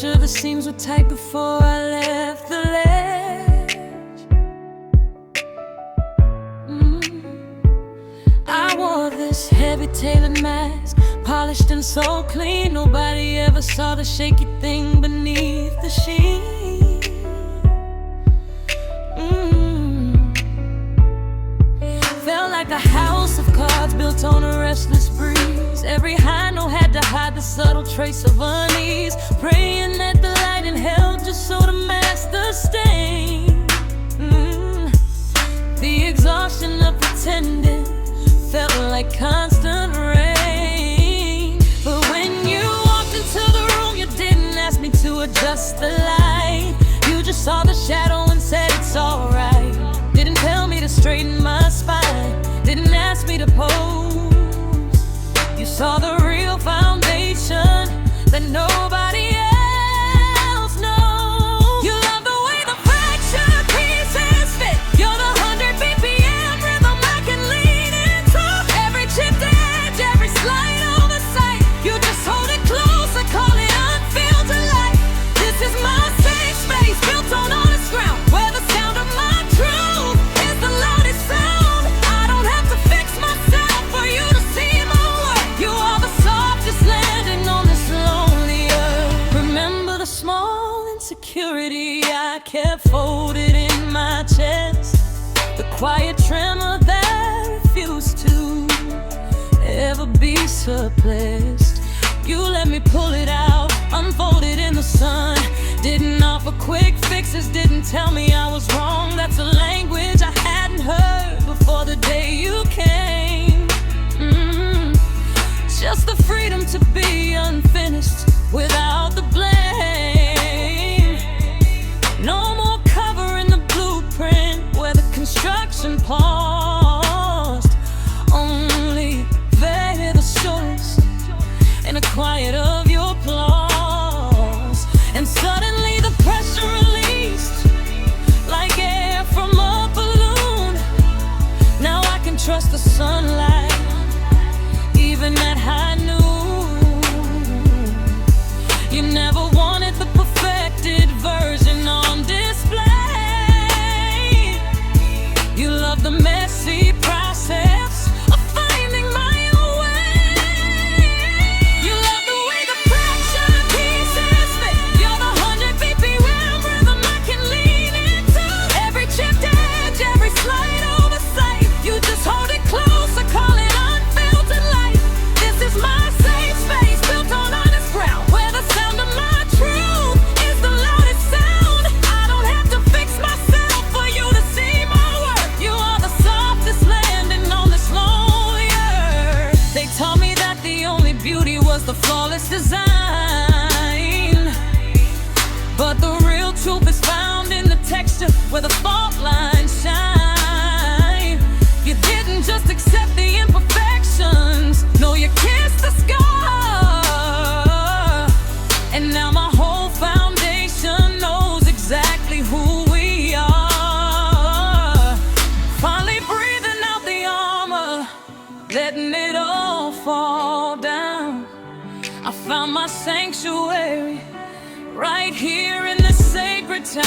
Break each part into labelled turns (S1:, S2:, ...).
S1: sure the seams were tight before I left the ledge. I wore this heavy tailored mask, polished and so clean, nobody ever saw the shaky thing beneath the sheen. Felt like a house of cards built on a restless breeze. Every high note had to hide the subtle trace of unease, praying that the light in hell just so to mask the stain. The exhaustion of pretending felt like constant rain. But when you walked into the room, you didn't ask me to adjust the light. You just saw the shadow and said it's alright. Didn't tell me to straighten my spine, didn't ask me to pose. You saw the real foundation that nobody else knows. You love the way the fractured pieces fit. You're the 100 BPM rhythm I can lean into. Every chipped edge, every slight oversight, you just hold it close and call it unfiltered light. This is my safe space, built on honest ground, where the sound of my truth is the loudest sound. I don't have to fix myself for you to see my worth. You are the softest landing on this lonely earth. Remember the small insecurity I kept folded in my chest, the quiet tremor that refused to ever be suppressed. You let me pull it out, unfold it in the sun. Didn't offer quick fixes, didn't tell me I was wrong. That's a language I hadn't heard before the day you came. Just the freedom to be unfinished without the blame. No more covering the blueprint where the construction paused. Only there the shortest in the quiet of your applause. And suddenly the pressure released like air from a balloon. Now I can trust the sunlight even at high noon. You never wanted the perfected version on display. You love the messy process of finding my own way. You love the way the fractured pieces fit. You're the 100 BPM rhythm I can lean into. Every chipped edge, every slight oversight, you just hold it close and call it unfiltered light. This is my safe space, built on honest ground, where the sound of my truth is the loudest sound. I don't have to fix myself for you to see my worth. You are the softest landing on this lonely earth. They taught me that the only beauty was the flawless design, but the real truth is found in the texture where the fault lines shine. You didn't just accept the imperfections, no, you kissed the scar. And now my whole foundation knows exactly who we are. Finally breathing out the armor, letting it all fall down. I found my sanctuary right here in this sacred town.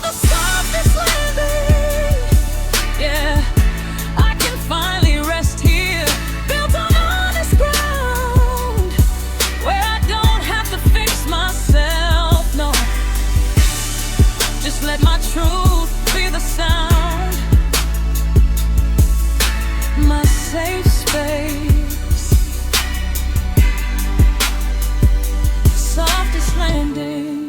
S1: The softest landing, yeah. I can finally rest here, built on honest ground, where I don't have to fix myself, no. Just let my truth be the sound. My safe space, softest landing.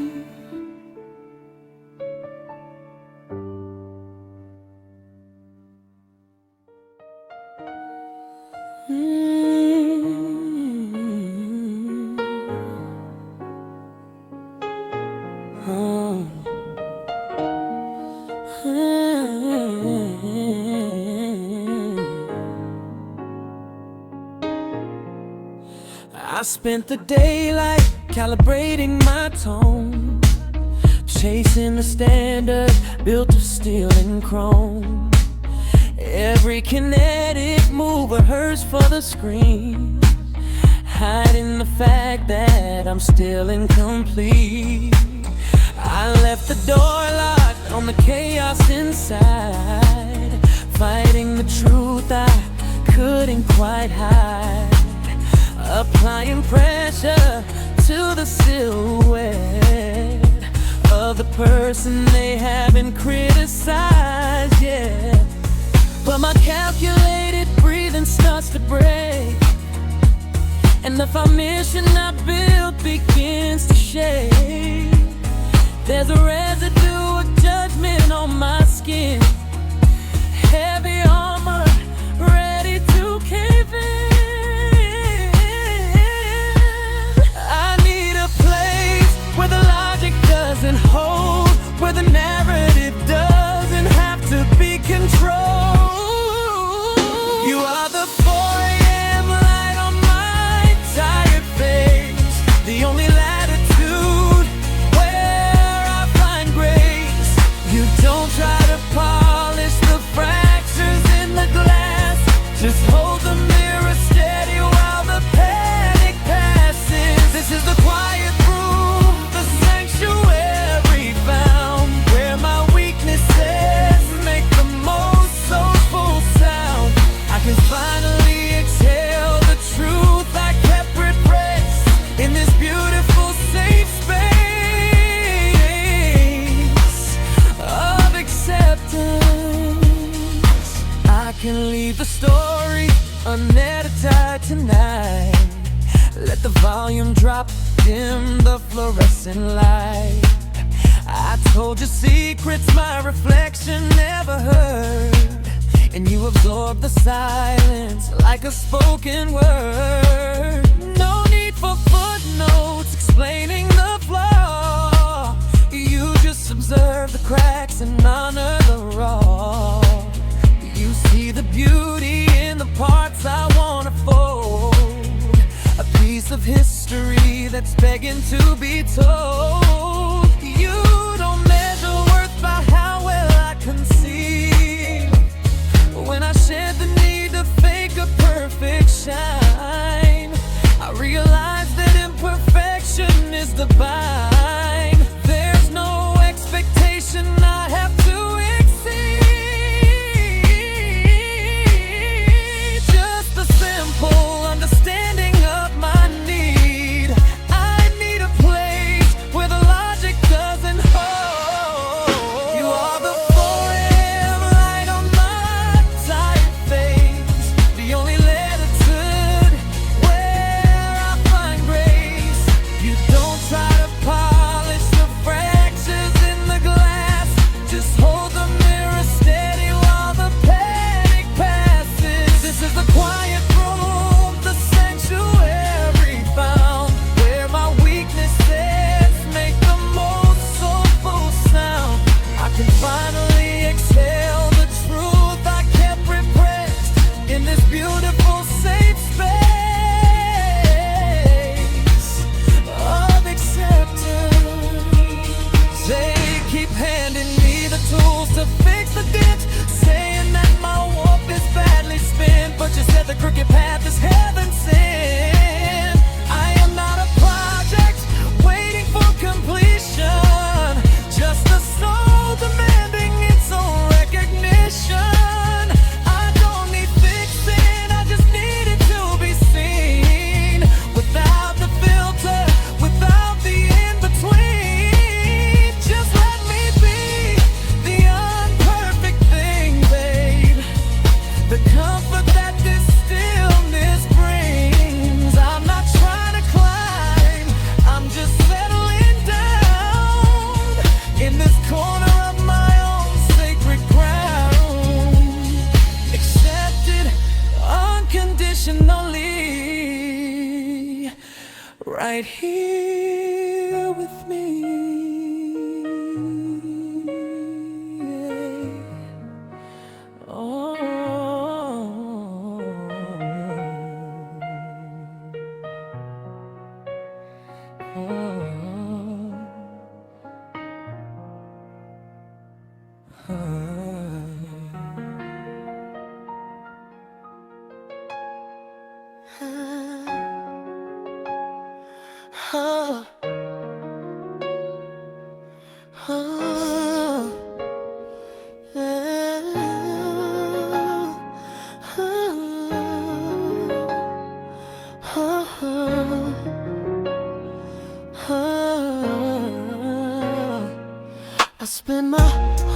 S2: I spent the daylight calibrating my tone, chasing the standard built of steel and chrome. Every kinetic move rehearsed for the screen, hiding the fact that I'm I'm still incomplete. I left the door locked on the chaos inside, fighting the truth I couldn't quite hide, applying pressure to the silhouette of the person they haven't criticized yet. But my calculated breathing starts to break, and the foundation I built begins to shake. There's a residue of judgment on my skin, heavy armor, ready to cave in. I need a place where the logic doesn't hold, where the narrative doesn't have to be controlled. You are the 4 a.m. light on my tired face, the only latitude where I find grace. You don't try to polish the fractures in the glass, just hold the mirror steady while the panic passes. This is the quiet room, the sanctuary found, where my weaknesses make the most soulful sound. I can finally exhale the truth I kept repressed in this beautiful safe space of acceptance. I can leave the story unedited tonight. Let the volume drop, dim the fluorescent light. I told you secrets my reflection never heard, and you absorb the silence like a spoken word. No need for footnotes explaining the flaw. You just observe the cracks and honor the raw. You see the beauty in the parts I wanna fold, a piece of history that's begging to be told. You don't measure worth by how well I conceive. When I shed the need to fake a perfect shine, I realize that imperfection is divine. There's no expectation I have to exceed, just a simple understanding of my need. I need a place where the logic doesn't hold. You are the 4 a.m. light on my tired face, the only latitude where I find grace. You don't try to polish the fractures in the glass, just hold the mirror steady while the panic passes. This is the quiet room, the sanctuary found, where my weaknesses make the most soulful sound. I can finally exhale the truth I kept repressed in this beautiful safe space of acceptance. They keep handing me the tools to fix the ditch, saying that my warp is badly spent, but you said the crooked path is heaven sent. I am not a project waiting for completion, just a soul demanding its own recognition. I don't need fixing, I just need it to be seen, without the filter, without the in-between. Just let me be the unperfect thing, babe, the comfort that this stillness brings. I'm not trying to climb, I'm just settling down in this corner of my own sacred ground, accepted unconditionally, right here with me. Oh. Oh, oh, yeah, oh, oh, oh. I spend my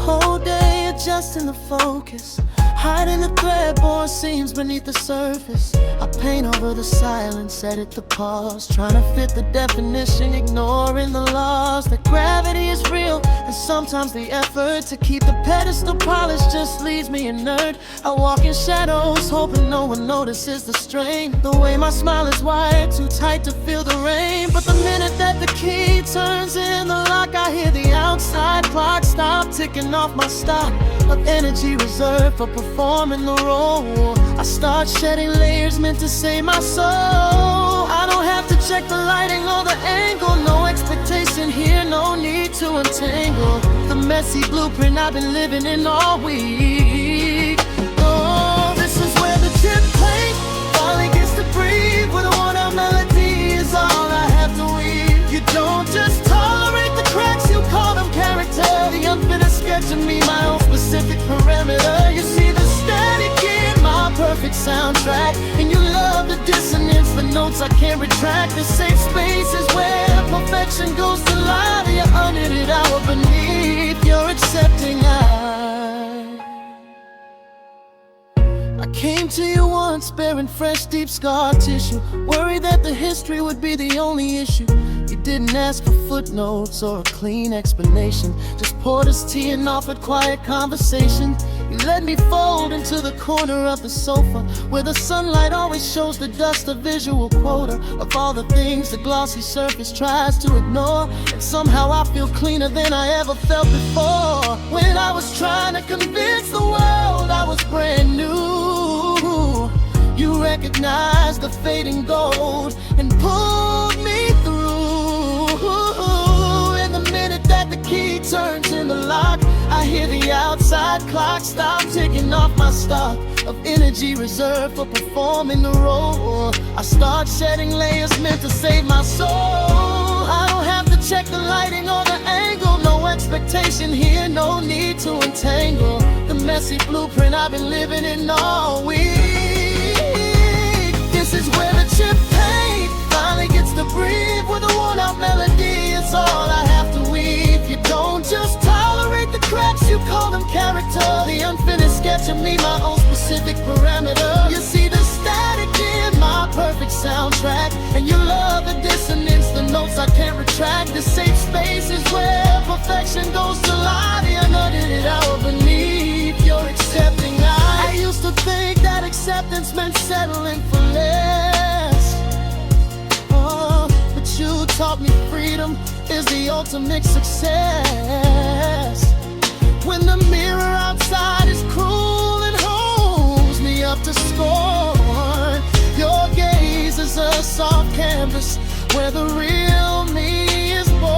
S2: whole day adjusting the focus, hiding the threadborn seams beneath the surface. I paint over the silence, edit the pause, trying to fit the definition, ignoring the laws. That gravity is real, and sometimes the effort to keep the pedestal polished just leaves me inert. I walk in shadows, hoping no one notices the strain. The way my smile is wired, too tight to feel the rain. But the minute that the key turns in the lock, I hear the outside clock stop ticking off my stock of energy reserved for performing the role. I start shedding layers meant to save my soul. I don't have to check the lighting or the angle, no expectation here, no need to untangle the messy blueprint I've been living in all week. Oh, this is where the tip plate finally gets to breathe, where the worn-out melody is all I have to weave. You don't just tolerate the cracks, you call them character, the unfinished sketch of me, my own specific parameter. You see the static in my perfect soundtrack, and you love the dissonance, the notes I can't retract. The safe space is where perfection goes to lie. The unedited hour beneath your accepting eye. I came to you once, bearing fresh, deep scar tissue, worried that the history would be the only issue. You didn't ask for footnotes or a clean explanation, just poured us tea and offered quiet conversation. You let me fold into the corner of the sofa, where the sunlight always shows the dust, a visual quota of all the things the glossy surface tries to ignore. And somehow I feel cleaner than I ever felt before. When I was trying to convince the world I was brand new, you recognized the fading gold and pulled me through. And the minute that the key turns in the lock, I hear the outside clock stop ticking off my stock of energy reserved for performing the role. I start shedding layers meant to save my soul. I don't have to check the lighting or the angle, no expectation here, no need to untangle the messy blueprint I've been living in all week. This is where the chip paint finally gets to breathe, where the worn-out melody is all I have to weave. You don't just tolerate the cracks, you call them character, the unfinished sketch of me, my own specific parameter. You see the static in my perfect soundtrack, and you love the dissonance, the notes I can't retract. The safe space is where perfection goes to lie. The unedited hour beneath your accepting eye. I used to think that acceptance meant settling for less. Oh, but you taught me freedom is the ultimate success. When the mirror outside is cruel and holds me up to scorn, your gaze is a soft canvas where the real me is born.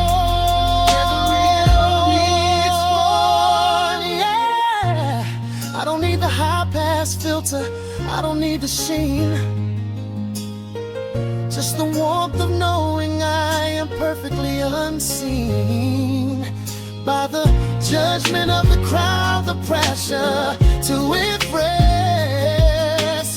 S2: Yeah, I don't need the high pass filter, I don't need the sheen, just the warmth of knowing I am perfectly unseen by the judgment of the crowd, the pressure to impress.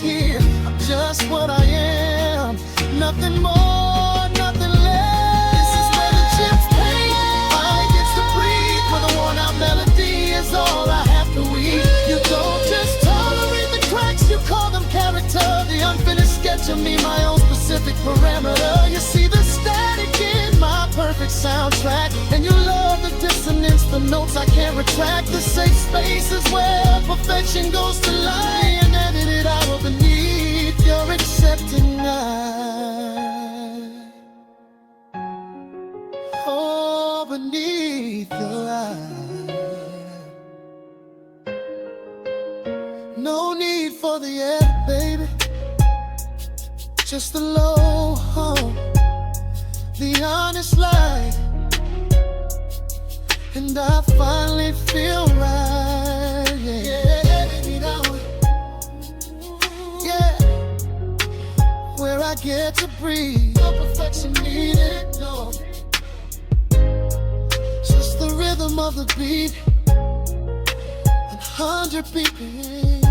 S2: Yeah, I'm just what I am, nothing more, nothing less. This is where the chips paint finally gets to breathe, where the worn-out melody is all I have to weave. You don't just tolerate the cracks, you call them character, the unfinished sketch of me, my own specific parameter. You see the static in my perfect soundtrack, and you love the dissonance, the notes I can't retract. The safe space is where perfection goes to lie, and edited hour beneath your accepting eye. Oh, beneath your eye. No need for the air, baby, just the low home, the honest light, and I finally feel right. Yeah, yeah, where I get to breathe. No perfection needed, no. Just the rhythm of the beat and 100 beeping.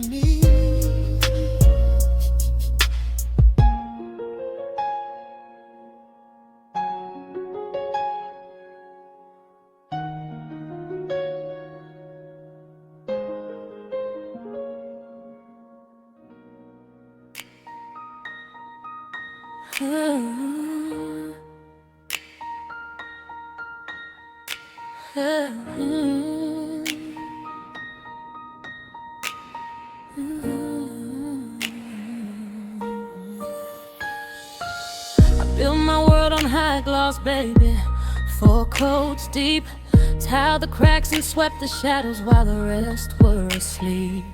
S2: Me.
S1: I built my world on high gloss, baby. 4 coats deep, tiled the cracks and swept the shadows while the rest were asleep.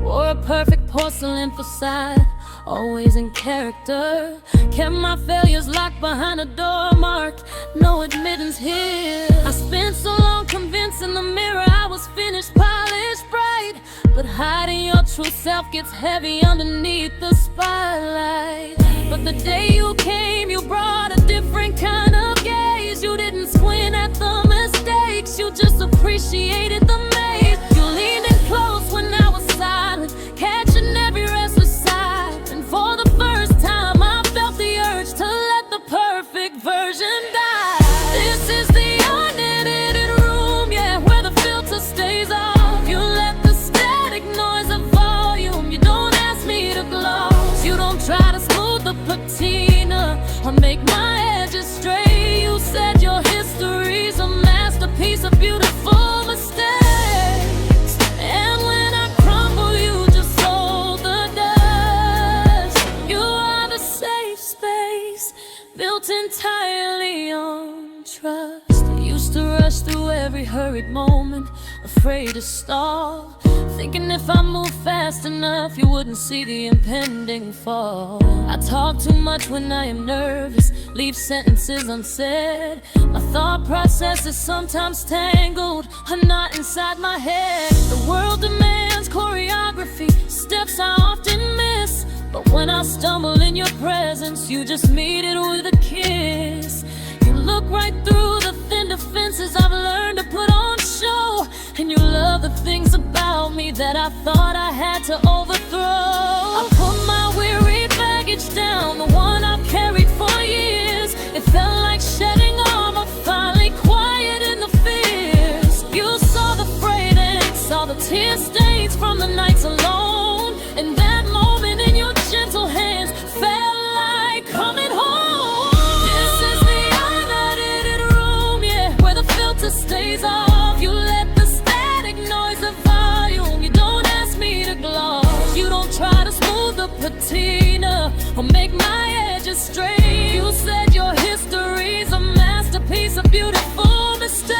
S1: Wore a perfect porcelain facade, always in character. Kept my failures locked behind a door marked no admittance here. I spent so long convincing the mirror I was finished, polished, bright. But hiding your true self gets heavy underneath the spotlight. But the day you came, you brought a different kind of gaze. You didn't squint at the mistakes, you just appreciated the maze. You leaned in close when I was silent, catching every restless sigh. And for the first time I felt the urge to let the perfect version die. This is the unedited room, yeah, where the filter stays off. You let the static noise of volume. You don't ask me to gloss. You don't try to smooth the patina or make my edges straight. You said your history's a masterpiece of beautiful mistakes. And when I crumble, you just hold the dust. You are the safe space built entirely on trust. Used to rush through every hurried moment, afraid to stall, thinking if I moved fast enough you wouldn't see the impending fall. I talk too much when I am nervous, leave sentences unsaid. My thought process is sometimes tangled, a knot inside my head. The world demands choreography, steps I often miss. But when I stumble in your presence, you just meet it with a kiss. You look right through the thin defenses I've learned to put on show. And you love the things about me that I thought I had to overthrow. I put my weary baggage down, the one I've carried for years. It felt like shedding armor, finally quiet in the fears. You saw the frayed ink, saw the tear stains from the nights alone. And that moment in your gentle hands felt like coming home. This is the unedited room, yeah, where the filter stays off. You let the static noise of volume. You don't ask me to gloss. You don't try to smooth the patina or make my edges straight. You said your history's a masterpiece of beautiful mistakes.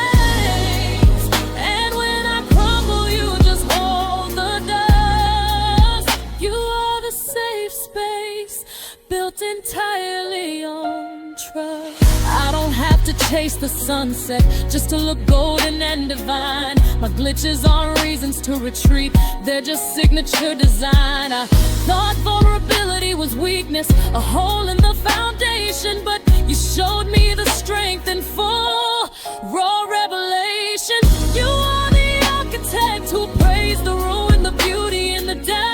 S1: And when I crumble, you just hold the dust. You are the safe space built entirely on trust. I don't have to chase the sunset just to look golden and divine. My glitches aren't reasons to retreat, they're just signature design. I thought vulnerability was weakness, a hole in the foundation. But you showed me the strength in full, raw revelation. You are the architect who praised the ruin, the beauty, and the doubt.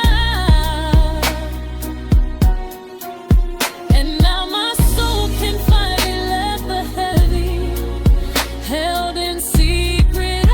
S1: Held in secret.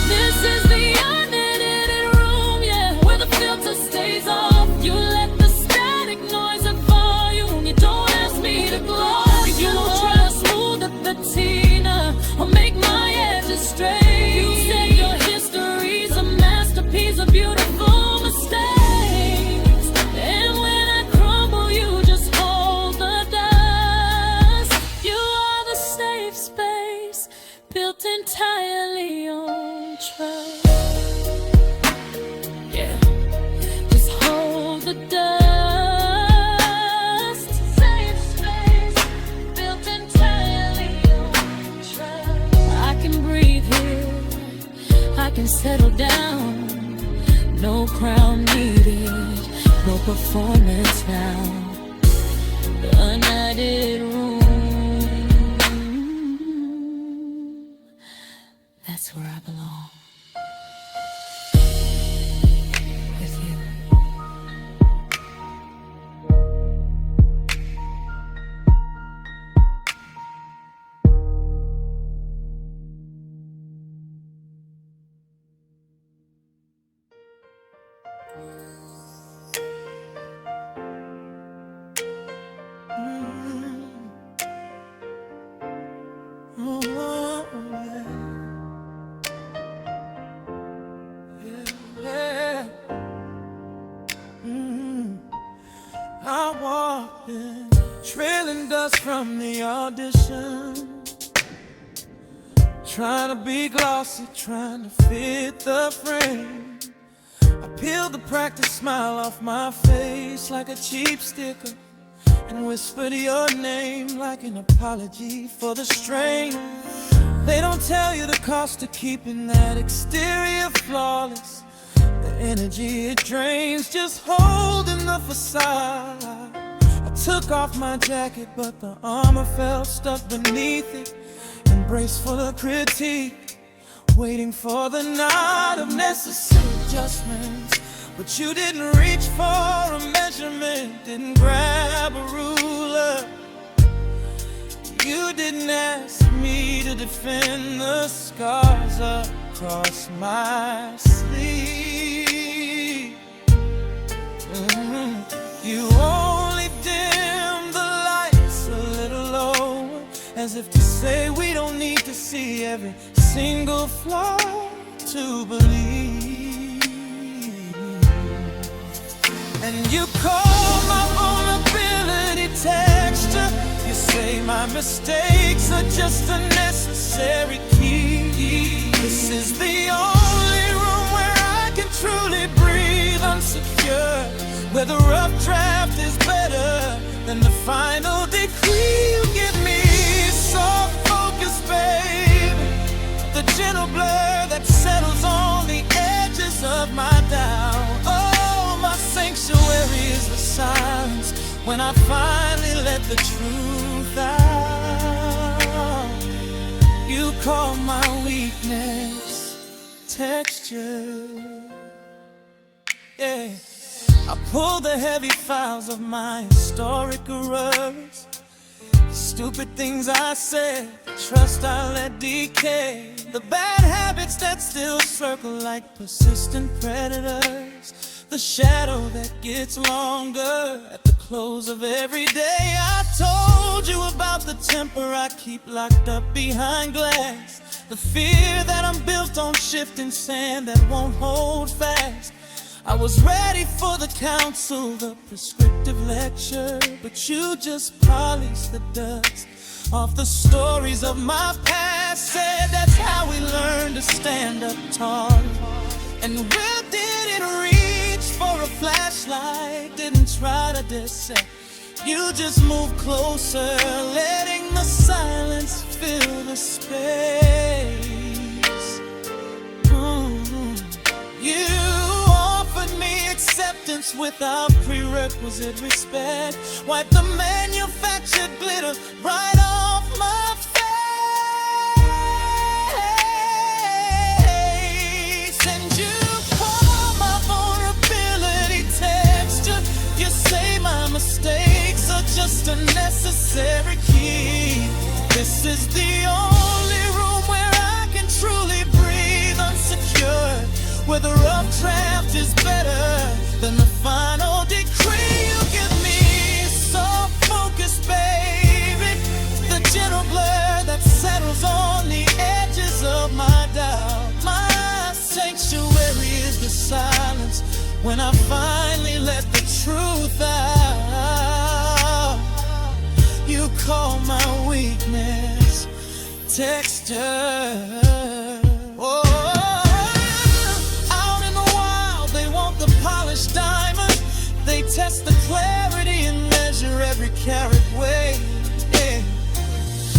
S1: This is the unedited room, yeah, where the filter stays off. You let the static noise of volume. You don't ask me to gloss. You don't try to smooth the patina or make my edges straight. You said your history's a masterpiece of beautiful mistakes. And when I crumble, you just hold the dust. You are the safe space built entirely on trust. Yeah, just hold the dust. Safe space built entirely on trust. I can breathe can settle down. No crown needed, no performance now. The united room, that's where I belong. With you.
S2: I walked in, trailing dust from the audition, trying to be glossy, trying to fit the frame. I peeled the practice smile off my face like a cheap sticker, and whispered your name like an apology for the strain. They don't tell you the cost of keeping that exterior flawless, the energy it drains just holding the facade. I took off my jacket, but the armor felt stuck beneath it, embraced for the critique, waiting for the nod of necessary adjustments. But you didn't reach for a measurement, didn't grab a ruler. You didn't ask me to defend the scars across my sleeve. You only dimmed the lights a little lower, as if to say we don't need to see every single flaw to believe. And you call my vulnerability texture. You say my mistakes are just a necessary key. This is the only room where I can truly breathe unsecure, where the rough draft is better than the final decree. You give me soft focus, baby, the gentle blur that settles on the edges of my doubt. Oh, my sanctuary is the silence when I finally let the truth out. You call my weakness texture. Yeah, I pull the heavy files of my historic errors, stupid things I said, trust I let decay, the bad habits that still circle like persistent predators, the shadow that gets longer at the close of every day. I told you about the temper I keep locked up behind glass, the fear that I'm built on shifting sand that won't hold fast. I was ready for the counsel, the prescriptive lecture, but you just polished the dust off the stories of my past. Said that's how we learn to stand up tall, and we didn't reach for a flashlight, didn't try to dissect. You just moved closer, letting the silence fill the space. You offered me acceptance without prerequisite respect, wiped the manufactured glitter right off my face. And you call my vulnerability texture. You say my mistakes are just a necessary key. This is the only room where I can truly breathe unsecure, where the rough draft is better than the final decree. You give me soft focus, baby, the gentle blur that settles on the edges of my doubt. My sanctuary is the silence when I finally let the truth out. You call my weakness texture. Oh, diamond, they test the clarity and measure every carat weight. Yeah.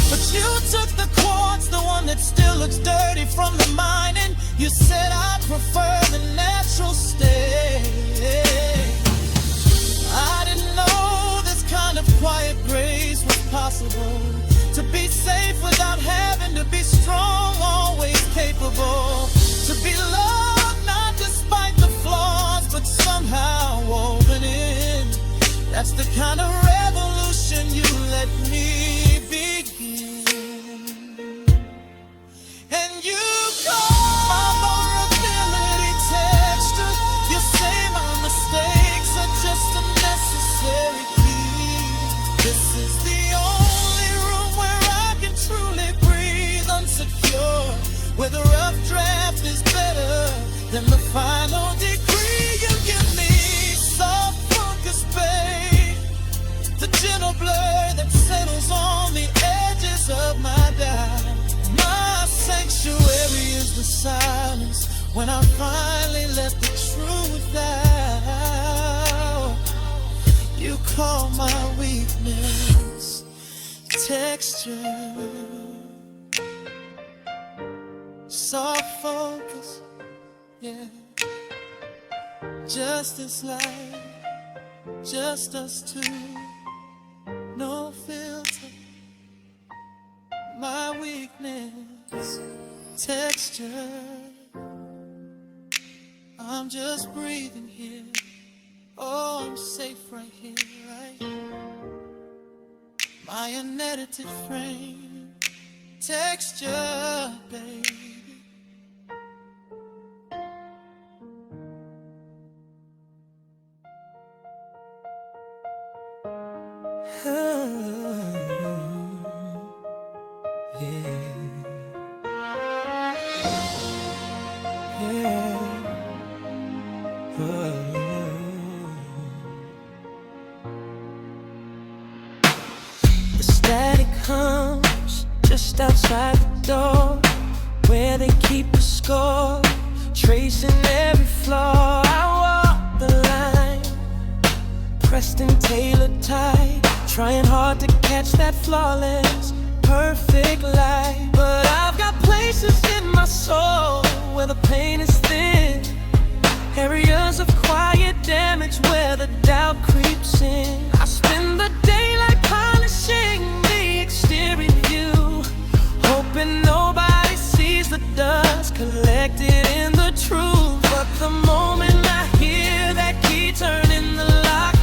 S2: But you took the quartz, the one that still looks dirty from the mining, You said I prefer the natural state. I didn't know this kind of quiet grace was possible. To be safe without having to be strong, always capable. To be loved not despite the flaws, but somehow woven in. That's the kind of revolution you let me begin. And you call my vulnerability texture. You say my mistakes are just a necessary key. This is the only room where I can truly breathe unsecure, where the rough draft is better than the final decree. You give me soft focus, babe, the gentle blur that settles on the edges of my doubt. My sanctuary is the silence when I finally let the truth out. You call my weakness texture. Soft focus, yeah. Just as light, just us two. No filter. My weakness texture. I'm just breathing here. Oh, I'm safe right here, right? My unedited frame texture, baby. The static hums just outside the door, where they keep a score, tracing every flaw. I walk the line, pressed and tailored tight, trying hard to catch that flawless, perfect light. But I've got places in my soul where the pain is thin, areas of quiet damage where the doubt creeps in. I spend the daylight polishing the exterior view, hoping nobody sees the dust collected in the truth. But the moment I hear that key turning the lock,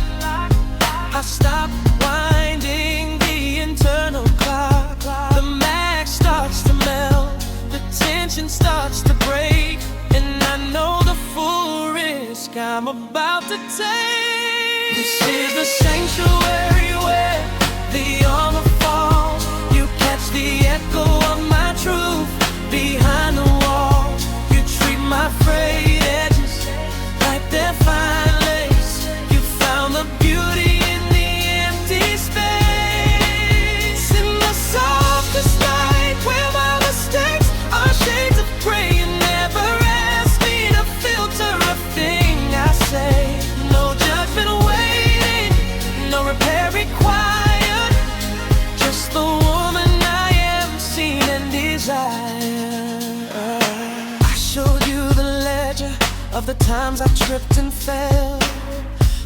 S2: I stop winding the internal clock. The mag starts to melt, the tension starts to break, and I know the full risk I'm about to take. This is the sanctuary where the armor falls. You catch the echo of my truth behind the wall. You treat my frayed edges like they're fine lace. You found the beauty in the empty space, in the softest light where my mistakes are shades of gray. You never ask me to filter a thing I say. No judgment waiting, no repair required, just the woman I am, seen and desired. I showed you the ledger of the times I tripped and fell,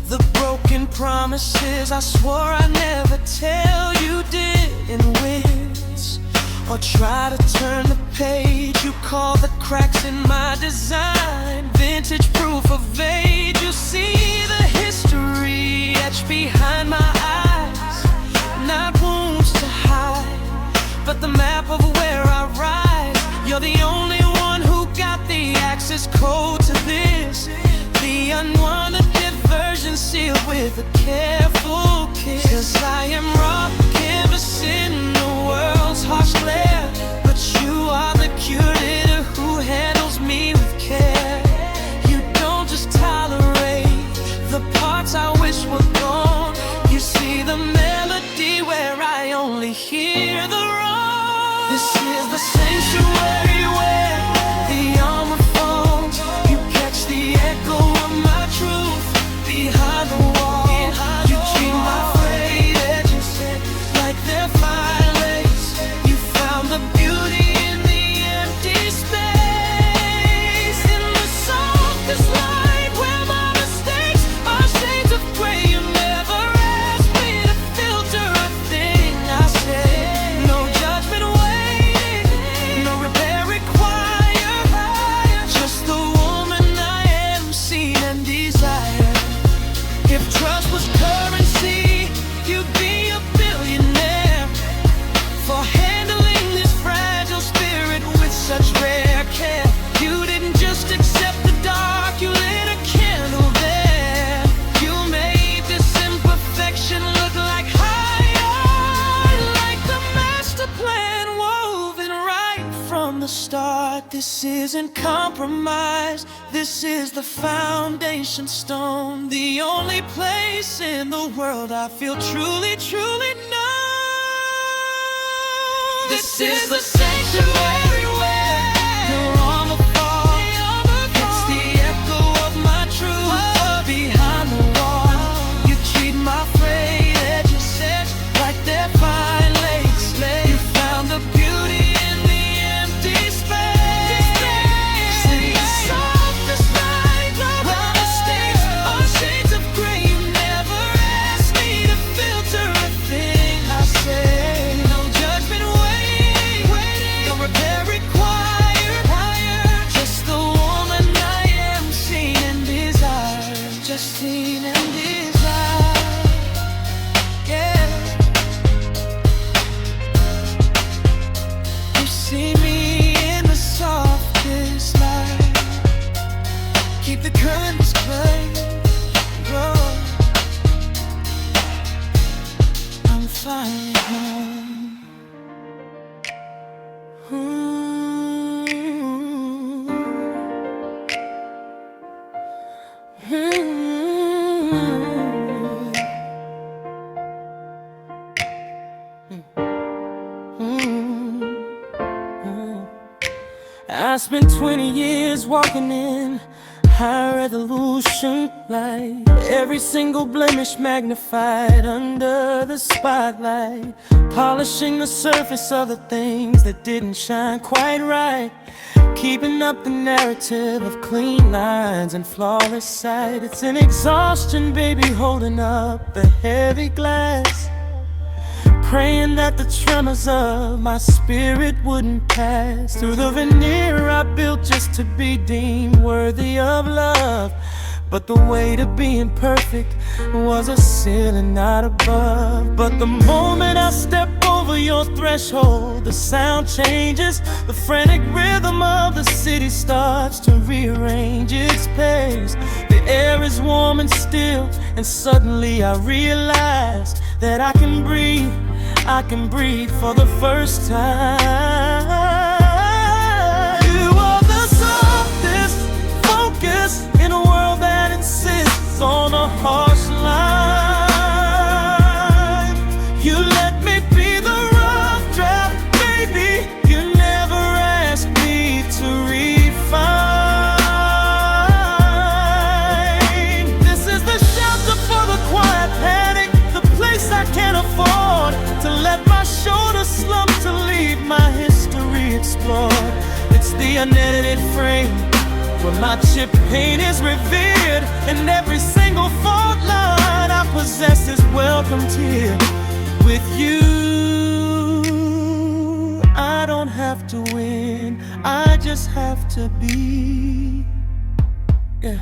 S2: the broken promises I swore I'd never tell. You didn't wince or try to turn the page. You call the cracks in my design vintage proof of age. You see the history etched behind my eyes, not wounds to hide, but the map of where I rise. You're the only one who got the access code to this, the unwanted version sealed with a careful kiss. 'Cause I am raw canvas in the world's harsh glare, but you are the curator who handles me with care. You don't just tolerate the parts I wish were gone. You see the melody where I only hear the wrong. This is the sanctuary where the armor falls. You catch the echo of my truth behind the wall. You treat my frayed edges isn't compromise. This is the foundation stone, the only place in the world I feel truly, truly known. This is the sanctuary where you're on the fall. It's the echo of my truth behind the wall. You treat my frayed edges like they're fine lace. You found the beauty in the empty space. In the softest light, while the stains are shades of gray. You never asked me to filter a thing I say. No judgment waiting, no repair required. Just the woman I am, seen and desired. Just seen and desired. Yeah. You see me in the softest light. Keep the curtains closed. I'm finally home. I spent 20 years walking in high resolution light. Every single blemish magnified under the spotlight, polishing the surface of the things that didn't shine quite right, keeping up the narrative of clean lines and flawless sight. It's an exhaustion, baby, holding up the heavy glass, praying that the tremors of my spirit wouldn't pass through the veneer I built just to be deemed worthy of love. But the weight of being perfect was a ceiling not above. But the moment I step over your threshold, the sound changes. The frantic rhythm of the city starts to rearrange its pace. The air is warm and still, and suddenly I realize that I can breathe for the first time. You are the softest focus in a world that insists on a harsh line. You let me be the rough draft, baby. You never asked me to refine. This is the shelter for the quiet panic, the place I can't afford to let my shoulders slump, to leave my history explored. It's the unedited frame where my chip paint is revered, and every single fault line I possess is welcomed here with you. I don't have to win, I just have to be. Yeah.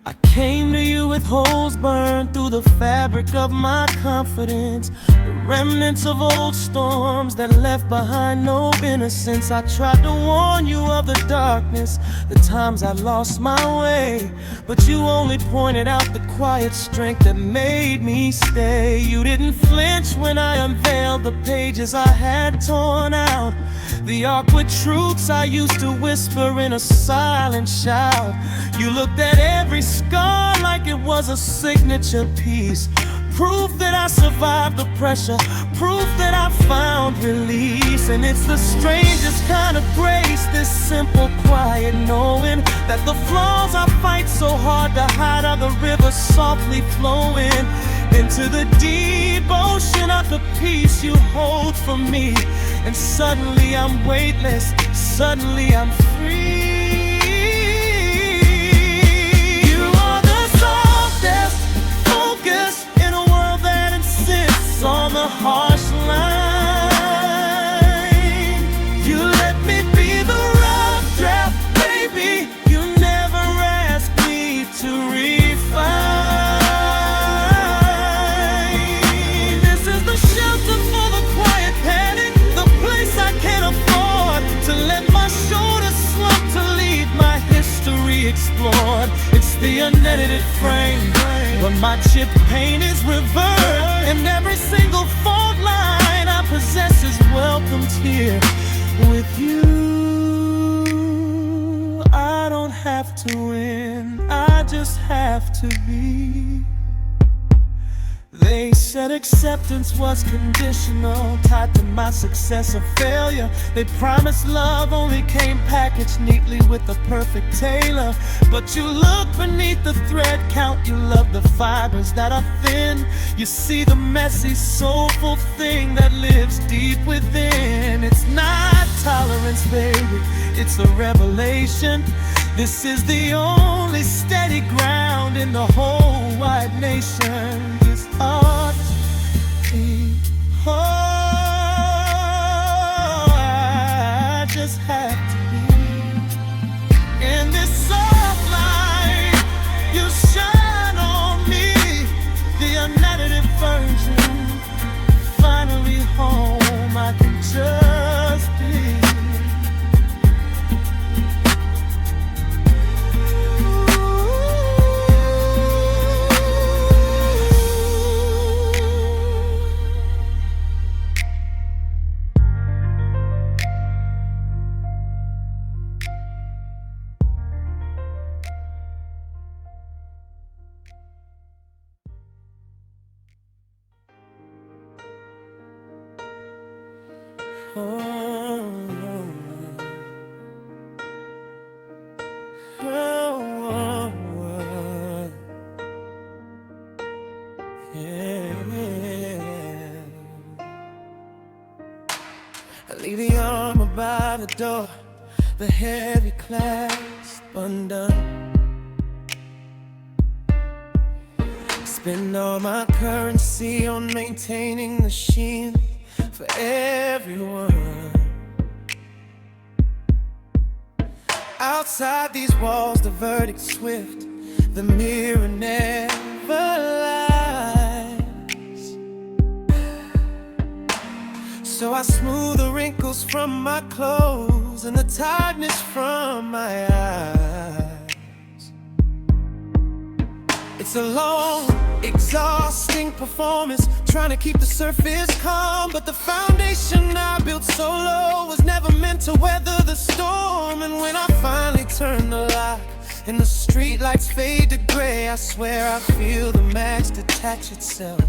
S2: I came to you with holes burned through the fabric of my confidence, the remnants of old storms that left behind no innocence. I tried to warn you of the darkness, the times I lost my way, but you only pointed out the quiet strength that made me stay. You didn't flinch when I unveiled the pages I had torn out, the awkward truths I used to whisper in a silent shout. You looked at every scar like it was a signature piece, proof that I survived the pressure, proof that I found release. And it's the strangest kind of grace, this simple quiet knowing that the flaws I fight so hard to hide are the rivers softly flowing into the deep ocean of the peace you hold for me. And suddenly I'm weightless, suddenly I'm free. On the harsh line, you let me be the rough draft, baby. You never asked me to refine. This is the shelter for the quiet panic, the place I can't afford to let my shoulders slump, to leave my history explored. It's the unedited frame where my chip paint is reversed, and every single fault line I possess is welcomed here with you. have to win, I just have to be. They said acceptance was conditional, tied to my success or failure. They promised love only came packaged neatly with a perfect tailor. But you look beneath the thread count, you love the fibers that are thin. You see the messy, soulful thing that lives deep within. It's not tolerance, baby, it's a revelation. This is the only steady ground in the whole wide nation. This art, I just have to be. In this soft light, you shine on me, the unedited version. Finally home, I can just be. I leave the armor by the door, the heavy clasp undone. Spend all my currency on maintaining the shield for everyone. Outside these walls, the verdict's swift, the mirror never lies. So I smooth the wrinkles from my clothes and the tiredness from my eyes. It's a long, exhausting performance, trying to keep the surface calm, but the foundation I built so low was never meant to weather the storm. And when I finally turn the light and the streetlights fade to gray, I swear I feel the match detach itself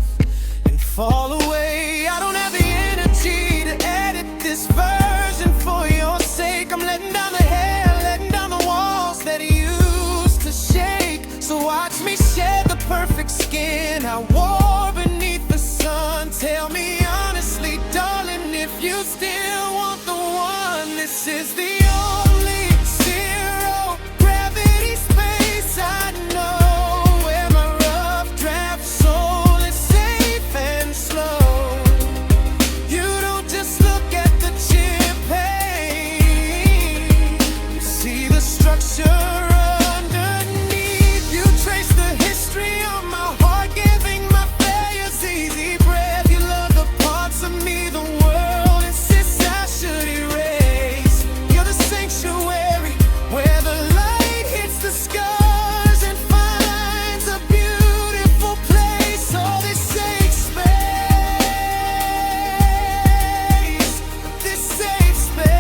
S2: and fall away. I don't have the energy to edit this version for your sake. I'm letting down the hair, letting down the walls that used to shake. So watch me shed the perfect skin I wore beneath the sun. Tell me honestly, darling, if you still want the one. This is the only zero gravity space I know, where my rough draft soul is safe and slow. You don't just look at the champagne, you see the structure underneath. You trace the history of my heart, giving my failures easy breath. You love the parts of me the world insists I should erase. You're the sanctuary where the light hits the scars and finds a beautiful place. Oh, this safe space, this safe space.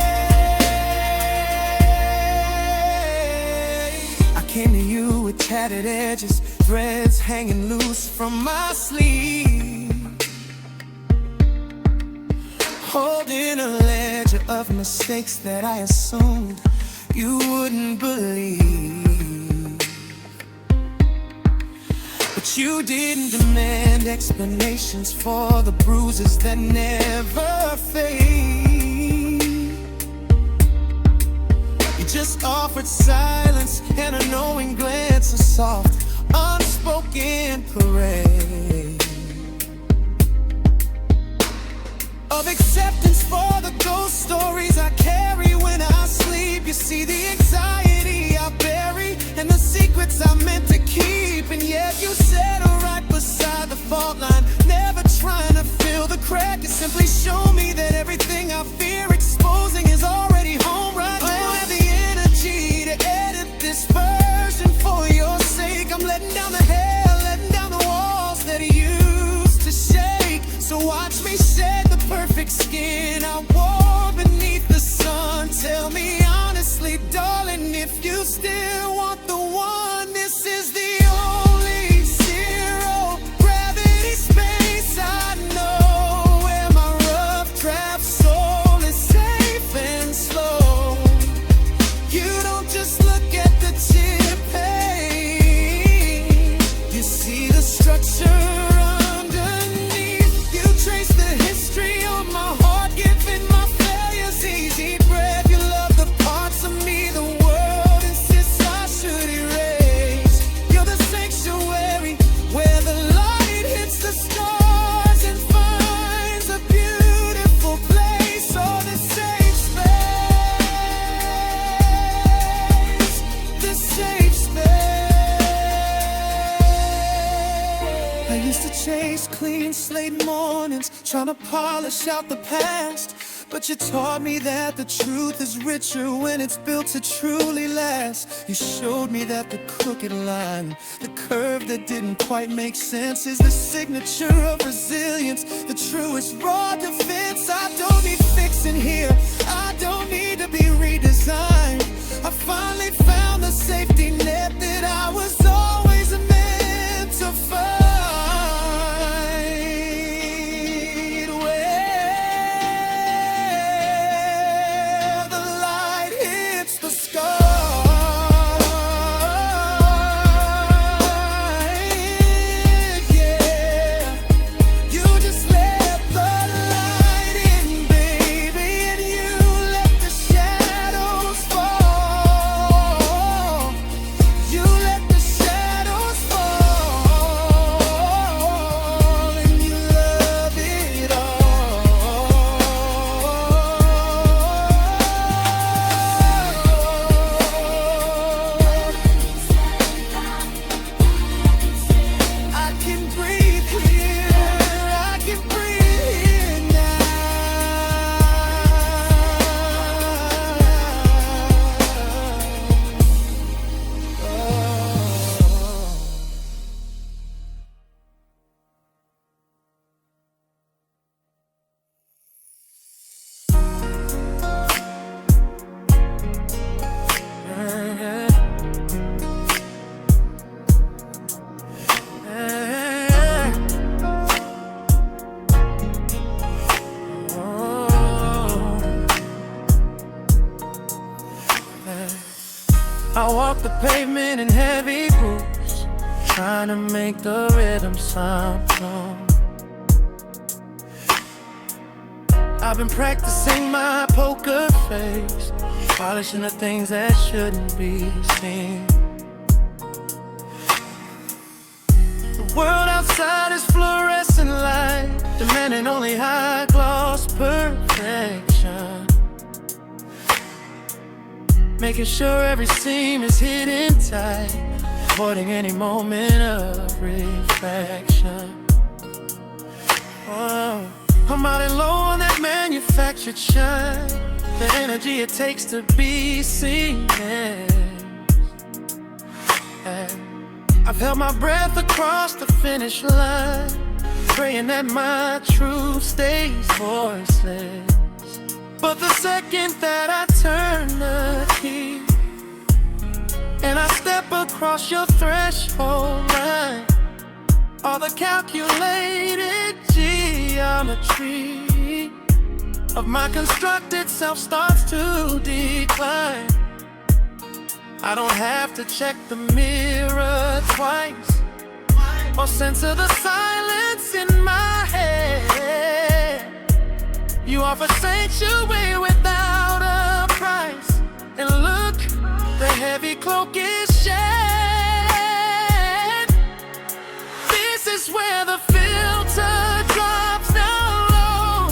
S2: I came to you with tattered edges, threads hanging loose from my sleeve, holding a ledger of mistakes that I assumed you wouldn't believe. But you didn't demand explanations for the bruises that never fade. You just offered silence and a knowing glance, a soft, unspoken parade of acceptance for the ghost stories I carry when I sleep. You see the anxiety I bury and the secrets I meant to keep, and yet you settle right beside the fault line, never trying to fill the crack. You simply show me that everything I fear exposing is already home right now. I don't have the energy to edit this version for your sake. I'm letting down the hair, letting down the walls that used to shake. So watch me shed the perfect skin I wore beneath the sun. Tell me honestly, darling, if you still nice, clean slate mornings, trying to polish out the past. But you taught me that the truth is richer when it's built to truly last. You showed me that the crooked line, the curve that didn't quite make sense, is the signature of resilience, the truest raw defense. I don't need fixing here, I don't need to be redesigned. I finally found the safety net that I was always meant to find.
S3: I walk the pavement in heavy boots, trying to make the rhythm sound true. I've been practicing my poker face, polishing the things that shouldn't be seen. The world outside is fluorescent light, demanding only high gloss perfection, making sure every seam is hidden tight, avoiding any moment of reflection. Oh, I'm out and low on that manufactured shine, the energy it takes to be seen. And I've held my breath across the finish line, praying that my truth stays voiceless. But the second that I turn the key and I step across your threshold line, all the calculated geometry of my constructed self starts to decline. I don't have to check the mirror twice or censor the silence in my head. You offer sanctuary without a price, and look, the heavy cloak is shed. This is where the filter drops down low,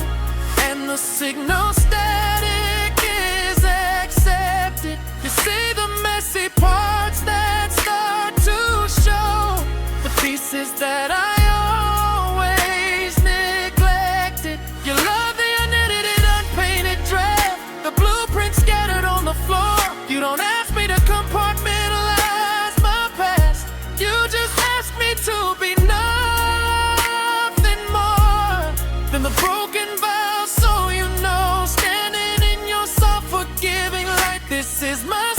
S3: and the signal static is accepted. You see the messy parts that start to show, the pieces that I always neglected. You love the unedited, unpainted draft, the blueprint scattered on the floor. You don't ask me to compartmentalize my past, you just ask me to be nothing more than the broken vow. So you know, standing in your self-forgiving light, this is my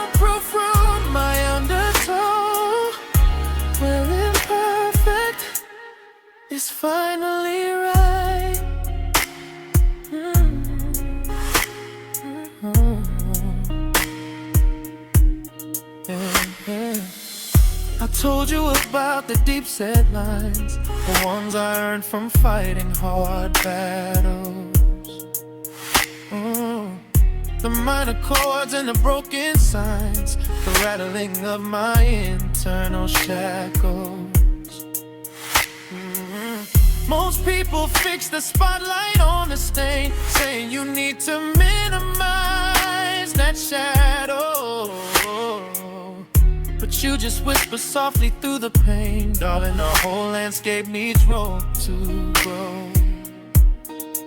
S3: soundproof room, my undertow, where imperfect is finally right. I told you about the deep set lines, the ones I earned from fighting hard battles. The minor chords and the broken signs, the rattling of my internal shackles. Most people fix the spotlight on the stain, saying you need to minimize that shadow. But but you just whisper softly through the pain. Darling, the whole landscape needs room to grow.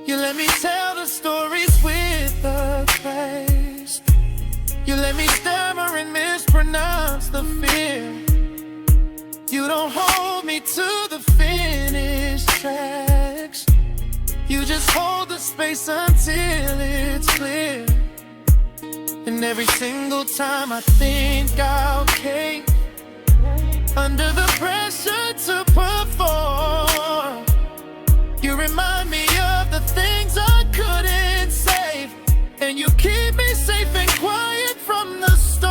S3: You let me tell the stories with a grace. You let me stammer and mispronounce the fear. You don't hold me to the finished tracks. You just hold the space until it's clear. And every single time I think I'll cave under the pressure to perform, you remind me of the things I couldn't save, and you keep me safe and quiet from the storm.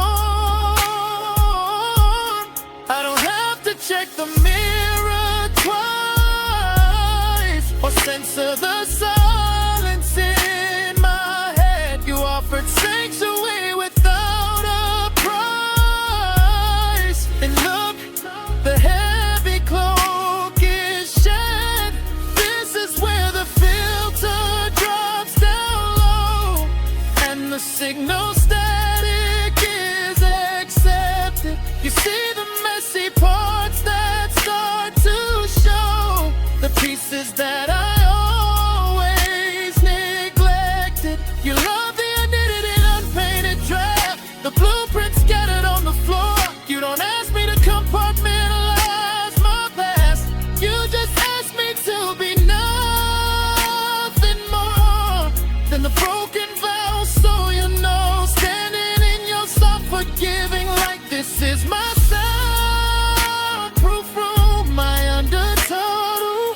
S3: I don't have to check the mirror twice or censor the silence in my head. You offered sanctuary without a price. And look, the heavy cloak is shed. This is where the filter drops down low, and the signal static is accepted. You see the messy parts that start to show, the pieces that I always neglected. You love the unknitted and unpainted draft, the blueprint scattered on the floor. You don't ask me to compartmentalize my past. You just ask me to be nothing more than the broken vow. So you know, standing in your soft forgiving light, this is my soundproof room, my undertow,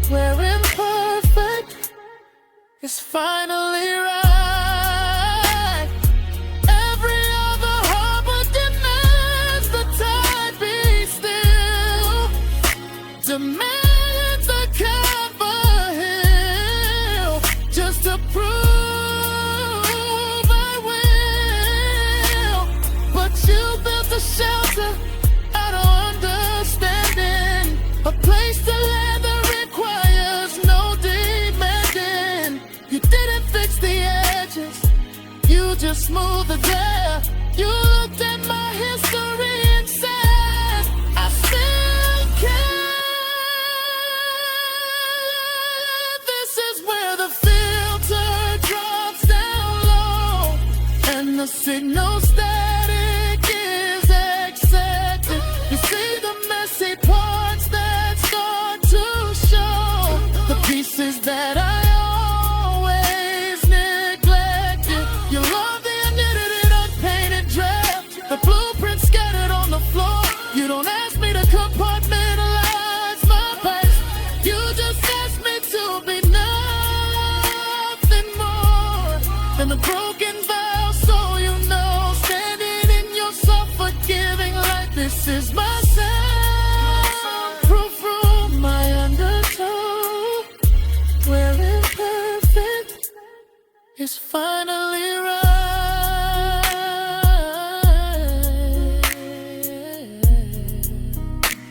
S3: where imperfect is finally right. Every other harbor demands the tide be still, demands a cover hill, just to prove I will. But you built a shelter out of understanding, a place to land that requires no demanding. You didn't fix the edges, you just smoothed the glare. You looked at my history and said, I still care. This is where the filter drops down low, and the signal static is accepted. You see the messy parts that start to show, the pieces that I always neglected. You love the unknitted and unpainted draft, the blueprint scattered on the floor. You don't ask me to compartmentalize my past. You just ask me to be nothing more than the broken vow. So you know, standing in your soft forgiving light, this is my soundproof room, my undertow, where imperfect is finally right.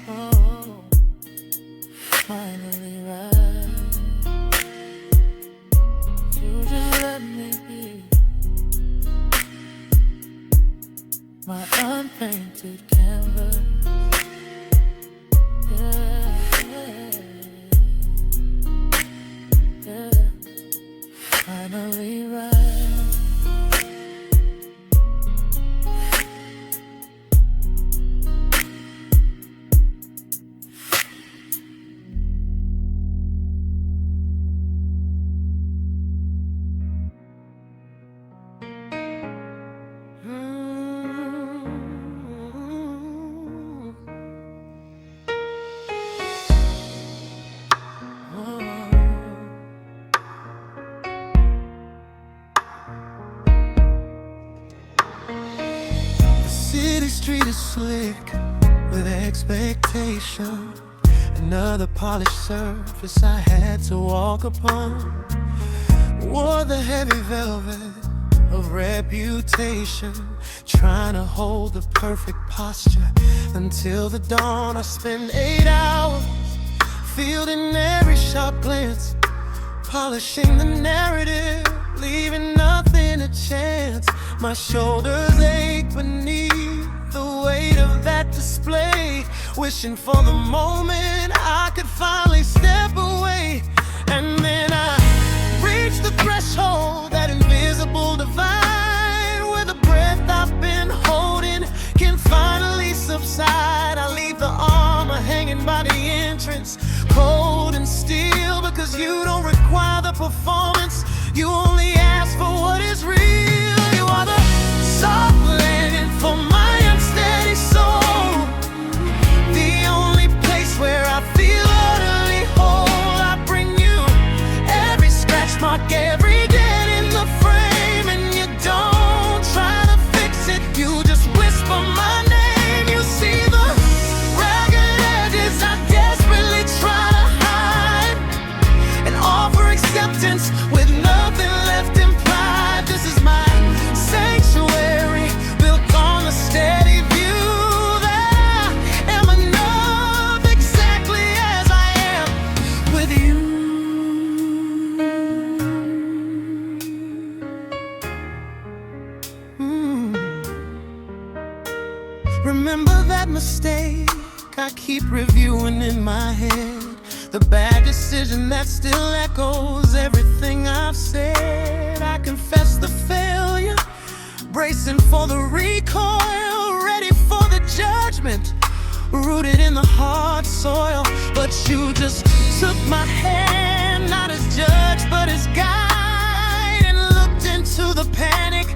S3: Oh, finally right. You just let me be my unpainted canvas. Yeah, yeah, yeah. Finally right.
S2: City street is slick with expectation. Another polished surface I had to walk upon. Wore the heavy velvet of reputation, trying to hold the perfect posture until the dawn. I spent 8 hours fielding every sharp glance, polishing the narrative, leaving nothing to chance. My shoulders ache beneath the weight of
S3: display, wishing for the moment I could finally step away. And then I reached the threshold, that invisible divide, where the breath I've been holding can finally subside. I leave the armor hanging by the entrance, cold and still, because you don't require the performance, you only ask for what is real. You are the soft landing for my unsteady soul, the only place where I feel utterly whole. I bring you every scratch mark, every dent in the frame, and you don't try to fix it, you just whisper my name. You see the ragged edges I desperately try to hide, and offer acceptance with nothing left implied. This is my sanctuary, built on the steady view that I am enough exactly as I am with you. Remember that mistake I keep reviewing in my head, the bad decision that still echoes everything I've said. I confess the failure, bracing for the recoil, ready for the judgment, rooted in the hard soil. But you just took my hand, not as judge but as guide, and looked into the panic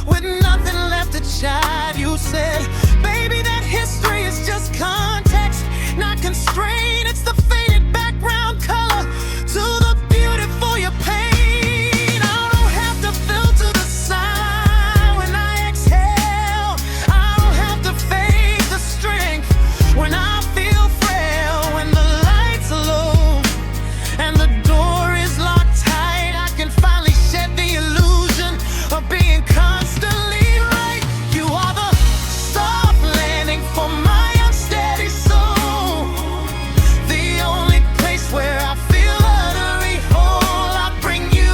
S3: with nothing left to chide. You said, baby, that history is just context, not constraint. It's the faded background color to the beautiful your pain. I don't have to filter the sigh when I exhale, I don't have to fake the strength when I feel frail. When the lights are low and the door is locked tight, I can finally shed the illusion of being constantly right. You are the soft landing for my unsteady soul, the only place where I feel utterly whole. I bring you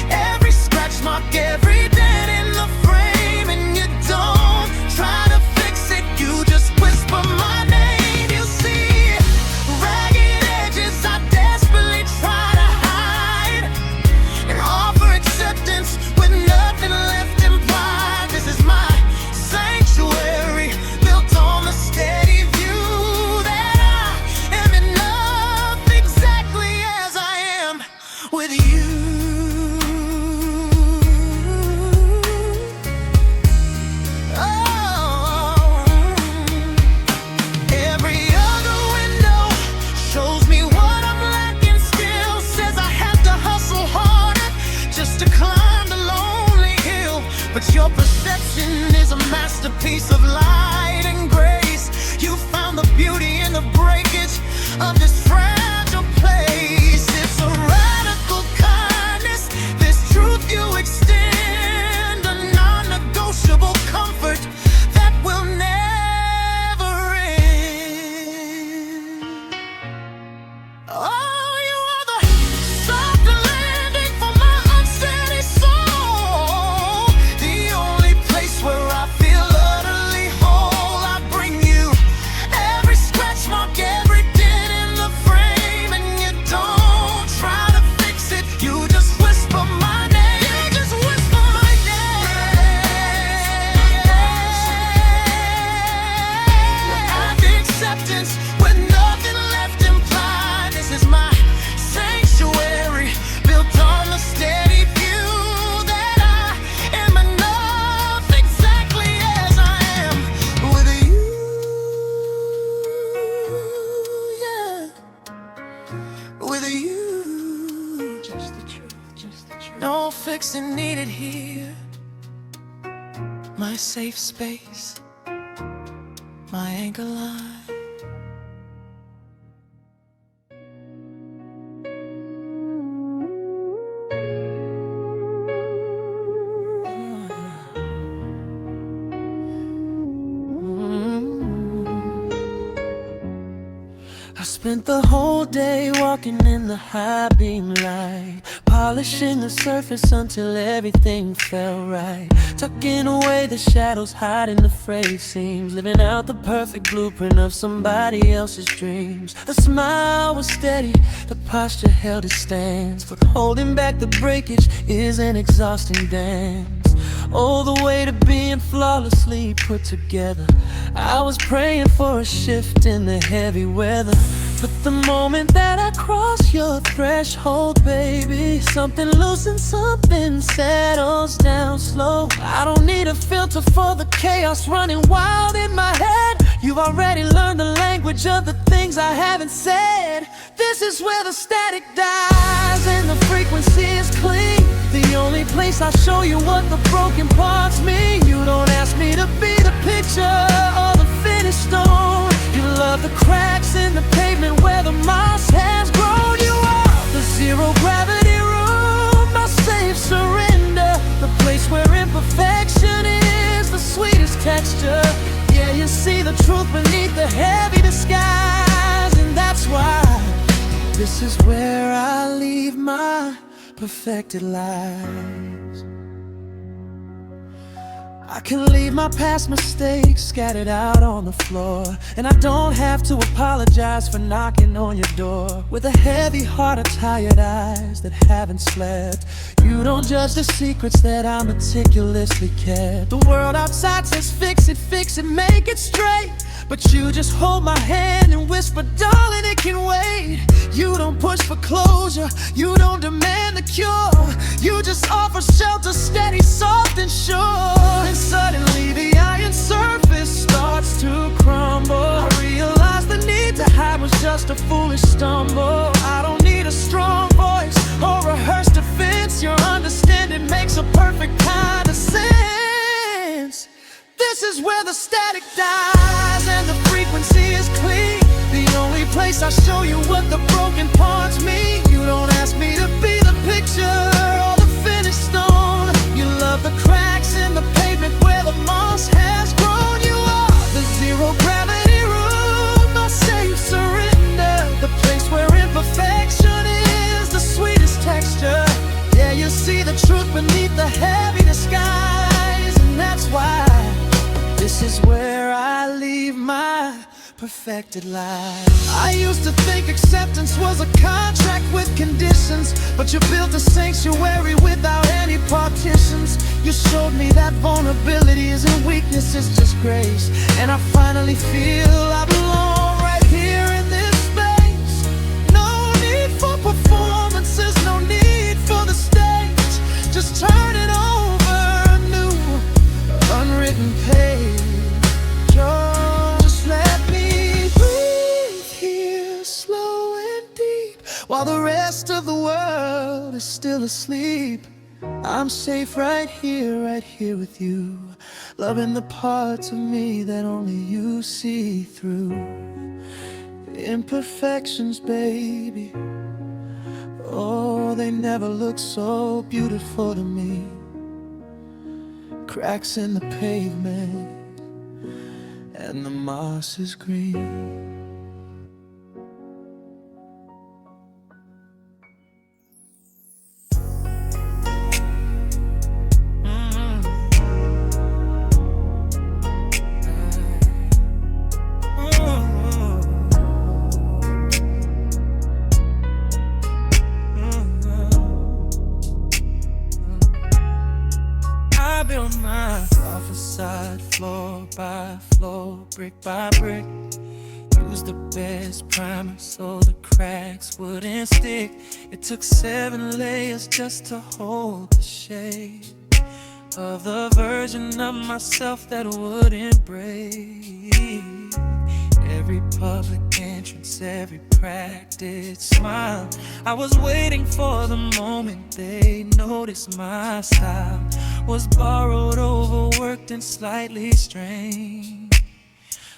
S3: every scratch mark, every dent in the frame, and you don't try to fix it, you just whisper my name. You see ragged edges I desperately try to hide, and offer acceptance with nothing left implied. This is my sanctuary, built on the steady view that I am enough exactly as I am with you. Oh, every other window shows me what I'm lacking still, says I have to hustle harder just to climb the lonely hill. But your perception is a masterpiece of light and grace. You found the beauty in the breakage of this fragile place. It's a radical kindness, this truth you extend, a non-negotiable comfort that will never end. Oh, you are the soft landing for my unsteady soul, the only place where I feel utterly whole. I bring you every scratch mark, every dent in the frame, and you don't try to fix it, you just whisper my name. You just whisper my name. I have acceptance with nothing left implied. This is my sanctuary, built on the steady view that I am enough exactly as I am with you. Yeah, with you. Just the truth, just the truth. No fixing needed here. My safe space, my anchor line.
S2: I spent the whole day walking in the high beam light, polishing the surface until everything felt right, tucking away the shadows, hiding the frayed seams, living out the perfect blueprint of somebody else's dreams. The smile was steady, the posture held its stance, but holding back the breakage is an exhausting dance. Oh, the way to being flawlessly put together. I was praying for a shift in the heavy weather, but the moment that I cross your threshold, baby, something loosens, something settles down slow. I don't need a filter for the chaos running wild in my head. You've already learned the language of the things I haven't said. This is where the static dies and the frequency is clean. The only place I show you what the broken parts mean. You don't ask me to be the picture or the finished stone. You love the cracks in the pavement where the moss has grown. You are the zero gravity room, my safe surrender, the place where imperfection is the sweetest texture. Yeah, you see the truth beneath the heavy disguise, and that's why this is where I leave my perfected lives. I can leave my past mistakes scattered out on the floor, and I don't have to apologize for knocking on your door with a heavy heart or tired eyes that haven't slept. You don't judge the secrets that I meticulously kept. The world outside says fix it, make it straight, but you just hold my hand and whisper, darling, it can wait. You don't push for closure, you don't demand the cure. You just offer shelter, steady, soft and sure. And suddenly the iron surface starts to crumble. I realize the need to hide was just a foolish stumble. I don't need a strong voice or rehearsed defense. Your understanding makes a perfect kind of sense. This is where the static dies and the frequency is clean. The only place I show you what the broken parts mean. You don't ask me to be the picture or the finished stone. You love the cracks in the pavement where the moss has grown. You are the zero gravity room, my safe surrender, the place where imperfection is the sweetest texture. Yeah, you see the truth beneath the heavy disguise, and that's why this is where I leave my perfected life. I used to think acceptance was a contract with conditions, but you built a sanctuary without any partitions. You showed me that vulnerability isn't weakness, it's just grace. And I finally feel I belong right here in this space. No need for performances, no need for the stage. Just turn it over a new, unwritten page. Just let me breathe here, slow and deep, while the rest of the world is still asleep. I'm safe right here with you, loving the parts of me that only you see through. The imperfections, baby, oh, they never look so beautiful to me. Cracks in the pavement and the moss is green. I built my facade floor by floor, brick by brick. Used the best primer so the cracks wouldn't stick. It took 7 layers just to hold the shape of the version of myself that wouldn't break. Every public entrance, every practiced smile, I was waiting for the moment they noticed my style was borrowed, overworked, and slightly strained.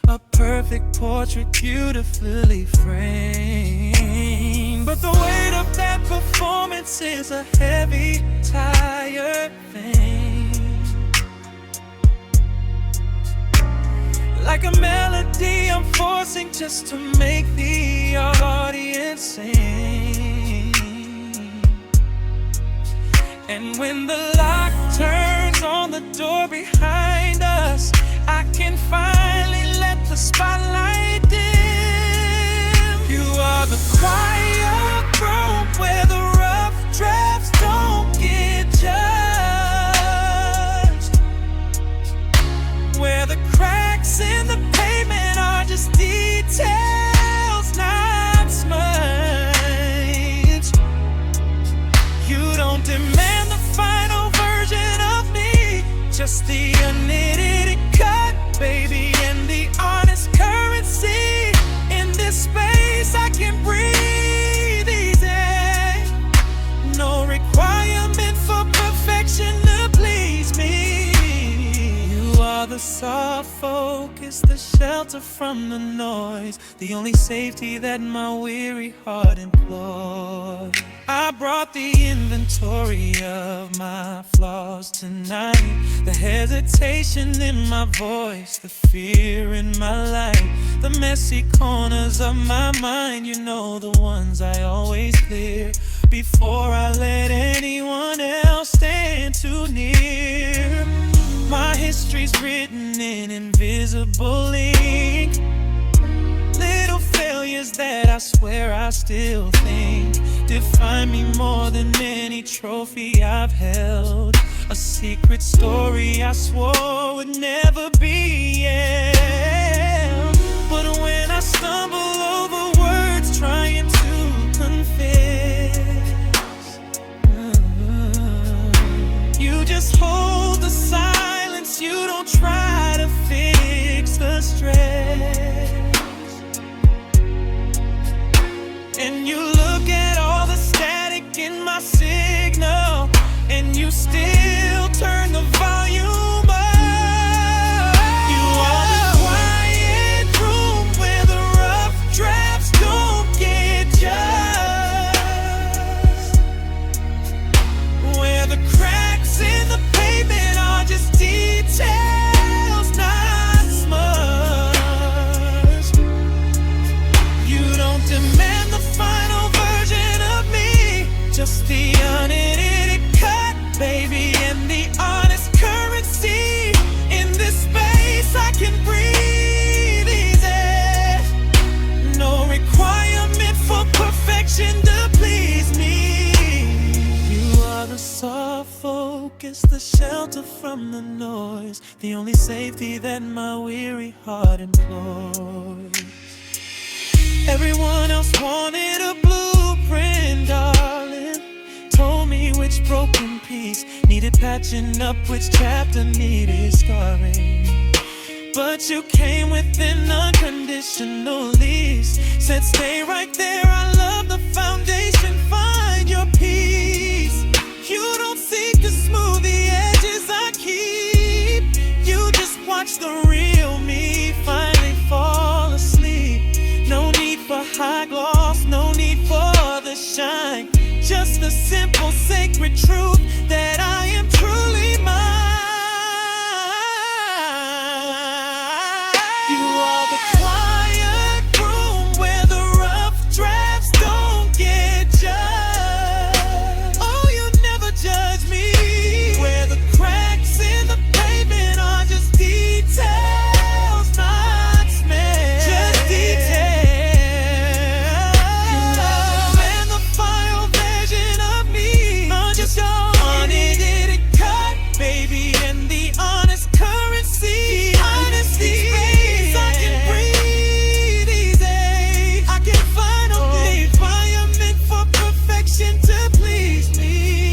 S2: A perfect portrait beautifully framed, but the weight of that performance is a heavy, tired thing. like a melody I'm forcing just to make the audience sing. And when the lock turns on the door behind us, I can finally let the spotlight dim. You are the quiet room where the rough drafts don't get judged, where the cracks in the pavement are just details, not smudge. You don't demand the final version of me, just the unedited cut, baby, and the honest currency. In this space I can breathe easy, no requirement for perfection to please me. You are the soft focus, the shelter from the noise, the only safety that my weary heart employs. I brought the inventory of my flaws tonight, the hesitation in my voice, the fear in my life, the messy corners of my mind, you know, the ones I always clear before I let anyone else stand too near. My history's written in invisible ink, little failures that I swear I still think define me more than any trophy I've held. A secret story I swore would never be, yeah. But when I stumble over words trying to confess, you just hold the silence, you don't try to fix the stress. And you look at all the static in my signal, and you still turn the volume up. You are the quiet room where the rough drafts don't get judged, where the cracks in the pavement are just details, not smudge. You don't demand the final version of me, just the unedited cut, baby, and the honest currency. In this space I can breathe easy, no requirement for perfection to please me. You are the soft focus, the shelter from the noise, the only safety that my weary heart employs. Everyone else wanted a blueprint, darling, told me which broken piece needed patching up, which chapter needed scarring. But you came with an unconditional lease, said stay right there, I love the foundation, find your peace. You don't seek to smooth the edges I keep, you just watch the real me finally fall asleep. No need for high gloss, no need for the shine, just the simple sacred truth that I am truly mine. You are the quiet room where the rough drafts don't get judged. Oh, you never judge me, where the cracks in the pavement are just details, not smells, just details. And the final version of me, just your unedited cut, baby, and the honest currency. Honesty space, I can breathe easy, I can find a requirement for perfection to please me.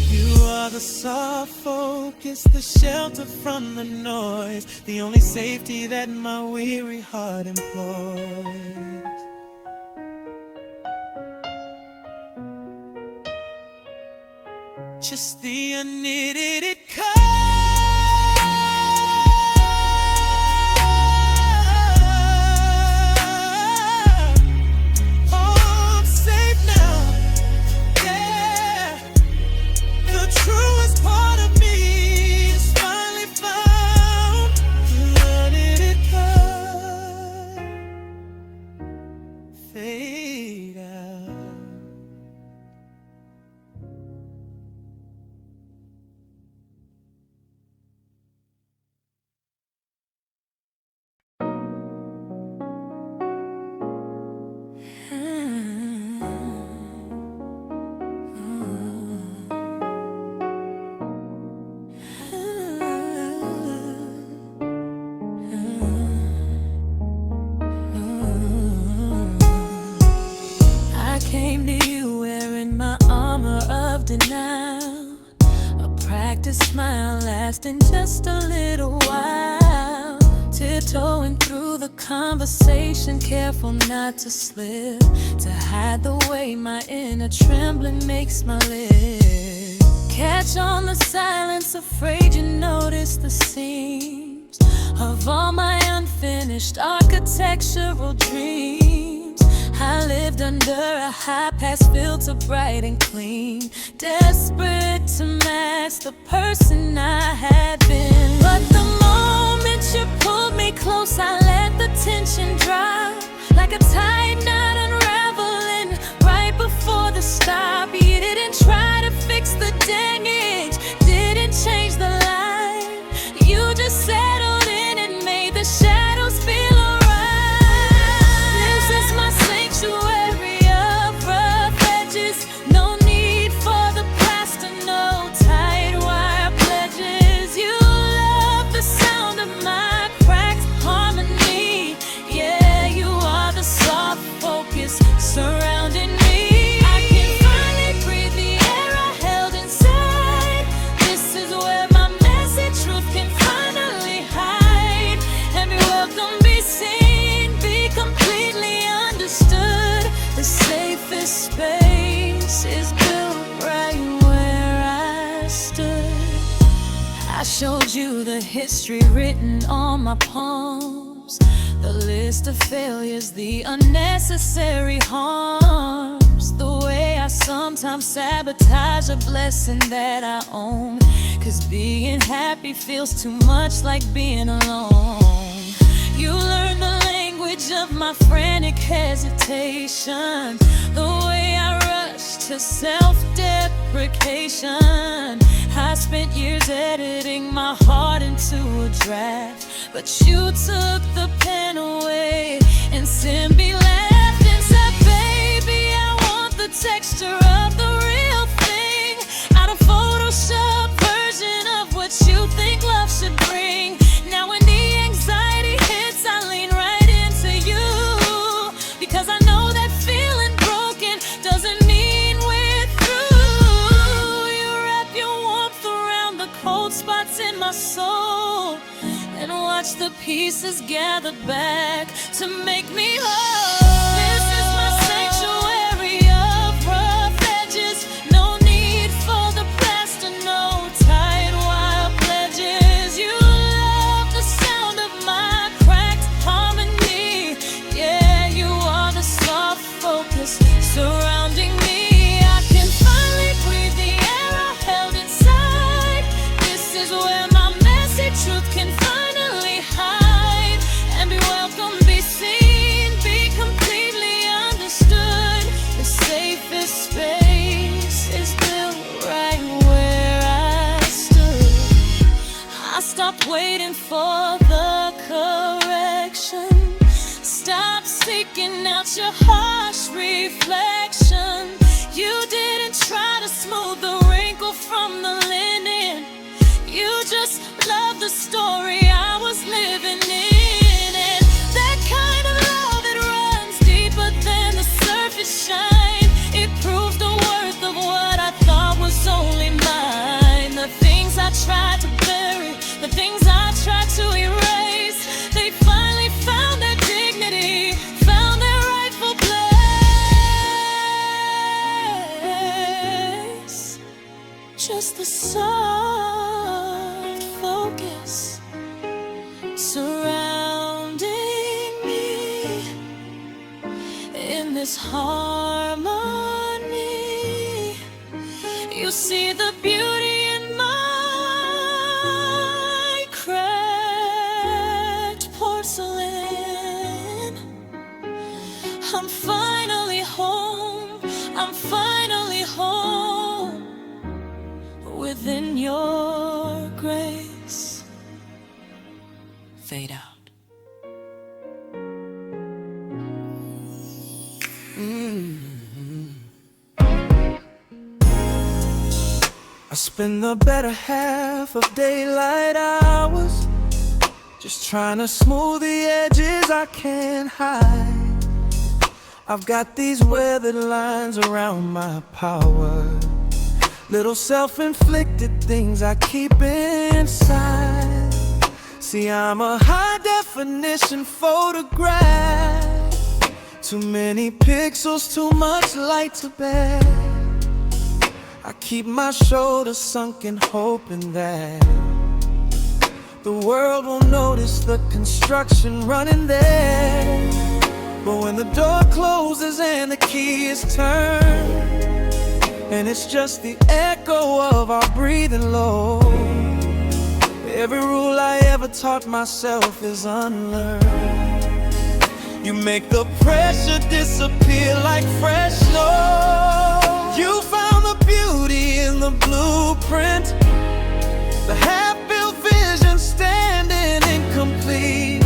S2: You are the soft focus, the shelter from the noise, the only safety that my weary heart employs. Just the unedited cut. Oh, I'm safe now, yeah. The truest part of me is finally found. The unedited cut.
S1: past in just a little while. Tiptoeing through the conversation, careful not to slip, to hide the way my inner trembling makes my lips. Catch on the silence, afraid you notice the seams of all my unfinished architectural dreams. I lived under a high-pass filter, bright and clean, desperate to match the person I had been. But the moment you pulled me close, I let the tension drop, like a tight knot unraveling right before the stop. You didn't try to fix the damage, didn't change the line. You just settled in and made the shadows feel alright. This is my sanctuary of rough edges. No need for the plaster, no tight wire pledges. You love the sound of my cracked harmony. Yeah, you are the soft focus surrounding me. I can finally breathe the air I held inside. This is where my messy truth can finally hide and be welcome, be seen, be completely understood. The safest space is built right where I stood. I showed you the history written on my palms, the list of failures, the unnecessary harms, the way I sometimes sabotage a blessing that I own, 'cause being happy feels too much like being alone. You learn the language of my frantic hesitation, the way I rush to self-deprecation. I spent years editing my heart into a draft, but you took the pen away and sent me left and said, baby, I want the texture of the real thing, not a Photoshop version of what you think love should bring. Now when the anxiety hits, I lean right into you, because I know that feeling broken doesn't mean we're through. You wrap your warmth around the cold spots in my soul and watch the pieces gather back to make me whole. This is my sanctuary of rough edges. No need for the plaster, no tight wire pledges. You love the sound of my cracked harmony. Yeah, you are the soft focus surrounding me. I can finally breathe the air I held inside. This is where my messy truth can finally hide and be welcome, be seen, be completely understood. The safest space is built right where I stood. I stopped waiting for the correction, stop seeking out your harsh reflection. You didn't try to smooth the wrinkle from the linen, you just loved the story I was living in. And that kind of love that runs deeper than the surface shine, it proved the worth of what I thought was only mine. The things I tried to bury, the things I tried to erase, they finally found their dignity, found their rightful place. Just the soft focus surrounding me in this harmony. You see the beauty in my cracked porcelain. I'm finally home, I'm finally home within your grace. Fade out.
S2: I spend the better half of daylight hours just trying to smooth the edges I can't hide. I've got these weathered lines around my power, Little self-inflicted things I keep inside. See, I'm a high-definition photograph. Too many pixels, too much light to bear. I keep my shoulders sunken, hoping that the world will notice the construction running there. But when the door closes and the key is turned, and it's just the echo of our breathing low, every rule I ever taught myself is unlearned. You make the pressure disappear like fresh snow. You found the beauty in the blueprint, the half-built vision standing incomplete.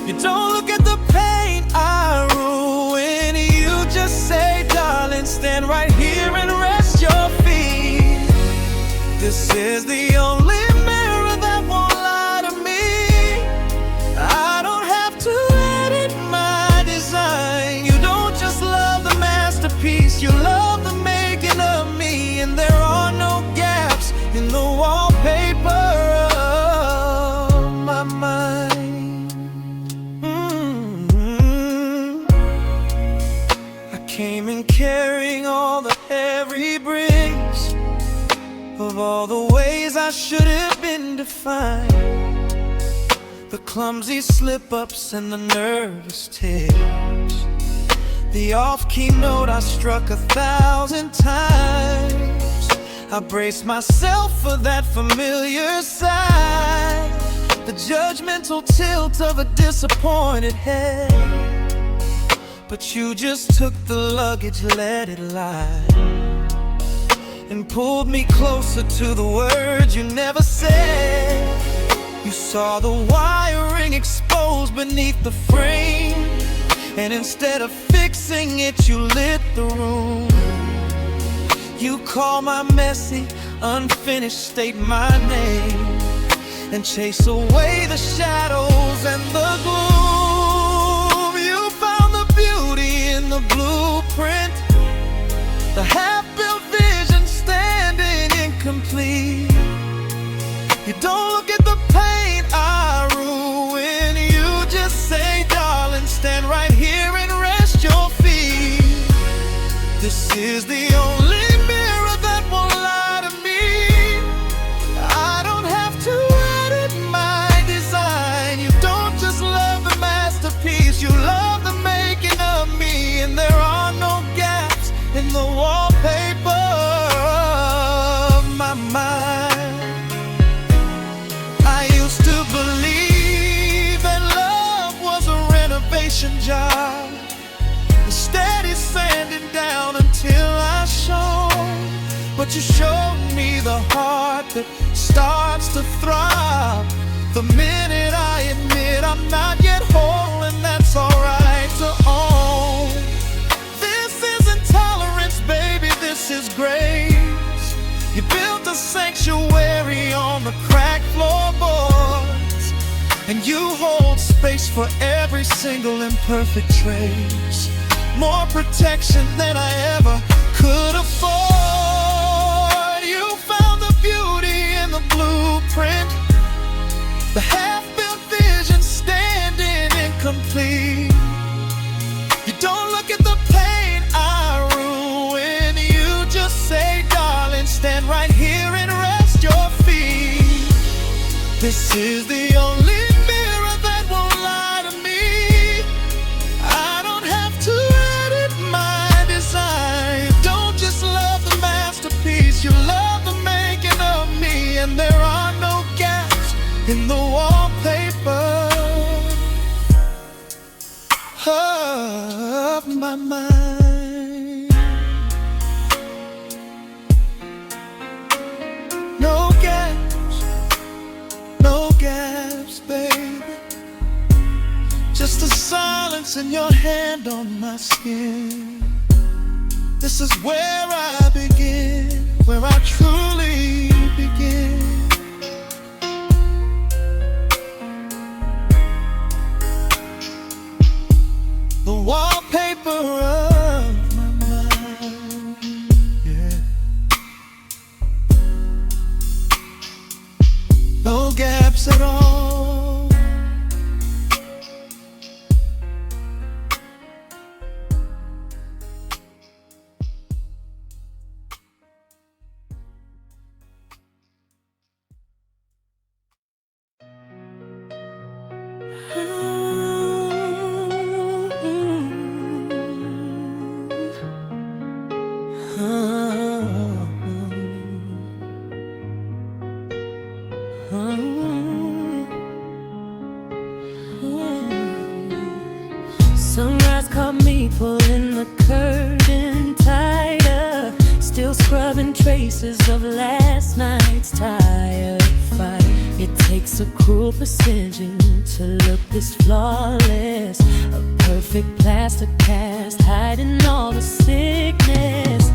S2: You don't look at the pain I ruin. You just say, darling, stand right here and rest your feet. This is the only mirror that won't lie to me. I don't have to edit my design. You don't just love the masterpiece, you love the making of me. And there are no gaps in the wallpaper of my mind. Came in carrying all the heavy bricks of all the ways I should have been defined. The clumsy slip-ups and the nervous tips, the off-key note I struck 1,000 times. I braced myself for that familiar side, the judgmental tilt of a disappointed head. But you just took the luggage, let it lie, and pulled me closer to the words you never said. You saw the wiring exposed beneath the frame, and instead of fixing it, you lit the room. You call my messy, unfinished state my name, and chase away the shadows and the gloom. The blueprint, the half-built vision standing incomplete. You don't look at the pain I ruin. You just say, darling, stand right here and rest your feet. This is the only mirror that won't lie to me. I don't have to edit my design. You don't just love the masterpiece, you love the making of me. And there are no gaps in the wallpaper of my mind. I used to believe that love was a renovation job, the steady sanding down until I shone. But you showed me the heart that starts to thrive the minute I admit I'm not yet whole, and that's alright to own. Baby, this is grace. You built a sanctuary on the cracked floorboards, and you hold space for every single imperfect trace. More protection than I ever could afford. You found the beauty in the blueprint, the half-built vision standing incomplete. You don't look at the pain I ruin. You just say, darling, stand right here and rest your feet. This is the only mirror that won't lie to me. I don't have to edit my design. You don't just love the masterpiece, you love the making of me. And there are no gaps in the wallpaper of my mind. No gaps, baby. Just the silence in your hand on my skin. This is where I begin, where I truly begin. The wallpaper of my mind, yeah.
S1: got me pulling the curtain tighter, still scrubbing traces of last night's tired fight. It takes a cruel precision to look this flawless, a perfect plaster cast hiding all the sickness.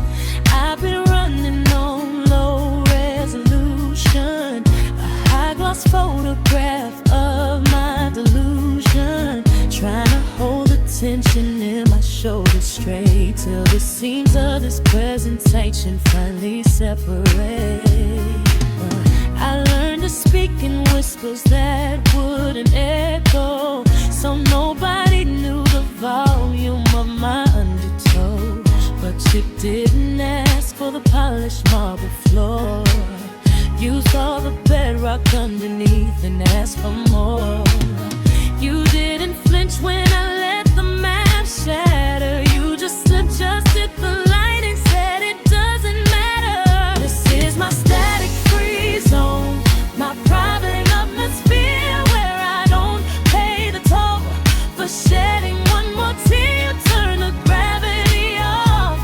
S1: I've been running on low resolution, a high gloss photograph of my delusion, trying to hold the tension in my shoulders straight till the seams of this presentation finally separate. I learned to speak in whispers that wouldn't echo, so nobody knew the volume of my undertones. But you didn't ask for the polished marble floor, used all the bedrock underneath and asked for more. You didn't flinch when I let the map shatter, you just adjusted the lighting, said it doesn't matter. This is my static free zone, my private atmosphere where I don't pay the toll for shedding one more tear. Turn the gravity off,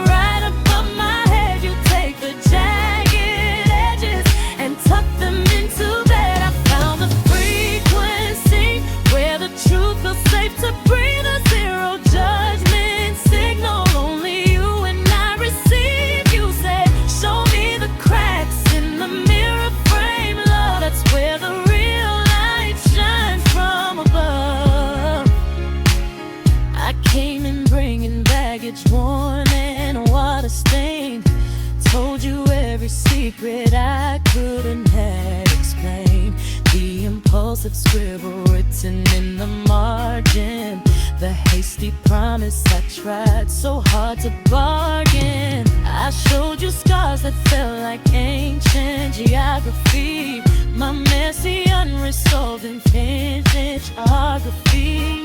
S1: right above my head you take the jagged edges and tuck them into bed. I found the frequency where the truth feels safe to breathe, a zero judgment signal, only you and I receive. You said, show me the cracks in the mirror frame, love, that's where the real light shines from above. I came in bringing baggage worn and water stained, told you every secret I couldn't have explained, the impulsive scribble written in the margin, the hasty promise I tried so hard to bargain. I showed you scars that felt like ancient geography, my messy unresolved impingement geography.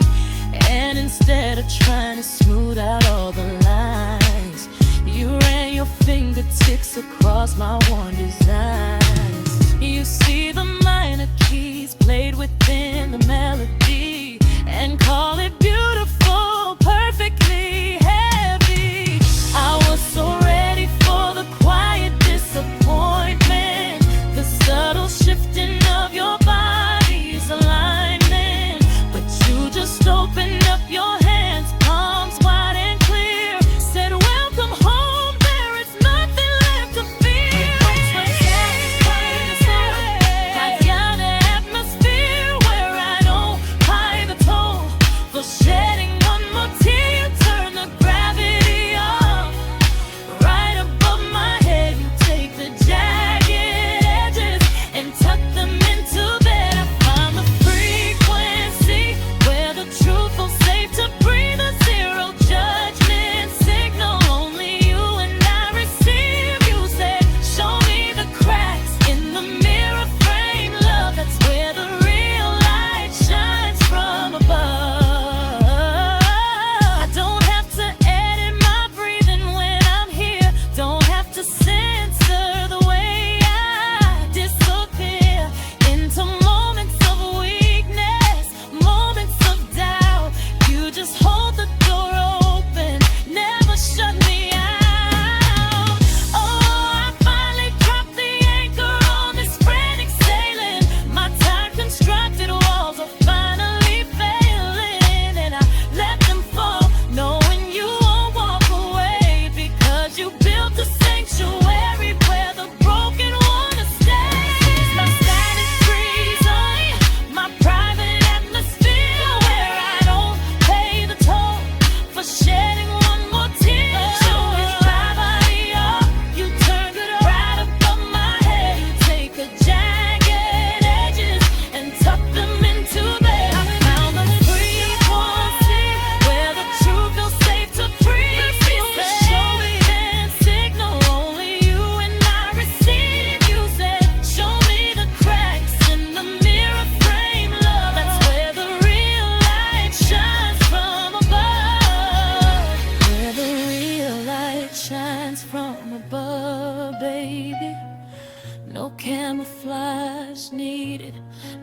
S1: And instead of trying to smooth out all the lines, you ran your fingertips across my worn designs. You see the minor keys played within the melody and call it beautiful, perfectly heavy. I was so ready for the quiet disappointment, the subtle shifting of your body's alignment, but you just opened up your hands, palms wide and clear, said welcome home, there is nothing left to fear. I got an atmosphere where I don't pay the toll for shedding one more tear. Turn the gravity off, right above my head you take the jagged edges and tuck them into bed. I found the frequency where the truth feels safe to breathe, a zero judgment signal, only you and I receive. You said, show me the cracks in the mirror frame, love, that's where the real light shines from above. I don't have to edit my breathing when I'm here, don't have to censor the way I disappear into moments of weakness, moments of doubt. You just hold the door open, never shut me out. Oh, I finally dropped the anchor on this frantic sailing, my time constructed walls are finally failing, and I let them fall, knowing you won't walk away, because you built a sanctuary where the broken wanna stay. My static free zone, my private atmosphere where I don't pay the toll for shedding one more tear. Show me gravity off, you turned it right above my head. You take the jagged edges and tuck them into bed. I found the frequency where the truth feels safe to breathe. Show me that signal, only you and I receive. You said, show me the cracks in the mirror frame, love, that's where the real light shines from above. Where the real light shines from above, baby. No camouflage needed,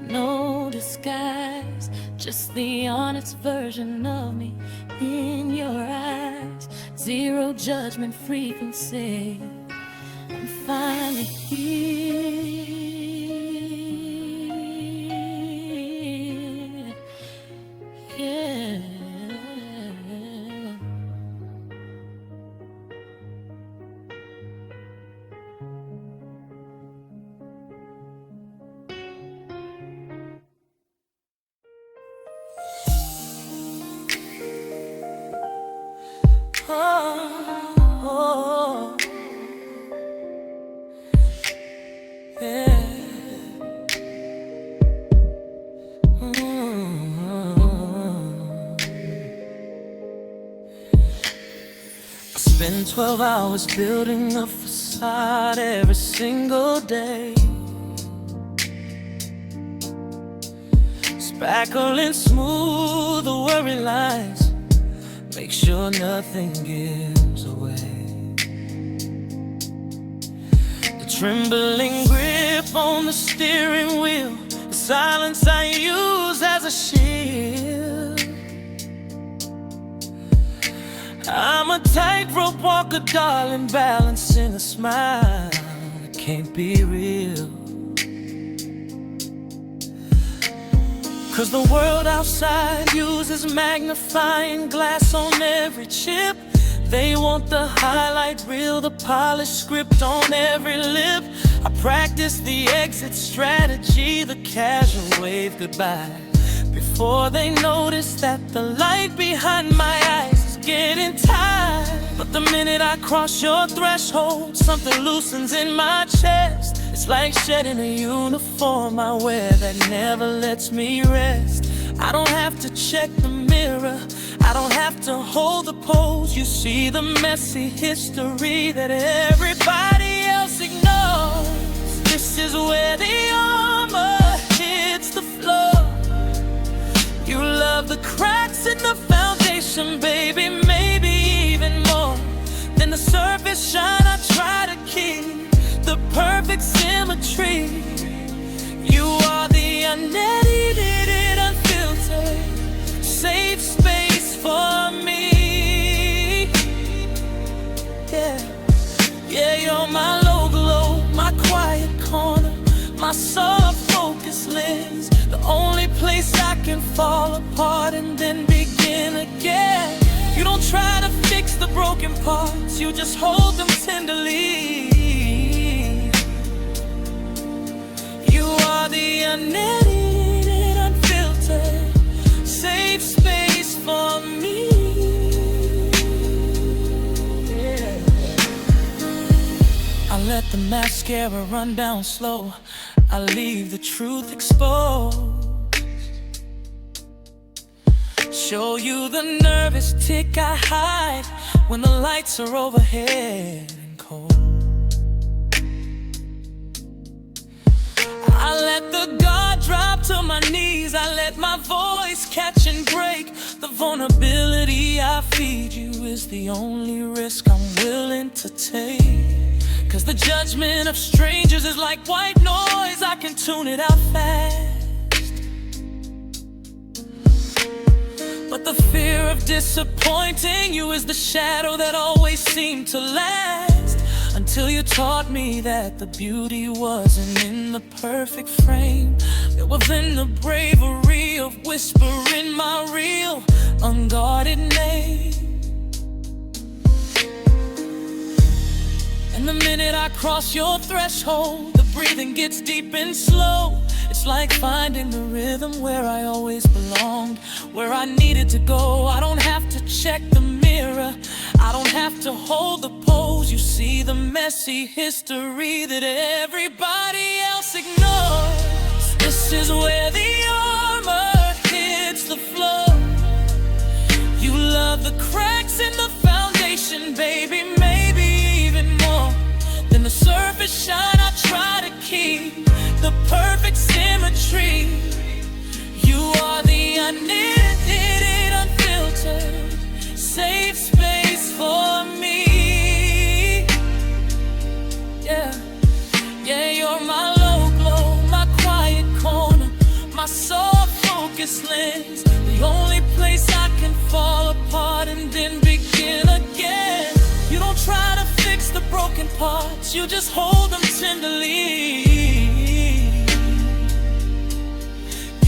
S1: no disguise, just the honest version of me in your eyes. Zero judgment frequency. I'm finally here. Yeah.
S2: Oh, yeah. I spend 12 hours building a facade every single day, spackling smooth the worry lines, make sure nothing gives away. The trembling grip on the steering wheel, the silence I use as a shield. I'm a tightrope walker, darling, balancing a smile that can't be real. 'Cause the world outside uses magnifying glass on every chip. They want the highlight reel, the polished script on every lip. I practice the exit strategy, the casual wave goodbye, before they notice that the light behind my eyes is getting tired. But the minute I cross your threshold, something loosens in my chest. It's like shedding a uniform I wear that never lets me rest. I don't have to check the mirror, I don't have to hold the pose. You see the messy history that everybody else ignores. This is where the armor hits the floor. You love the cracks in the foundation, baby, maybe even more than the surface shine I try to keep, the perfect symmetry. You are the unedited, unfiltered, safe space for me. Yeah, yeah, you're my low glow, my quiet corner, my soft focus lens, the only place I can fall apart and then begin again. You don't try to fix the broken parts, you just hold them tenderly. You are the unedited, unfiltered, safe space for me. Yeah. I let the mascara run down slow, I leave the truth exposed. Show you the nervous tick I hide when the lights are overhead and cold. I let the guard drop to my knees, I let my voice catch and break. The vulnerability I feed you is the only risk I'm willing to take. 'Cause the judgment of strangers is like white noise, I can tune it out fast. But the fear of disappointing you is the shadow that always seemed to last, until you taught me that the beauty wasn't in the perfect frame. It was in the bravery of whispering my real, unguarded name. And the minute I cross your threshold, the breathing gets deep and slow. It's like finding the rhythm where I always belonged, where I needed to go. I don't have to check the mirror, I don't have to hold the pose. You see the messy history that everybody else ignores. This is where the armor hits the floor. You love the cracks in the foundation, baby, maybe even more than the surface shine I try to keep, the perfect symmetry. You are the unedited, unfiltered, safe space for me. Yeah, yeah, you're my low glow, my quiet corner, my soft focus lens, the only place I can fall apart and then begin again. You don't try to fix the broken parts, you just hold them tenderly.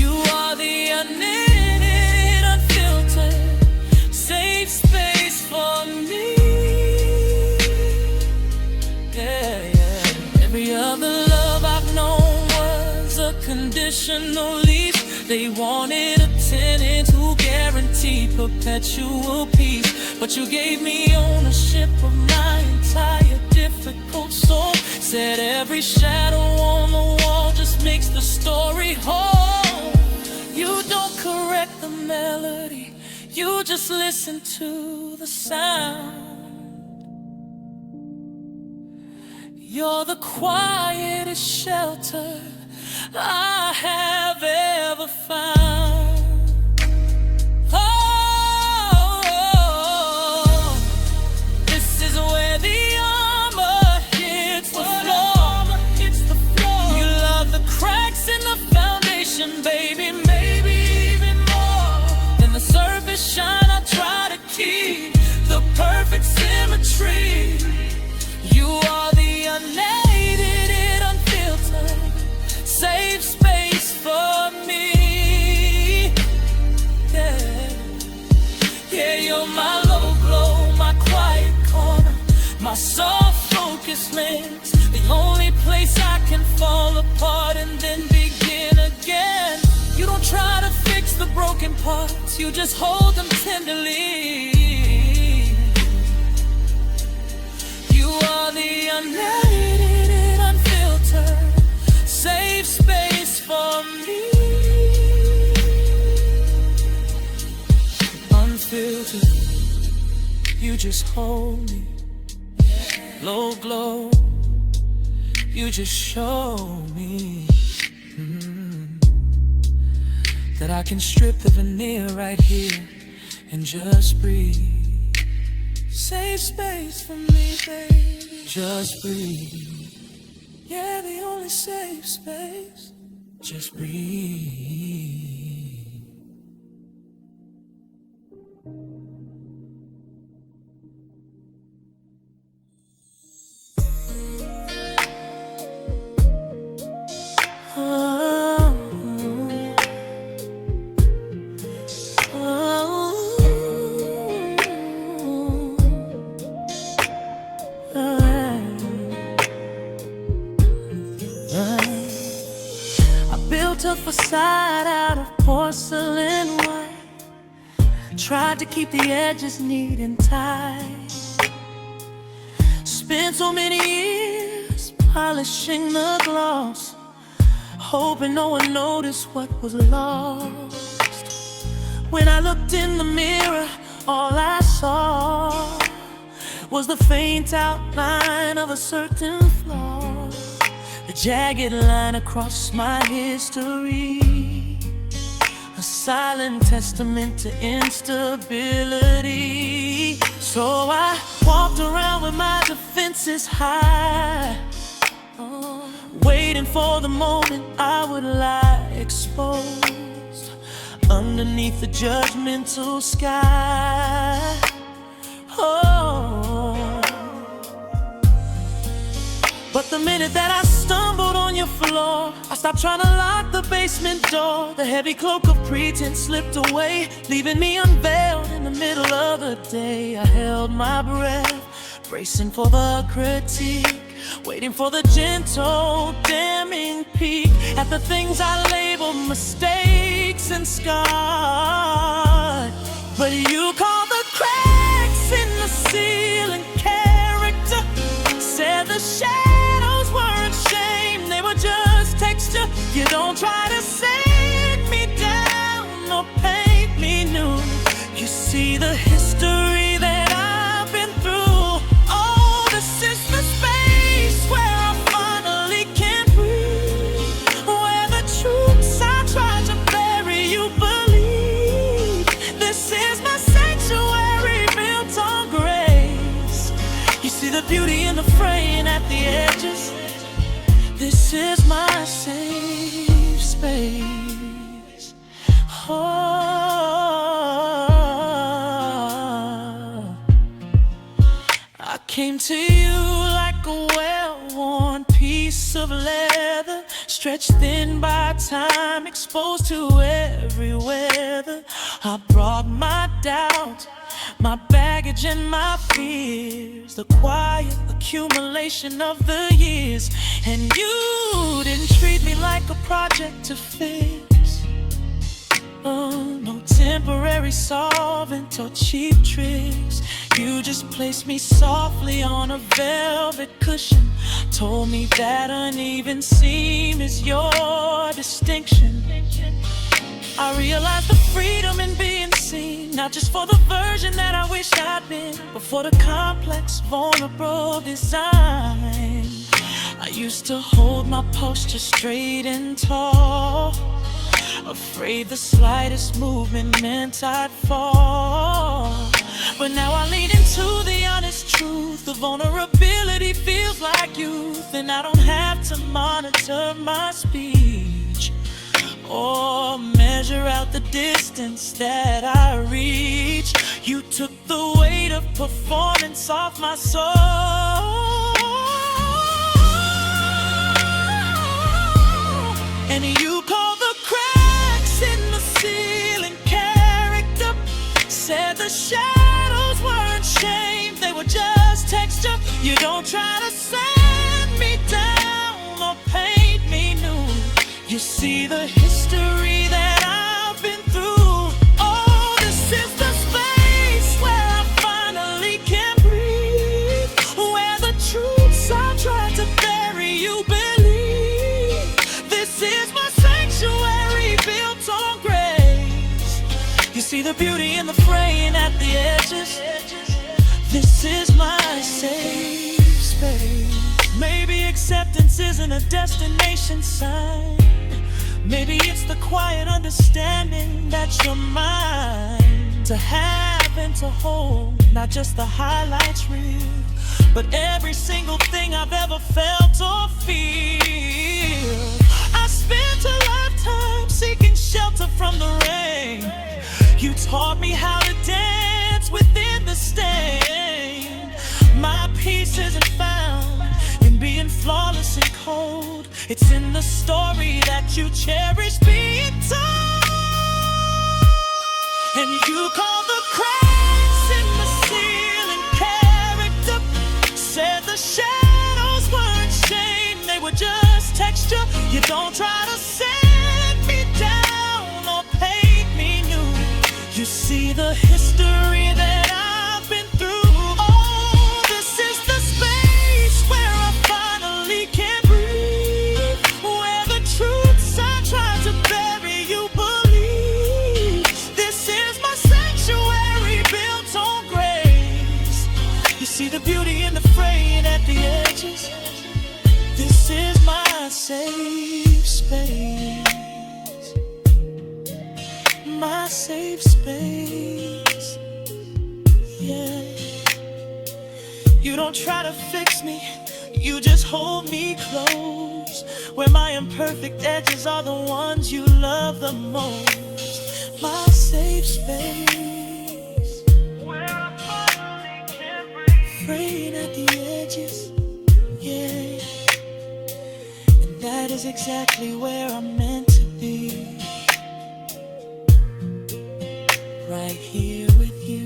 S2: You are the unedited, unfiltered, safe space for me. Yeah, yeah. Every other love I've known was a conditional lease. They wanted a tenant who guaranteed perpetual peace, but you gave me ownership of my entire difficult soul. Said every shadow on the wall just makes the story whole. You don't correct the melody, you just listen to the sound. You're the quietest shelter I have ever found. Oh, this is where the armor hits the floor. You love the cracks in the foundation, baby, maybe even more than the surface shine. I try to keep the perfect symmetry. You are the unedited, unfiltered, safe space for me. Yeah, yeah, you're my low glow, my quiet corner, my soft focus lens, the only place I can fall apart and then begin again. You don't try to fix the broken parts, you just hold them tenderly. You are the unedited, unfiltered, safe space for me. Unfiltered, you just hold me. Low glow, you just show me that I can strip the veneer right here and just breathe. Safe space for me, baby, just breathe. Yeah, the only safe space, just breathe. A facade out of porcelain white, tried to keep the edges neat and tight. Spent so many years polishing the gloss, hoping no one noticed what was lost. When I looked in the mirror, all I saw was the faint outline of a certain flaw, the jagged line across my history, a silent testament to instability. So I walked around with my defenses high, waiting for the moment I would lie exposed underneath the judgmental sky. Oh, but the minute that I stumbled on your floor, I stopped trying to lock the basement door. The heavy cloak of pretense slipped away, leaving me unveiled in the middle of the day. I held my breath, bracing for the critique, waiting for the gentle, damning peek at the things I labeled mistakes and scarred. But you called the cracks in the ceiling character, said the shadows weren't shame, they were just texture. You don't try to set me down or paint me new. You see the history that I've been through. Oh, this is the space where I finally can breathe, where the truths I tried to bury you believe. This is my sanctuary built on grace. You see the beauty in the fraying at the edges. This is my safe space. came to you like a well-worn piece of leather, stretched thin by time, exposed to every weather. I brought my doubt, my baggage and my fears, the quiet accumulation of the years. And you didn't treat me like a project to fix. Oh, no temporary solvent or cheap tricks. You just placed me softly on a velvet cushion, told me that uneven seam is your distinction. I realized the freedom in being seen, not just for the version that I wish I'd been, but for the complex, vulnerable design. I used to hold my posture straight and tall, afraid the slightest movement meant I'd fall. But now I lean into the honest truth. The vulnerability feels like youth, and I don't have to monitor my speech or measure out the distance that I reach. You took the weight of performance off my soul, and you called the cracks in the ceiling character. Said the shadows weren't shame, they were just texture. You don't try to sand me down or paint me new. You see the history that I've been through. Oh, this is the space where I finally can breathe, where the truths I tried to bury you believe. This is my sanctuary built on grace. You see the beauty in the fraying at the edges. This is my safe space. Maybe acceptance isn't a destination sign. Maybe it's the quiet understanding that you're mine, to have and to hold, not just the highlights reel, but every single thing I've ever felt or feel. I spent a lifetime seeking shelter from the rain. You taught me how to dance within the stain. My peace isn't found in being flawless and cold. It's in the story that you cherish being told. And you call the cracks in the ceiling character. Said the shadows weren't shame, they were just texture. You don't try to sand me down or paint me new. You see the history that I've been through. Oh, this is the space where I finally can breathe, where the truths I tried to bury you believe. This is my sanctuary built on grace. You see the beauty in the fraying at the edges. This is my safe space. My safe space, yeah. You don't try to fix me, you just hold me close, where my imperfect edges are the ones you love the most. My safe space, where I finally can breathe, fraying at the edges, yeah. And that is exactly where I'm meant to be. Right here with you.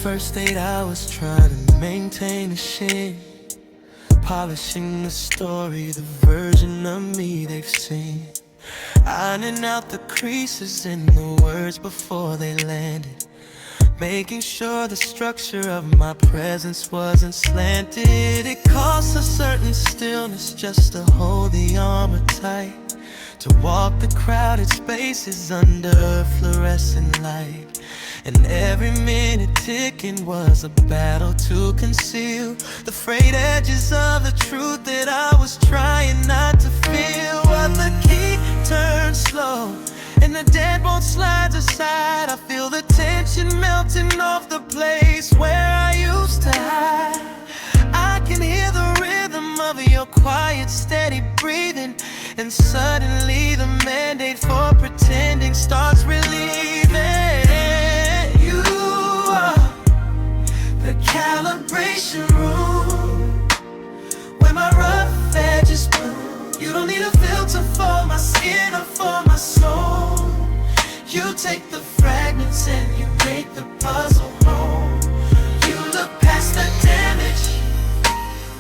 S3: First 8 hours trying to maintain a shit, polishing the story, the version of me they've seen, ironing out the creases in the words before they landed, making sure the structure of my presence wasn't slanted. It costs a certain stillness just to hold the armor tight, to walk the crowded spaces under a fluorescent light.
S2: and every minute ticking was a battle to conceal the frayed edges of the truth that I was trying not to feel. But the key turns slow and the deadbolt slides aside. I feel the tension melting off the place where I used to hide. I can hear the rhythm of your quiet, steady breathing, and suddenly the mandate for pretending starts relieving. You are the calibration room where my rough edges bloom. You don't need a filter for my skin or for my soul. You take the fragments and you make the puzzle whole. You look past the damage,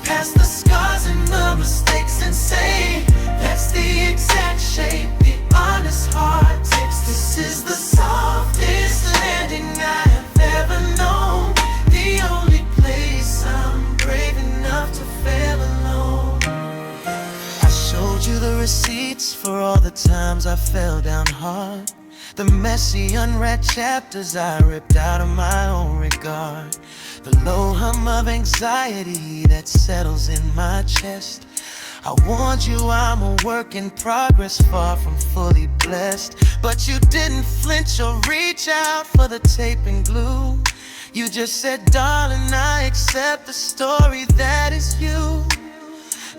S2: past the scars and the mistakes, and say that's the exact shape the honest heart takes. This is the softest landing I have ever known, the only place I'm brave enough to fail alone. I showed you the receipts for all the times I fell down hard, the messy unread chapters I ripped out of my own regard, the low hum of anxiety that settles in my chest. I warned you I'm a work in progress, far from fully blessed, but you didn't flinch or reach out for the tape and glue. You just said, darling, I accept the story that is you.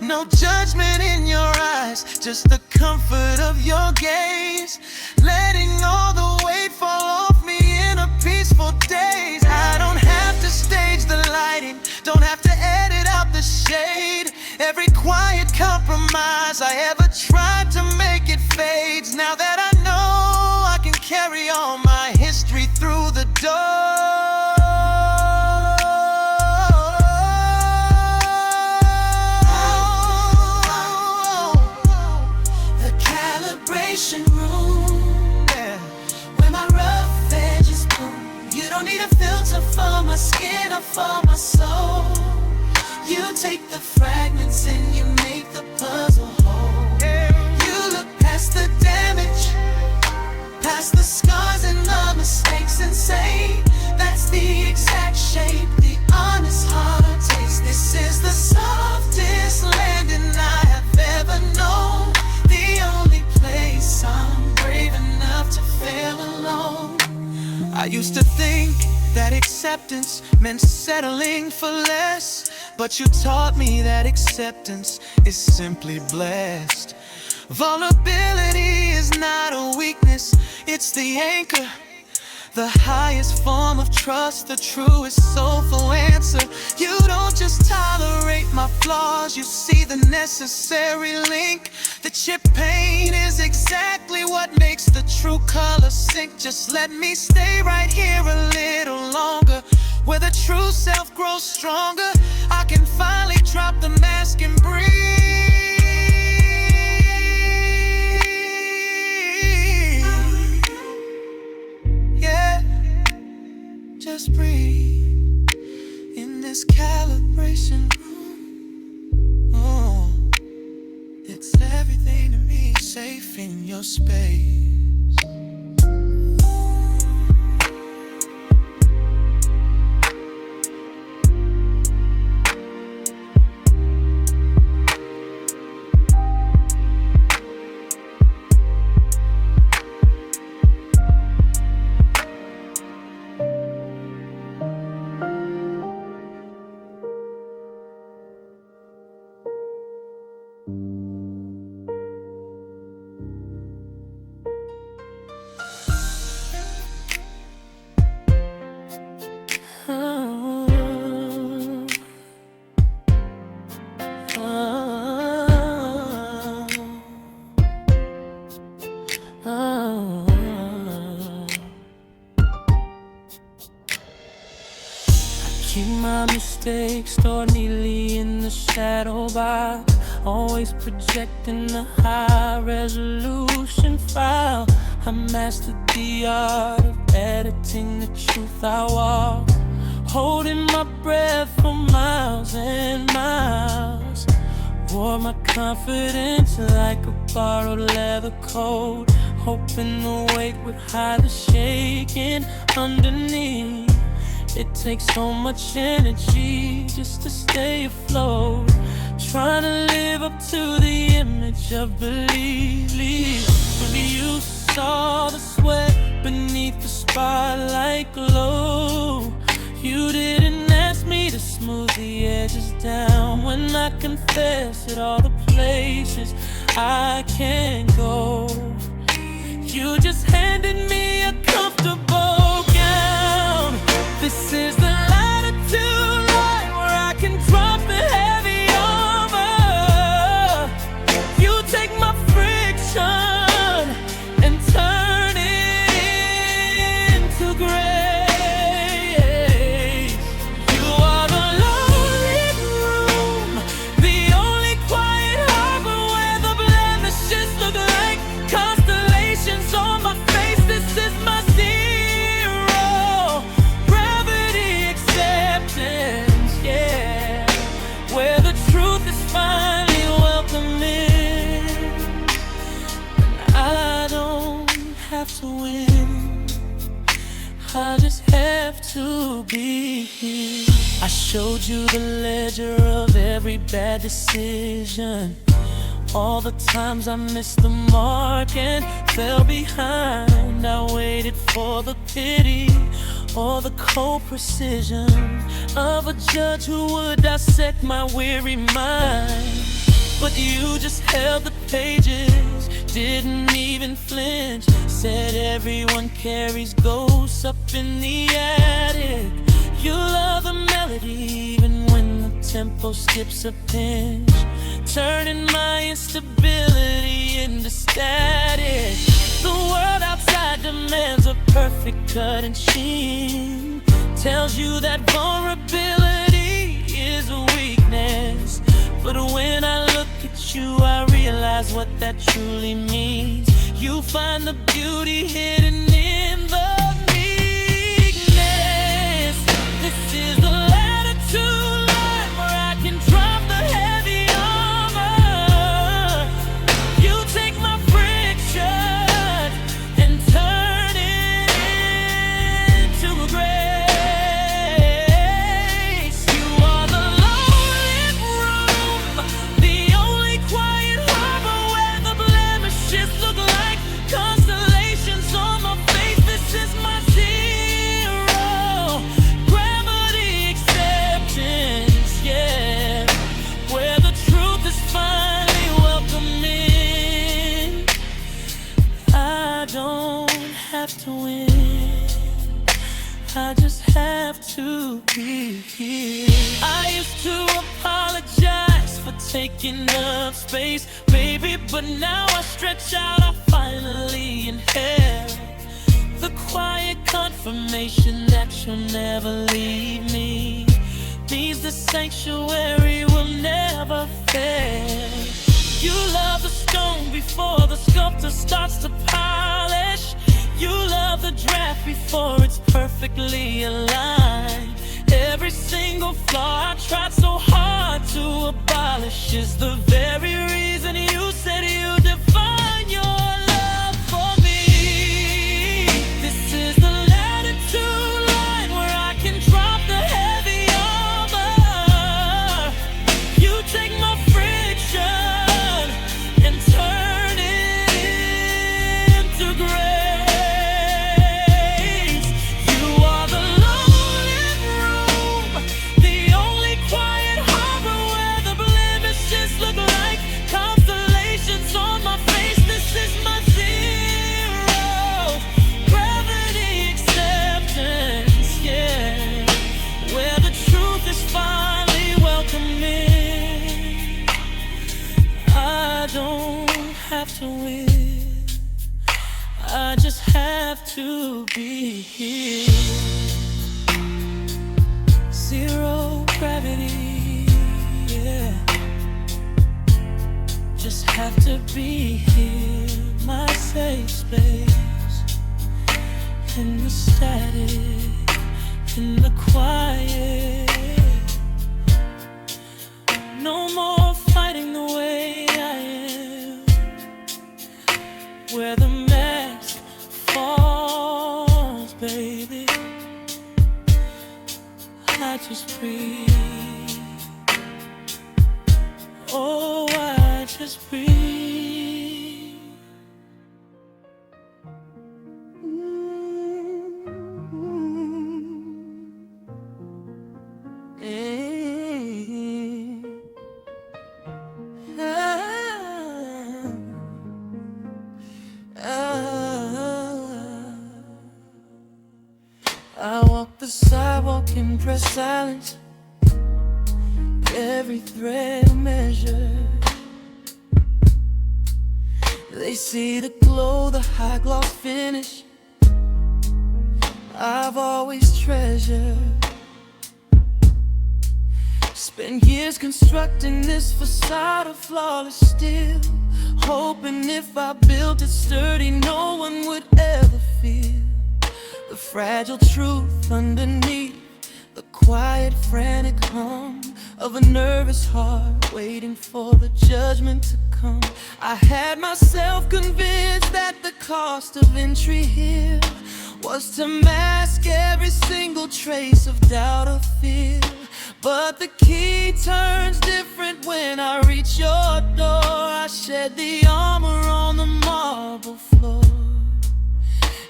S2: No judgment in your eyes, just the comfort of your gaze, letting all the weight fall off me in a peaceful daze. I don't have to stage the lighting, don't have to edit out the shade. Every quiet compromise I ever tried to make it fades. Now that I know I can carry all my history through the door. Room, yeah, where my rough edges bloom. You don't need a filter for my skin or for my soul. You take the fragments and you make the puzzle whole. You look past the damage, past the scars and the mistakes, and say that's the exact shape the honest heart takes. This is the softest landing I have ever known, the only place I'm brave enough to fail alone. I used to think that acceptance meant settling for less, but you taught me that acceptance is simply blessed. Vulnerability is not a weakness, it's the anchor, the highest form of trust, the truest soulful answer. You don't just tolerate my flaws, you see the necessary link. The chip paint is exactly what makes the true color sink. Just let me stay right here a little longer, where the true self grows stronger. I can finally drop the mask and breathe. Yeah, just breathe in this calibration room. Oh, it's everything to me, safe in your space. Keep my mistakes stored neatly in the shadow box, always projecting a high resolution file. I mastered the art of editing the truth I walk, holding my breath for miles and miles. Wore my confidence like a borrowed leather coat, hoping the weight would hide the shaking sinking underneath. It takes so much energy just to stay afloat, trying to live up to the image of belief. When you saw the sweat beneath the spotlight glow, you didn't ask me to smooth the edges down when I confessed at all the places I can't go. You just handed me a comfortable gown. This is the latitude line where I can drop the heavy armor. You take my friction and turn it into grace. You are the lonely room, the only quiet harbor where the blemishes look like constellations on my face. This is my zero gravity acceptance, yeah, where the truth is finally welcoming. I don't have to win, I just have to be here. I showed you the ledger of every bad decision, all the times I missed the mark and fell behind. I waited for the pity or the cold precision of a judge who would dissect my weary mind. But you just held the pages, didn't even flinch, said everyone carries ghosts up in the attic. You love the melody even when the tempo skips a pinch, turning my instability into static. The world outside demands a perfect cut and sheen, tells you that vulnerability is a weakness. But when I look at you, I realize what that truly means. You find the beauty hidden in the meekness. This is the latitude line where I can drop the heavy armor. You take my friction and turn it into grace. You are the lonely room, the only quiet harbor where the blemishes look like constellations on my face. This is my zero gravity acceptance, yeah, where the truth is finally welcoming. I don't have to win, I just have to be here. I used to apologize for taking up space, baby, but now I stretch out, I finally inherit the quiet confirmation that you'll never leave me. Means the sanctuary will never fail. You love the stone before the sculptor starts to polish. You love the draft before it's perfectly aligned. Every single flaw I tried so hard to abolish is the very reason you said you define your love for me. This is the latitude line where I can drop the heavy armor. You take my friction and turn it into grace. You are the lonely room, the only quiet harbor where the blemishes look like constellations on my face. This is my zero gravity acceptance, yeah, where the truth is finally welcoming. I don't have to win, I just have to be here. Zero gravity, yeah, just have to be here. My safe space, in the static, in the quiet. No more fighting the way I am, where the mask falls
S3: baby. I just breathe. Oh, I just breathe. I walk the sidewalk and press silence, every thread measured. They see the glow, the high gloss finish I've always treasured. Spent years constructing this facade of flawless steel, hoping if I built it sturdy, no one would ever feel the fragile truth underneath, the quiet, frantic hum of a nervous heart waiting for the judgment to come. I had myself convinced that the cost of entry here was to mask every single trace of doubt or fear. But the key turns different when I reach your door. I shed the armor on the marble floor.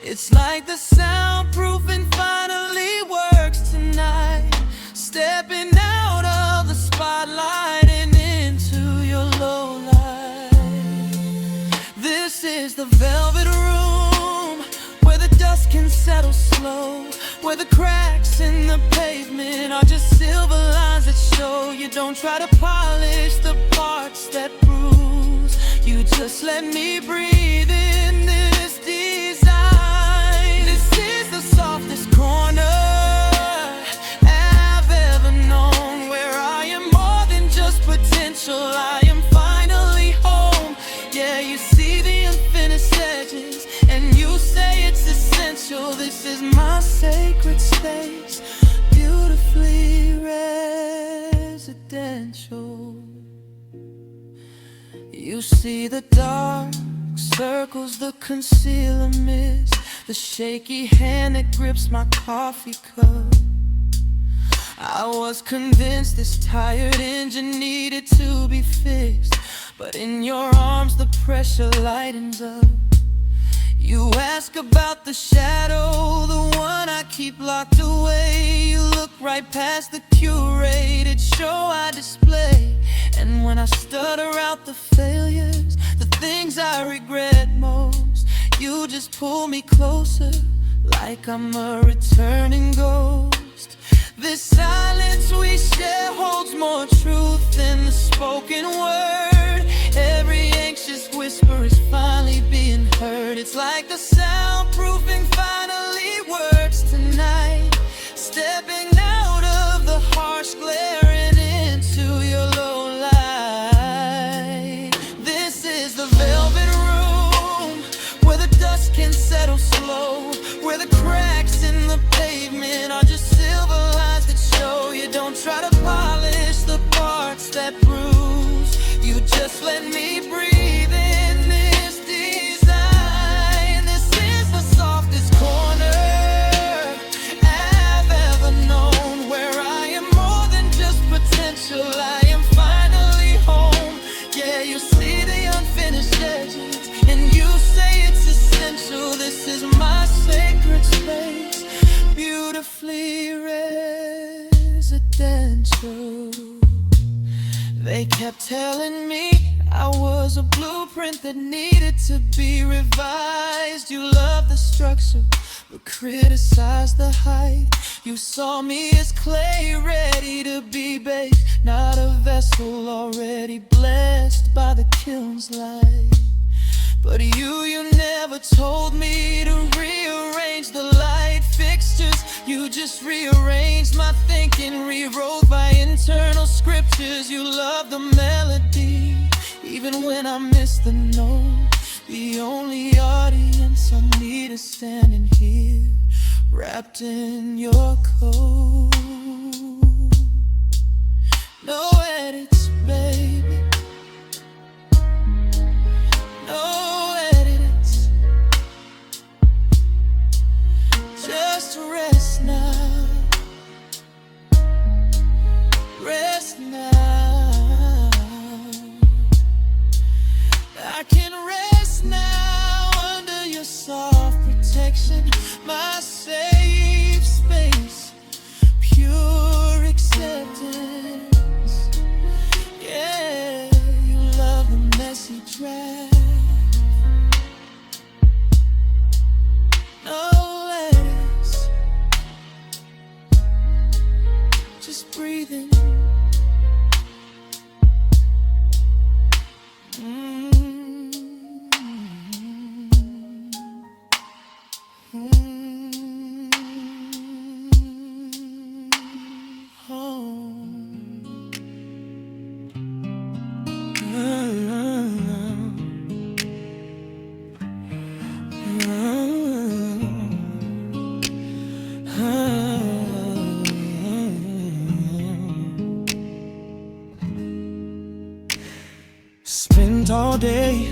S3: It's like the soundproofing finally works tonight, stepping out of the spotlight and into your low light. This is the velvet room where the dust can settle slow, where the cracks in the pavement are just silver lines that show. You don't try to polish the parts that bruise, you just let me breathe in this design. This is the softest corner I've ever known, where I am more than just potential, I am finally home. Yeah, you see the unfinished edges and you say it's essential. This is my sacred space, beautifully residential. You see the dark circles, the concealer mist, the shaky hand that grips my coffee cup. I was convinced this tired engine needed to be fixed, but in your arms the pressure lightens up. You ask about the shadow, the one I keep locked away. You look right past the curated show I display, and when I stutter out the failures, the things I regret most, you just pull me closer like I'm a returning ghost. This silence we share holds more truth than the spoken word. Every anxious whisper is finally being heard. It's like the soundproofing finally works tonight, stepping out of the harsh glare and into your low light. This is the velvet room where the dust can settle slow, where the cracks in the pavement are just silver lines that show. You don't try to polish the parts that bruise, you just let me breathe in this design. This is the softest corner I've ever known, where I am more than just potential, I am finally home. Yeah, you see the unfinished edges and you say it's essential. This is my sacred space, beautifully residential. They kept telling me I was a blueprint that needed to be revised. You love the structure, but criticize the height. You saw me as clay ready to be baked, not a vessel already blessed by the kiln's light. But you never told me to rearrange the light fixtures. You just rearranged my thinking, rewrote my internal scriptures. You love the melody, even when I miss the note. The only audience I need is standing here, wrapped in your coat. No edits, baby. No edits. Just
S2: all day,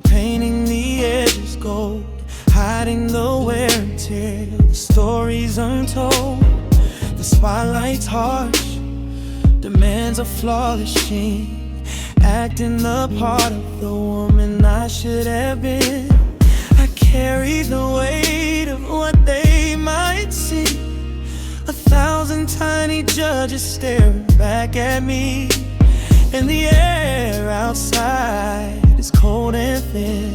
S2: painting the edges gold, hiding the wear and tear. The stories untold, the spotlight's harsh, demands a flawless sheen, acting the part of the woman I should have been. I carry the weight of what they might see, 1,000 tiny judges staring back at me. And the air outside is cold and thin,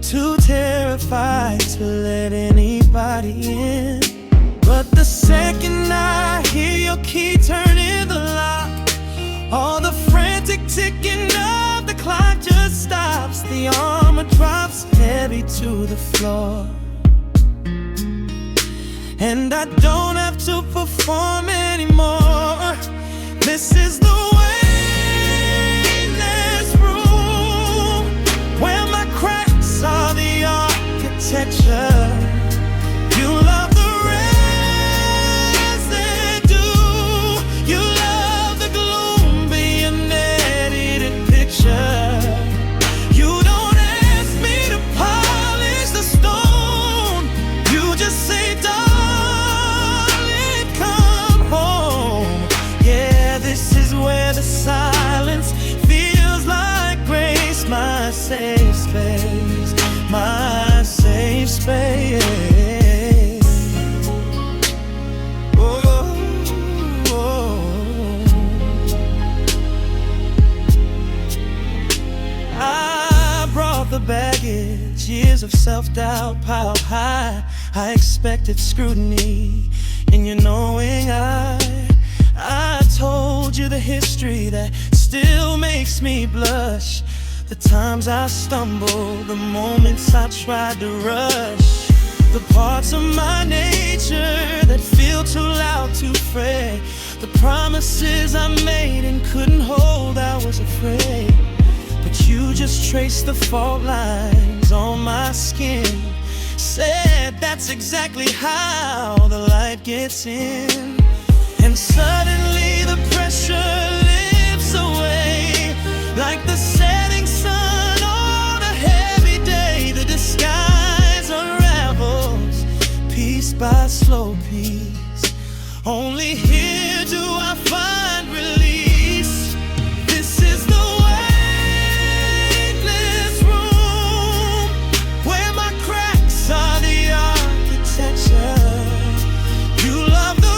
S2: too terrified to let anybody in. But the second I hear your key turn in the lock, all the frantic ticking of the clock just stops. The armor drops heavy to the floor, and I don't have to perform anymore. This is the weightless room, where my cracks are the architecture. You love the residue, you love the gloom, be an edited picture. You don't ask me to polish the stone, you just say, darling, come home. Yeah, this is where the silence feels like grace, my safe space, my safe space. I brought the baggage, years of self-doubt piled high. I expected scrutiny in your knowing eye. I told you the history that still makes me blush, the times I stumbled, the moments I tried to rush, the parts of my nature that feel too loud to fray, the promises I made and couldn't hold, I was afraid. But you just traced the fault lines on my skin, said that's exactly how the light gets in. And suddenly the pressure lifts away, like the setting sun on a heavy day. The disguise unravels, piece by slow piece. Only here do I find release. This is the weightless room, where my cracks are the architecture. You love the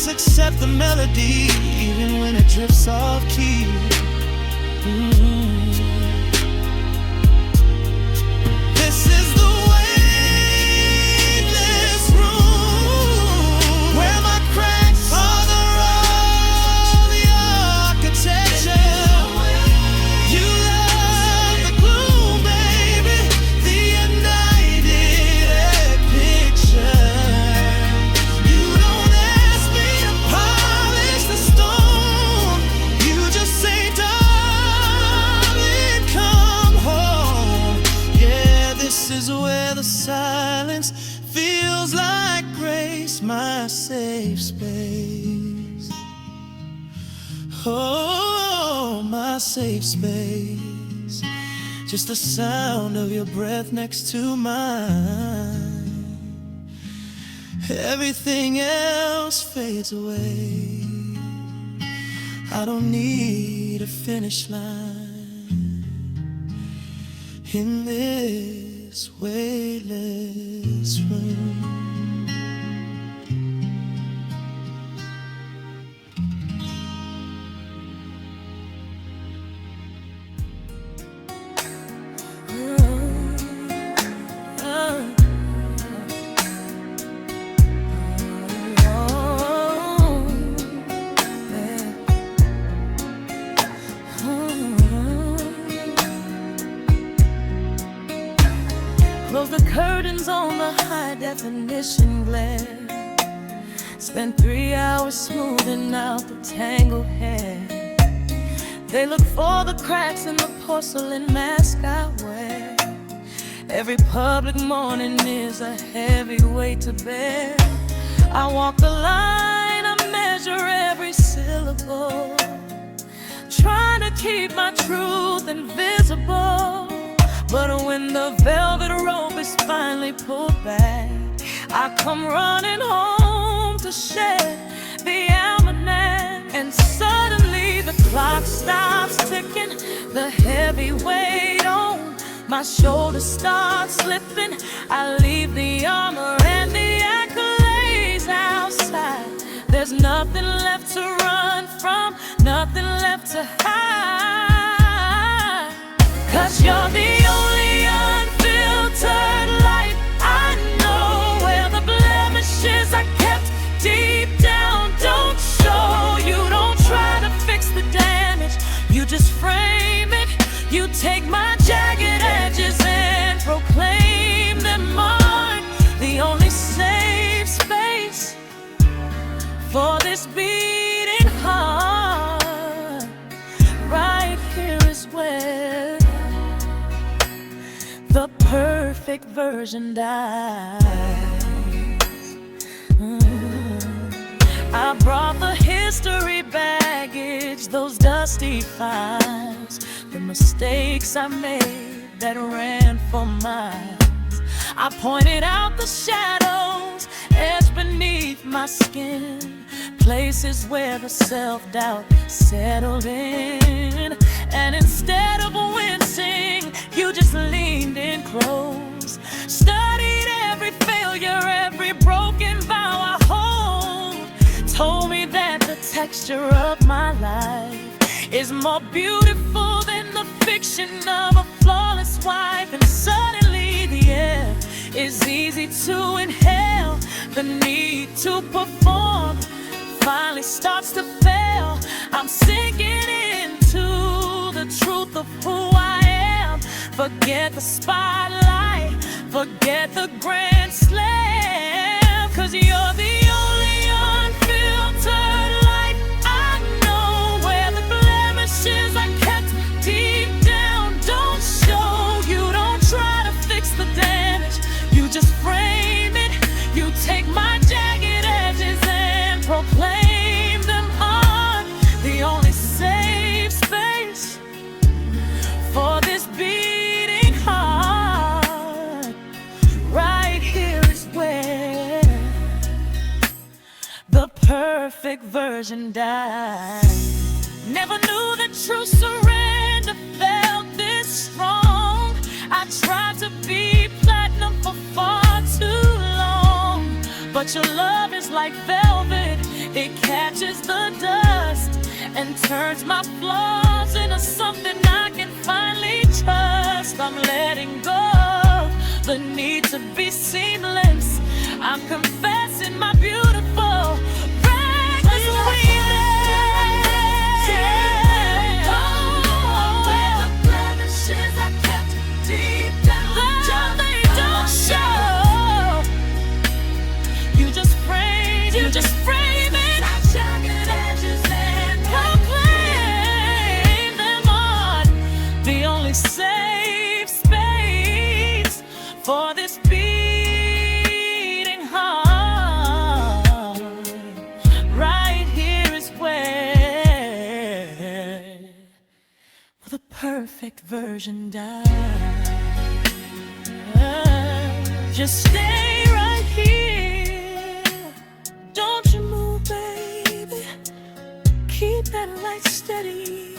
S2: accept the melody, even when it drifts off key. This is the weightless room, where my cracks are the architecture. You love the gloom, baby, the united picture. Silence feels like grace, my safe space. Oh, my safe space. Just the sound of your breath next to mine. Everything else fades away. I don't need a finish line. in this weightless room.
S1: Close the curtains on the high-definition glare. Spent 3 hours smoothing out the tangled hair. They look for the cracks in the porcelain mask I wear. Every public morning is a heavy weight to bear. I walk the line, I measure every syllable, trying to keep my truth invisible. But when the velvet rope is finally pulled back, I come running home to shed the almanac. And suddenly the clock stops ticking, the heavy weight on my shoulders starts slipping. I leave the armor and the accolades outside. There's nothing left to run from, nothing left to hide. 'Cause you're the only unfiltered light I know, where the blemishes I kept deep down don't show. You don't try to fix the damage, you just frame it. You take my jagged edges and proclaim them aren't the only safe space for this beating heart. Right here is where the perfect version dies. I brought the history baggage, those dusty files, the mistakes I made that ran for miles. I pointed out the shadows etched beneath my skin, places where the self-doubt settled in. And instead of wincing, you just leaned in close, studied every failure, every broken vow I hold, told me that the texture of my life is more beautiful than the fiction of a flawless wife. And suddenly the air is easy to inhale, the need to perform finally starts to fail. I'm sinking into the truth of who I am. Forget the spotlight, forget the grand slam, 'cause you're the only unfiltered light I know, where the blemishes I kept deep down don't show. You don't try to fix the damage, you just frame it. You take my jagged edges and proclaim them on the only safe space for this beating heart. Right here is where the perfect version died. Never knew that true surrender felt this strong. I tried to be platinum for far too long, but your love is like velvet, it catches the dust and turns my flaws into something I can finally trust. I'm letting go of the need to be seamless, I'm confessing my beautiful reckless weakness. Where the blemishes I kept deep down, they don't show. You just frame it, jagged edges and proclaim them on the only safe space for this beating heart. Right here is where the perfect version dies. Just stay right here, don't you move, baby. Keep that light steady,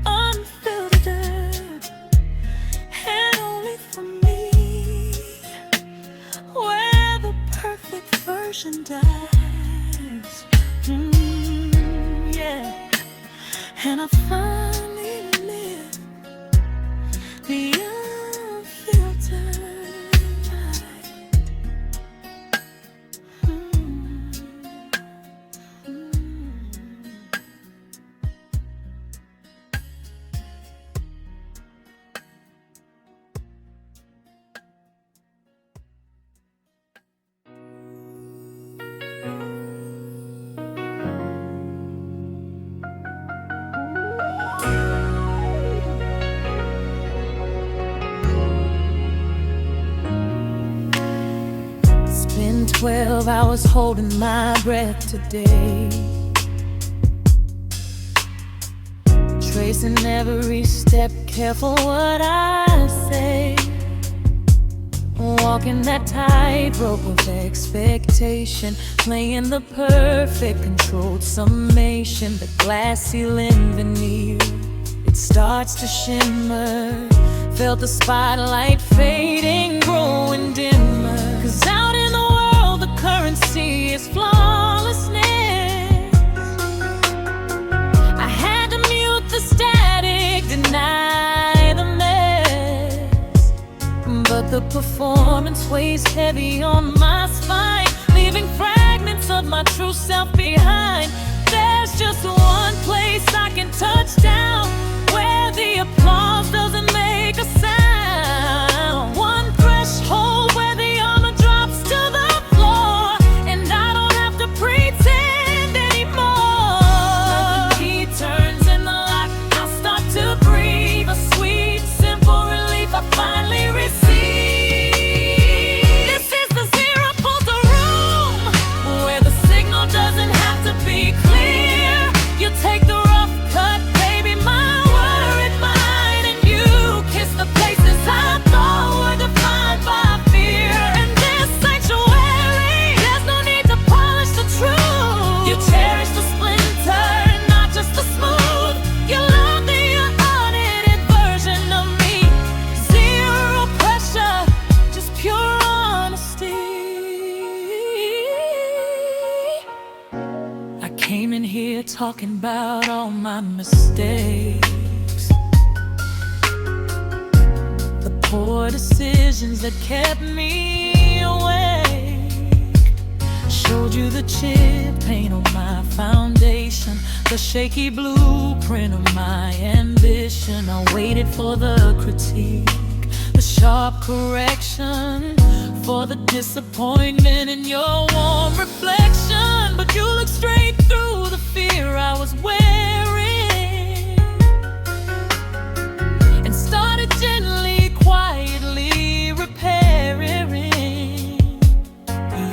S1: unfiltered, and ocean dives. Yeah, and I finally live the unfiltered life. Spend 12 hours holding my breath today, tracing every step, careful what I say, walking that tightrope of expectation, playing the perfect controlled summation. The glass ceiling veneer, it starts to shimmer, felt the spotlight fading, growing dimmer. 'Cause out in the world the currency is flawlessness. I had to mute the static, deny the mess, but the performance weighs heavy on my spine, leaving fragments of my true self behind. There's just one place I can touch down, where the applause doesn't make a sound. One threshold where the armor drops to the floor, and I don't have to pretend anymore. The key turns in the lock, I'll start to breathe, a sweet, simple relief I finally receive. This is the zero filter room, where the signal doesn't have to be clear. You take the rough cut, baby, my word, mine, and you kiss the places I thought were defined by fear. In this sanctuary, there's no need to polish the truth. You cherish the splinter, not just the smooth. You love the unedited version of me. Zero pressure, just pure honesty. I came in here talking about all my mistakes, the poor decisions that kept me awake. Showed you the chip paint on my foundation, the shaky blueprint of my ambition. I waited for the critique, the sharp correction, for the disappointment in your warm reflection. But you looked straight through the fear I was wearing, and started gently, quietly repairing.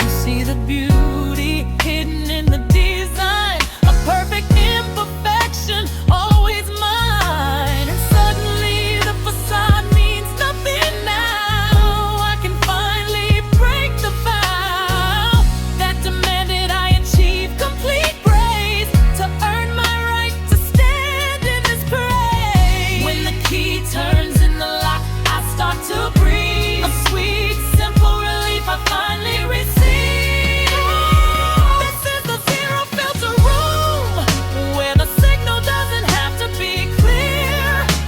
S1: You see the beauty hidden in the design, a perfect imperfection, always mine. And suddenly the facade means nothing now. I can finally break the vow that demanded I achieve complete praise to earn my right to stand in this parade. When the key turns in the lock, I start to breathe, a sweet, simple relief I finally receive. This is the zero filter room, where the signal doesn't have to be clear.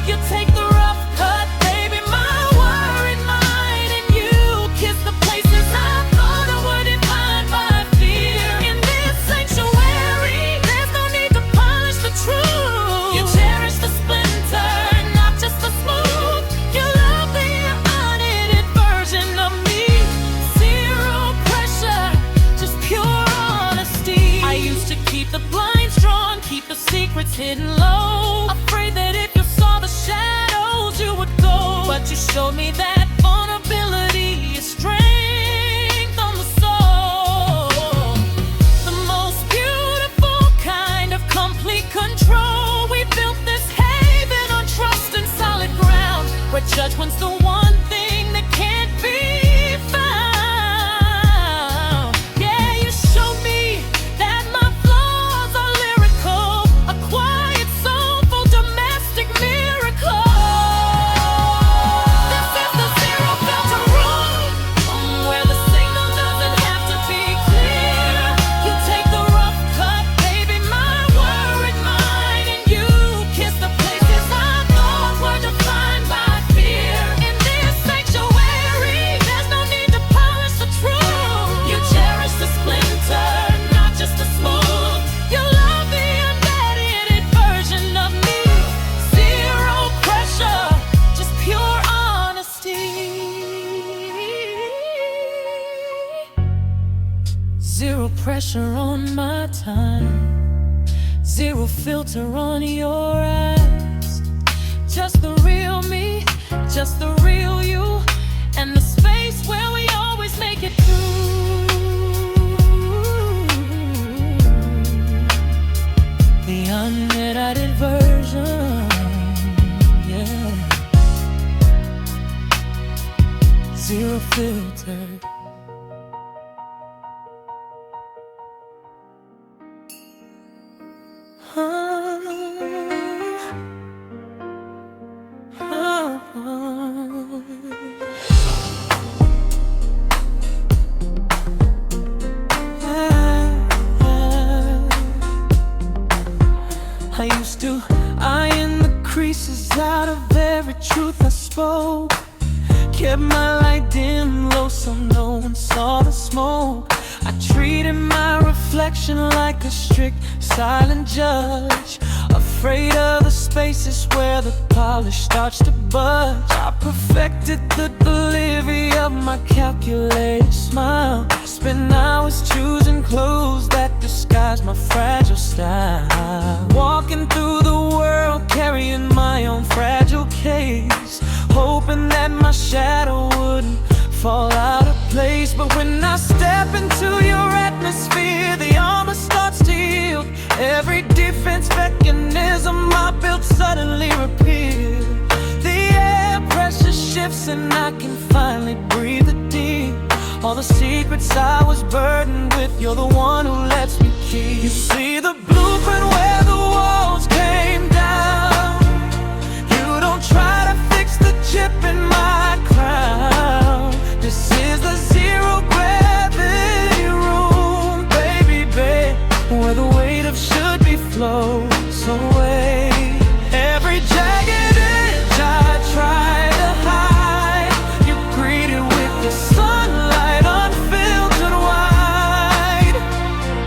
S1: You take the rough cut, baby, my word, mine, and you kiss the places I thought I were defined by fear. In this sanctuary, there's no need to polish the truth. You cherish the splinter, not just the smooth. You love the unedited version of me. Zero pressure, just pure honesty. I used to keep the blinds drawn, keep the secrets hidden low, afraid that if you saw the shadows you would go. But you showed me that vulnerability is strength on the soul, the most beautiful kind of complete control. We built this haven on trust and solid ground, where judgment's the one thing that can't be found. Yeah, you showed me that my flaws are lyrical, a quiet, soulful, domestic miracle. This is the time. Zero filter on your eyes. Just the real me, just the real you, and the space where we always make it through. The unedited version, yeah. Zero filter.
S2: I used to iron the creases out of every truth I spoke. Kept my light dim low so no one saw the smoke. I treated my reflection like a strict, silent judge, afraid of the spaces where the polish starts to budge. I perfected the delivery of my calculated smile. Spent hours choosing clothes that disguise my fragile style. Walking through the world carrying my own fragile case, hoping that my shadow wouldn't fall out of place. But when I step into your atmosphere, the armor starts to yield. Every defense mechanism I built suddenly repealed. The air pressure shifts and I can finally breathe it deep. All the secrets I was burdened with, you're the one who lets me keep. You see the blueprint where the walls came down. You don't try to fix the chip in my crown. This is the zero gravity room, baby, babe, where the weight of should be floats away. Every jagged edge I try to hide, you greet it with the sunlight unfiltered wide.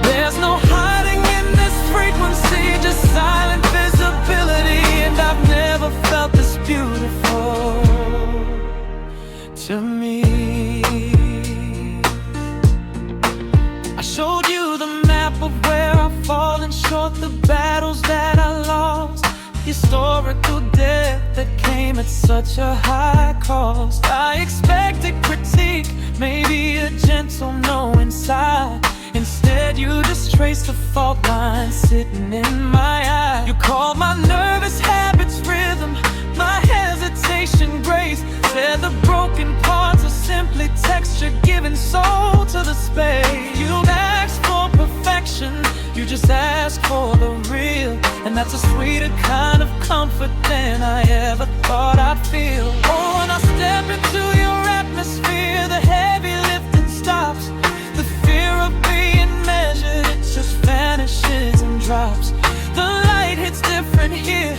S2: There's no hiding in this frequency, just silent visibility. And I've never felt this beautiful to me. I showed you the map of where I've fallen short, the battles that I lost, historical death that came at such a high cost. I expected critique, maybe a gentle no inside. Instead you just traced the fault line sitting in my eye. You called my nervous habits rhythm, my hesitation grace. Said the broken parts are simply texture giving soul to the space. You don't ask for perfection, you just ask for the real. And that's a sweeter kind of comfort than I ever thought I'd feel. Oh, when I step into your atmosphere, the heavy lifting stops. The fear of being measured, it just vanishes and drops. The light hits different here,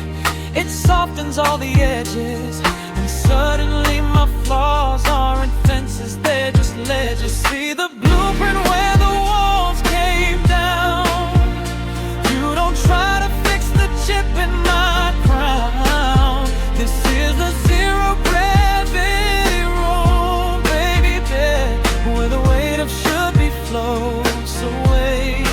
S2: it softens all the edges. And suddenly my flaws aren't fences, they're just ledges. See the blueprint where the walls came down. You don't try to fix the chip in my crown. This is the zero gravity room, baby, babe, where the weight of should be floats away.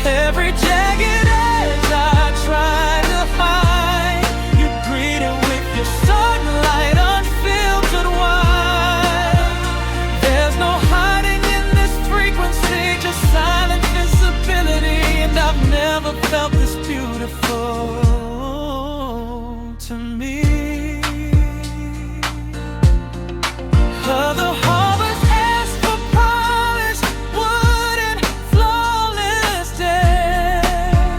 S2: Every jagged edge I try to hide, you greet it with your sunlight unfiltered wide. There's no hiding in this frequency, just silent visibility. And I've never felt this beautiful to me. Other harbors ask for polished wooden flawless days.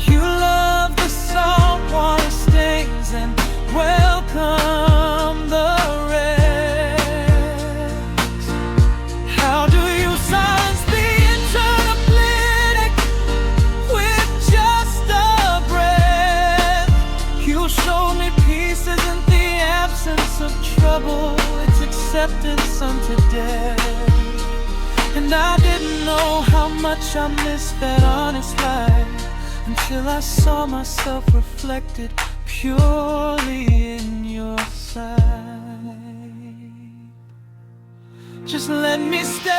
S2: You love the salt water stains and welcome the rest. How do you silence the internal critic with just a breath? You showed me peace isn't the absence of trouble, it's acceptance unto death. And I didn't know how much I missed that honest light until I saw myself reflected purely in your sight. Just let me stay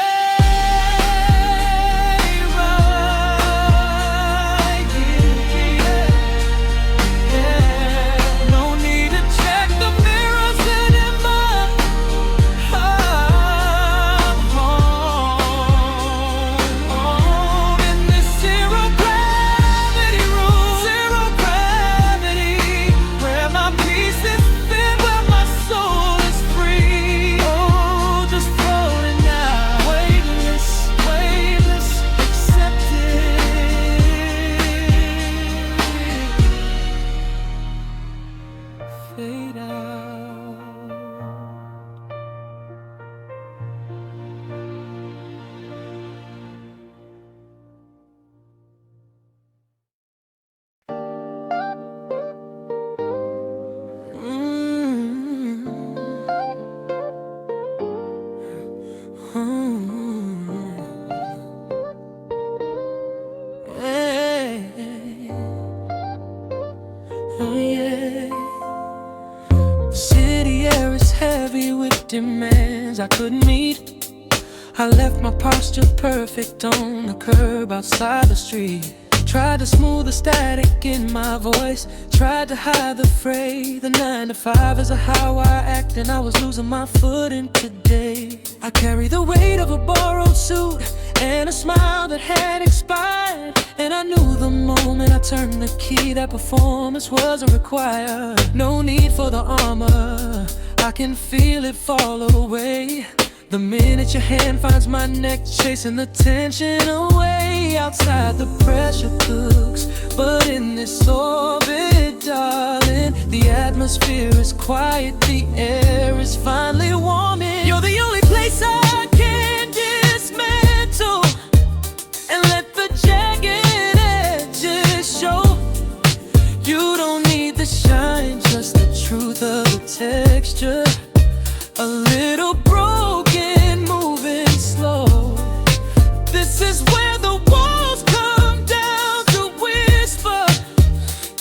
S2: demands I couldn't meet. I left my posture perfect on the curb outside the street. Tried to smooth the static in my voice, tried to hide the fray. The 9 to 5 is how I act, and I was losing my footing today. I carry the weight of a borrowed suit and a smile that had expired, and I knew the moment I turned the key that performance wasn't required. No need for the armor, I can feel it fall away the minute your hand finds my neck, chasing the tension away. Outside the pressure cooks, but in this orbit, darling, the atmosphere is quiet, the air is finally warming. You're the only place I can dismantle and let the jagged edges show. You don't need the shine, just the truth of the texture. A little broken, moving slow. This is where the walls come down to whisper.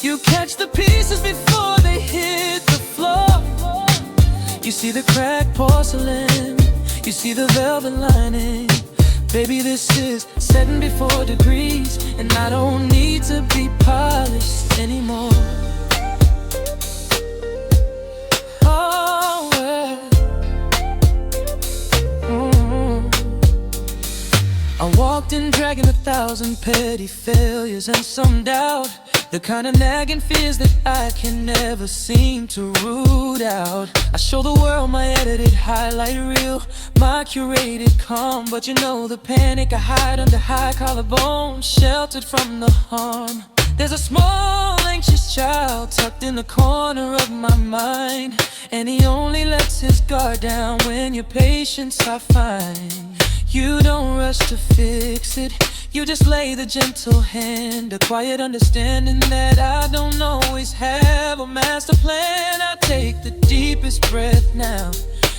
S2: You catch the pieces before they hit the floor. You see the cracked porcelain, you see the velvet lining. Baby, this is 74 degrees, and I don't need to be polished anymore. I walked in dragging 1,000 petty failures and some doubt, the kind of nagging fears that I can never seem to root out. I show the world my edited highlight reel, my curated calm, but you know the panic I hide under high collarbone, sheltered from the harm. There's a small anxious child tucked in the corner of my mind, and he only lets his guard down when your patience I find. You don't rush to fix it, you just lay the gentle hand, a quiet understanding that I don't always have a master plan. I take the deepest breath now,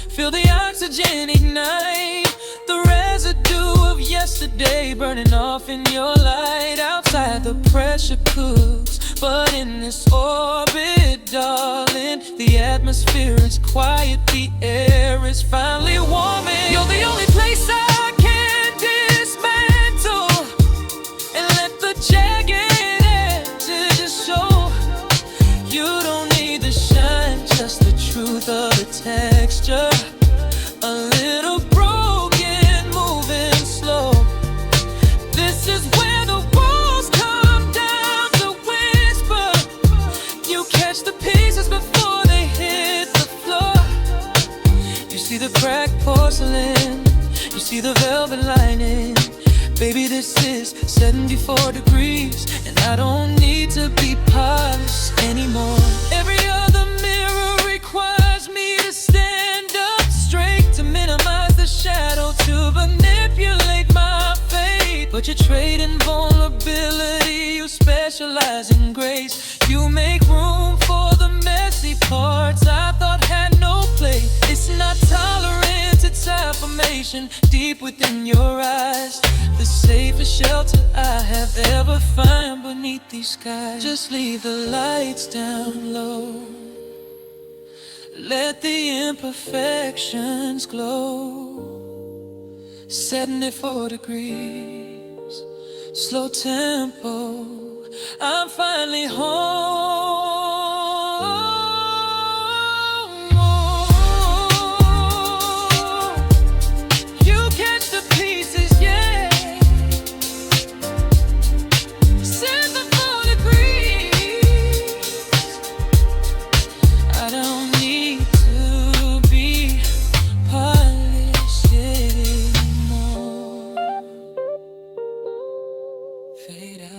S2: feel the oxygen ignite, the residue of yesterday burning off in your light. Outside the pressure cooks, but in this orbit, darling, the atmosphere is quiet, the air is finally warming. You're the only place I can dismantle and let the jagged edges show. You don't need the shine, just the truth of the texture. A little broken, moving slow. This is where the walls come down to whisper. You catch the pieces before they hit the floor. You see the cracked porcelain, you see the velvet lining. Baby, this is 74 degrees, and I don't need to be polished anymore. Every other mirror requires me to stand up straight, to minimize the shadow, to manipulate my fate. But you're trading vulnerability, you specialize in grace. You make room for the messy parts I thought had no place. It's not tolerance, it's affirmation deep within your eyes. The safest shelter I have ever found beneath these skies. Just leave the lights down low, let the imperfections glow. 74 degrees, slow tempo, I'm finally home. You catch the pieces, yeah. 74 degrees, I don't need to be polished anymore. Fade out.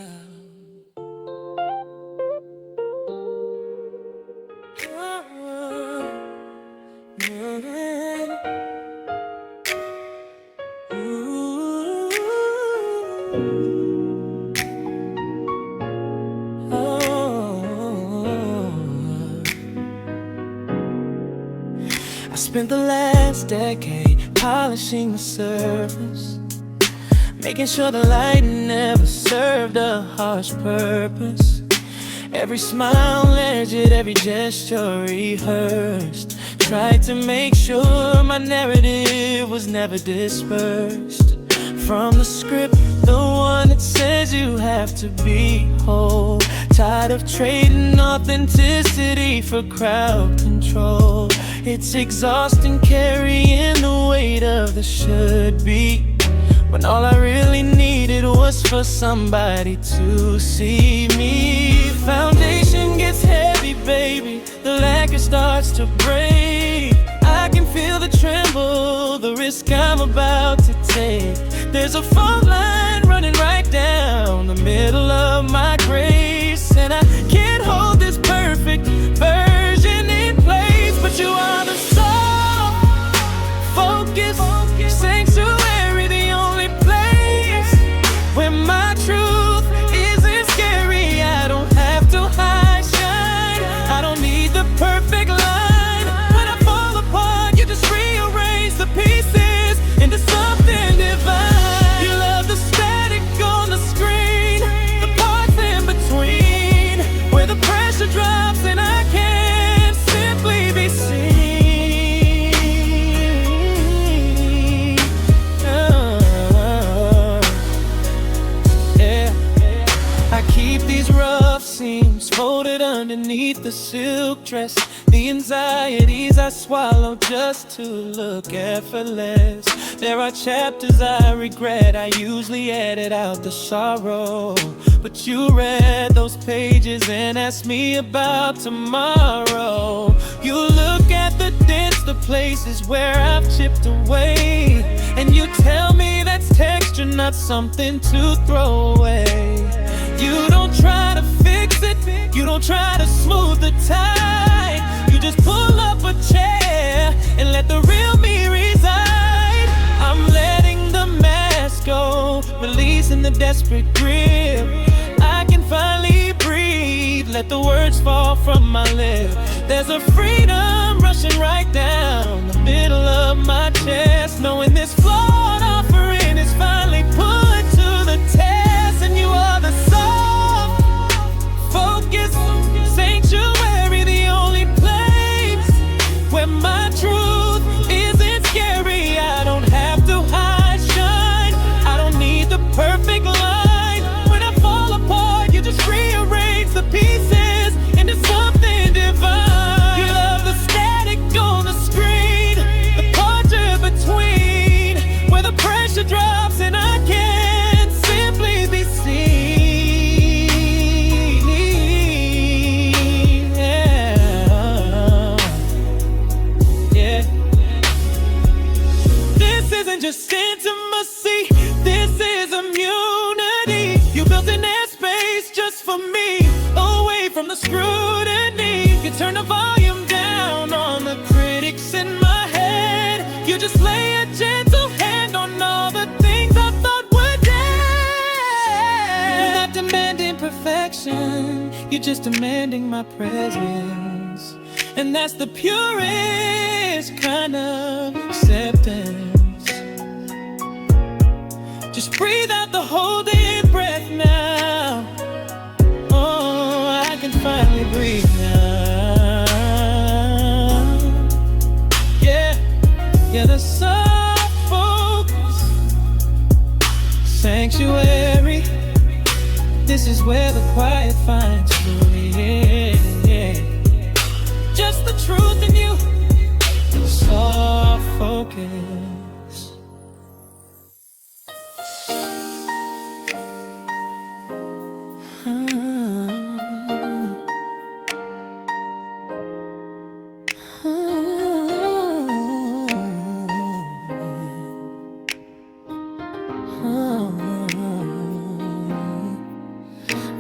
S2: I spent the last decade polishing the surface, making sure the light never served a harsh purpose. Every smile legit, every gesture rehearsed, tried to make sure my narrative was never dispersed from the script, the one that says you have to be whole. Tired of trading authenticity for crowd control. It's exhausting carrying the weight of the should be, when all I really needed was for somebody to see me. Foundation gets heavy, baby, the lacquer starts to break. I can feel the tremble, the risk I'm about to take. There's a fault line running right down the middle of my grace, and I can't hold this perfect version in place. But you are the soul, focus, sanctuary, the only place where my truth isn't scary. I don't have to hide, shine, I don't need the perfect line. When I fall apart, you just rearrange the pieces into something divine. You love the static on the screen, the parts in between, where the pressure drops and I can't simply be seen. I keep these rough seams folded underneath the silk dress. The anxieties I swallow just to look effortless. There are chapters I regret, I usually edit out the sorrow. But you read those pages and asked me about tomorrow. You look at the dents, the places where I've chipped away, and you tell me that's texture, not something to throw away. You don't try to fix it, you don't try to smooth the tide. You just pull up a chair and let the real me reside. I'm letting the mask go, releasing the desperate grip. I can finally breathe, let the words fall from my lips. There's a freedom rushing right down the middle of my chest, knowing this flawed offering is finally put to the test. And you are the soft, focus, sanctuary, the only place where my truth isn't scary. I don't have to hide, shine, I don't need the perfect line. When I fall apart, you just rearrange the pieces into something divine. You love the static on the screen, the parts in between, where the pressure drops and I can't simply be seen. Yeah. This isn't just intimacy, this is immunity. You built an airspace just for me, away from the scrutiny. You turn the volume down on the critics in my head. You just lay a gentle hand on all the things I thought were dead. You're not demanding perfection, you're just demanding my presence. And that's the purest kind of acceptance. Just breathe out the holding breath now. Oh, I can finally breathe now. Yeah, the soft focus, sanctuary. This is where the quiet finds you. Yeah. Just the truth in you, soft focus.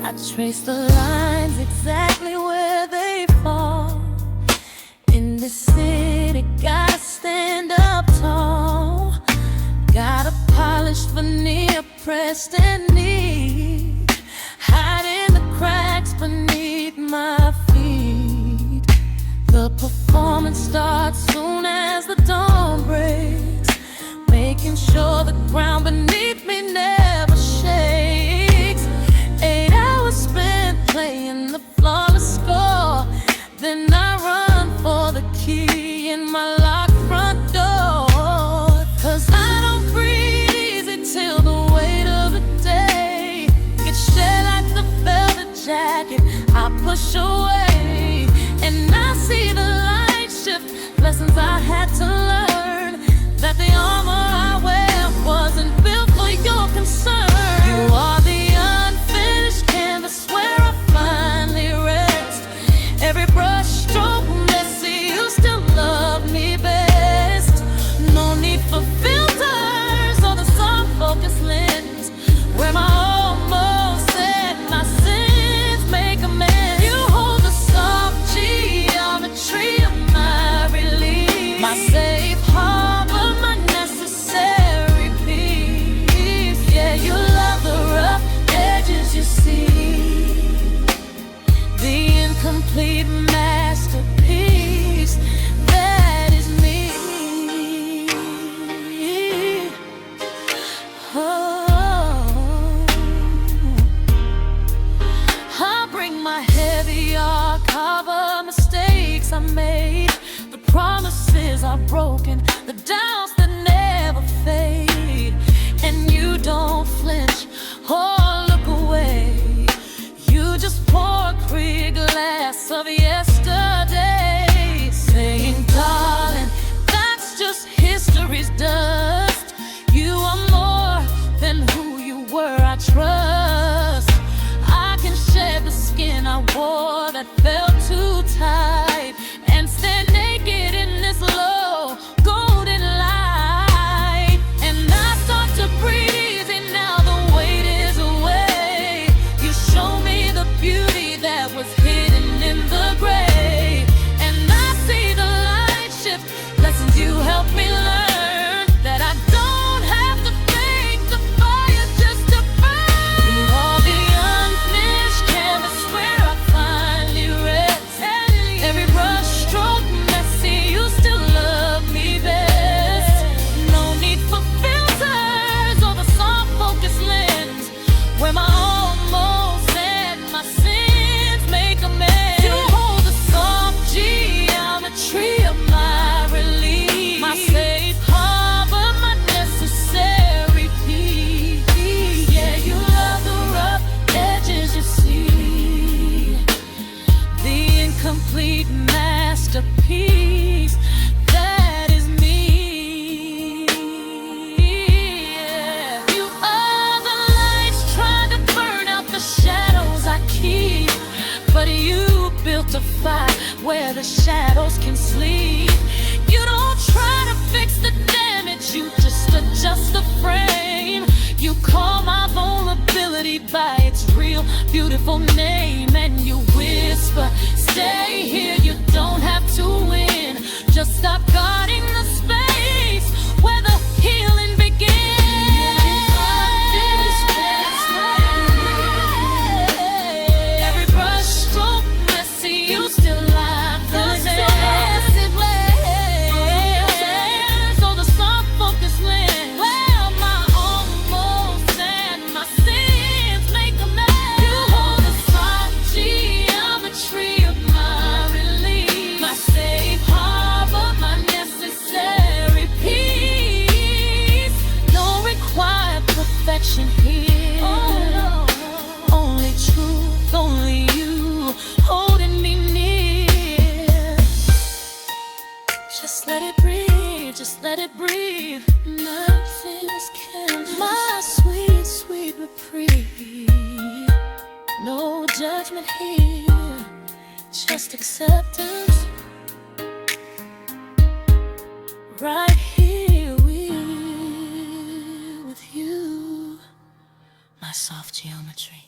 S1: I trace the lines exactly where they fall. In this city, gotta stand up tall. Got a polished veneer pressed and neat, hiding the cracks beneath my feet. The performance starts soon as the dawn breaks, making sure the ground beneath me never shakes. 8 hours spent playing the flawless score, then I run for the key and jacket I push away, and I see the light shift. Lessons I had to learn, that the armor I wear wasn't built for your concern. You are the unfinished canvas where I finally rest. Every brush stroke messy, you still love me best. No need for filters or the soft focus lens, where my almost said my sins make amends. You hold the soft geometry of my release, my safe harbor, my necessary peace. Yeah, you love the rough edges you see, the incomplete masterpiece that is me. Oh, I bring my heavy arc, cover mistakes I made, the promises I've broken, the doubts that never fade. And you don't flinch or look away, you just pour a clear glass of yesterday, saying, darling, that's just history's dust. You are more than who you were, I trust. I can shed the skin I wore that felt too tight, and stand naked in this low golden light. And I start to breathe easy now, the weight is away. You show me the beauty that was hidden in the gray, and I see the light shift. Lessons you helped me learn, that I don't have to fake the fire just to burn. You are the unfinished canvas where I finally rest. Every brush stroke messy, you still love me best. No need for filters or the soft focus lens, where my almost and my sins make amends. You hold the soft geometry of my release, my safe harbor, my necessary peace. Yeah, you love the rough edges you see, the incomplete masterpiece that is me. Yeah. You are the lights trying to burn out the shadows I keep, but you built a fire where the shadows can sleep. You don't try to fix the damage, you just adjust the frame. You call my vulnerability by its real beautiful name, and you whisper, stay here, you don't have to win. Just stop guarding the space where the healing begins. Every brush stroke messy, you still line the massive ways. So the soft focus lens, well, my almost and my sins make a mess. You hold the soft geometry of my release, my safe harbor, my necessary peace. No required perfection here. Oh, no. Only truth, only you holding me near. Just let it breathe, just let it breathe. Nothing's can my sweet, sweet reprieve. No judgment here, just acceptance. Right here with you, my soft geometry.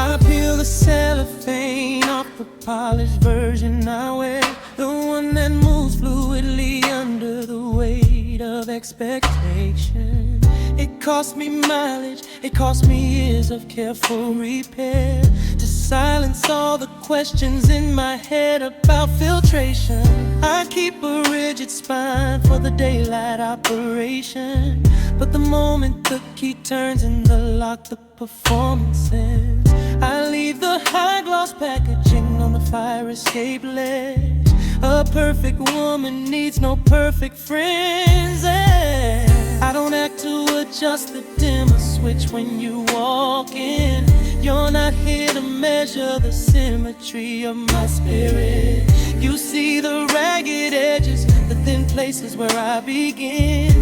S2: I peel the cellophane off the polished version I wear, the one that moves fluidly under the weight of expectation. It cost me mileage, it cost me years of careful repair, to silence all the questions in my head about filtration. I keep a rigid spine for the daylight operation, but the moment moment the key turns and the lock the performance ends. I leave the high gloss packaging on the fire escape ledge. A perfect woman needs no perfect friends, and I don't act to adjust the dimmer switch when you walk in. You're not here to measure the symmetry of my spirit. You see the ragged edges, the thin places where I begin,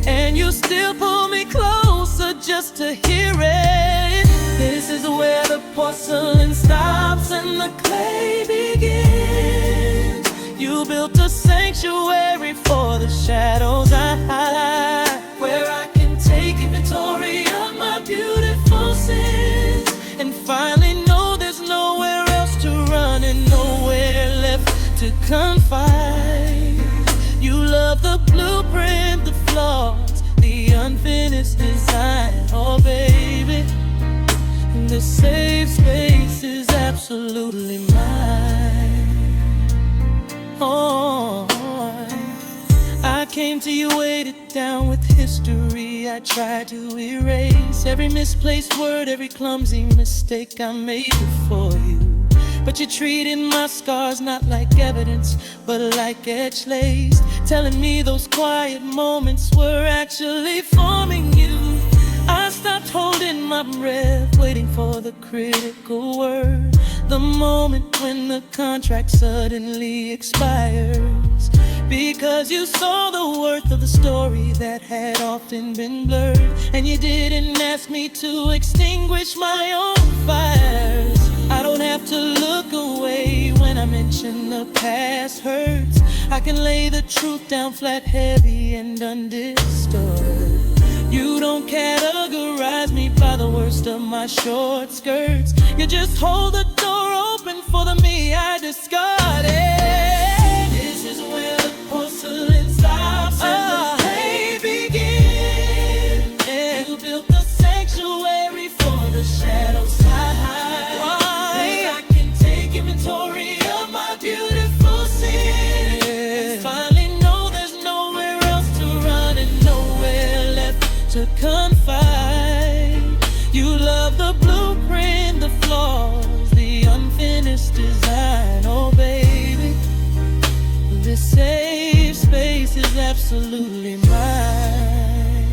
S2: and you still pull me closer just to hear it. This is where the porcelain stops and the clay begins. You built a sanctuary for the shadows I hide, where I can take inventory of my beautiful sins, and finally know there's nowhere else to run and nowhere left to confide. You love the blueprint, the flaws, the unfinished design. Oh baby, the safe space is absolutely mine. Oh, I came to you weighted down with history. I tried to erase every misplaced word, every clumsy mistake I made before you. But you treated my scars not like evidence, but like edge laced, telling me those quiet moments were actually forming you. I stopped holding my breath, waiting for the critical word, the moment when the contract suddenly expires. Because you saw the worth of the story that had often been blurred, and you didn't ask me to extinguish my own fires. I don't have to look away when I mention the past hurts. I can lay the truth down flat, heavy, and undisturbed. You don't categorize me by the worst of my short skirts. You just hold the door open for the me I discarded. This is where the porcelain stops and the play begins. Yeah. You built the sanctuary for the shadows I hide, where I can take inventory of my beautiful sin. Yeah. Finally know there's nowhere else to run and nowhere left to confide. You love the blueprint, the flaws, the unfinished design. Oh baby, this safe space is absolutely mine.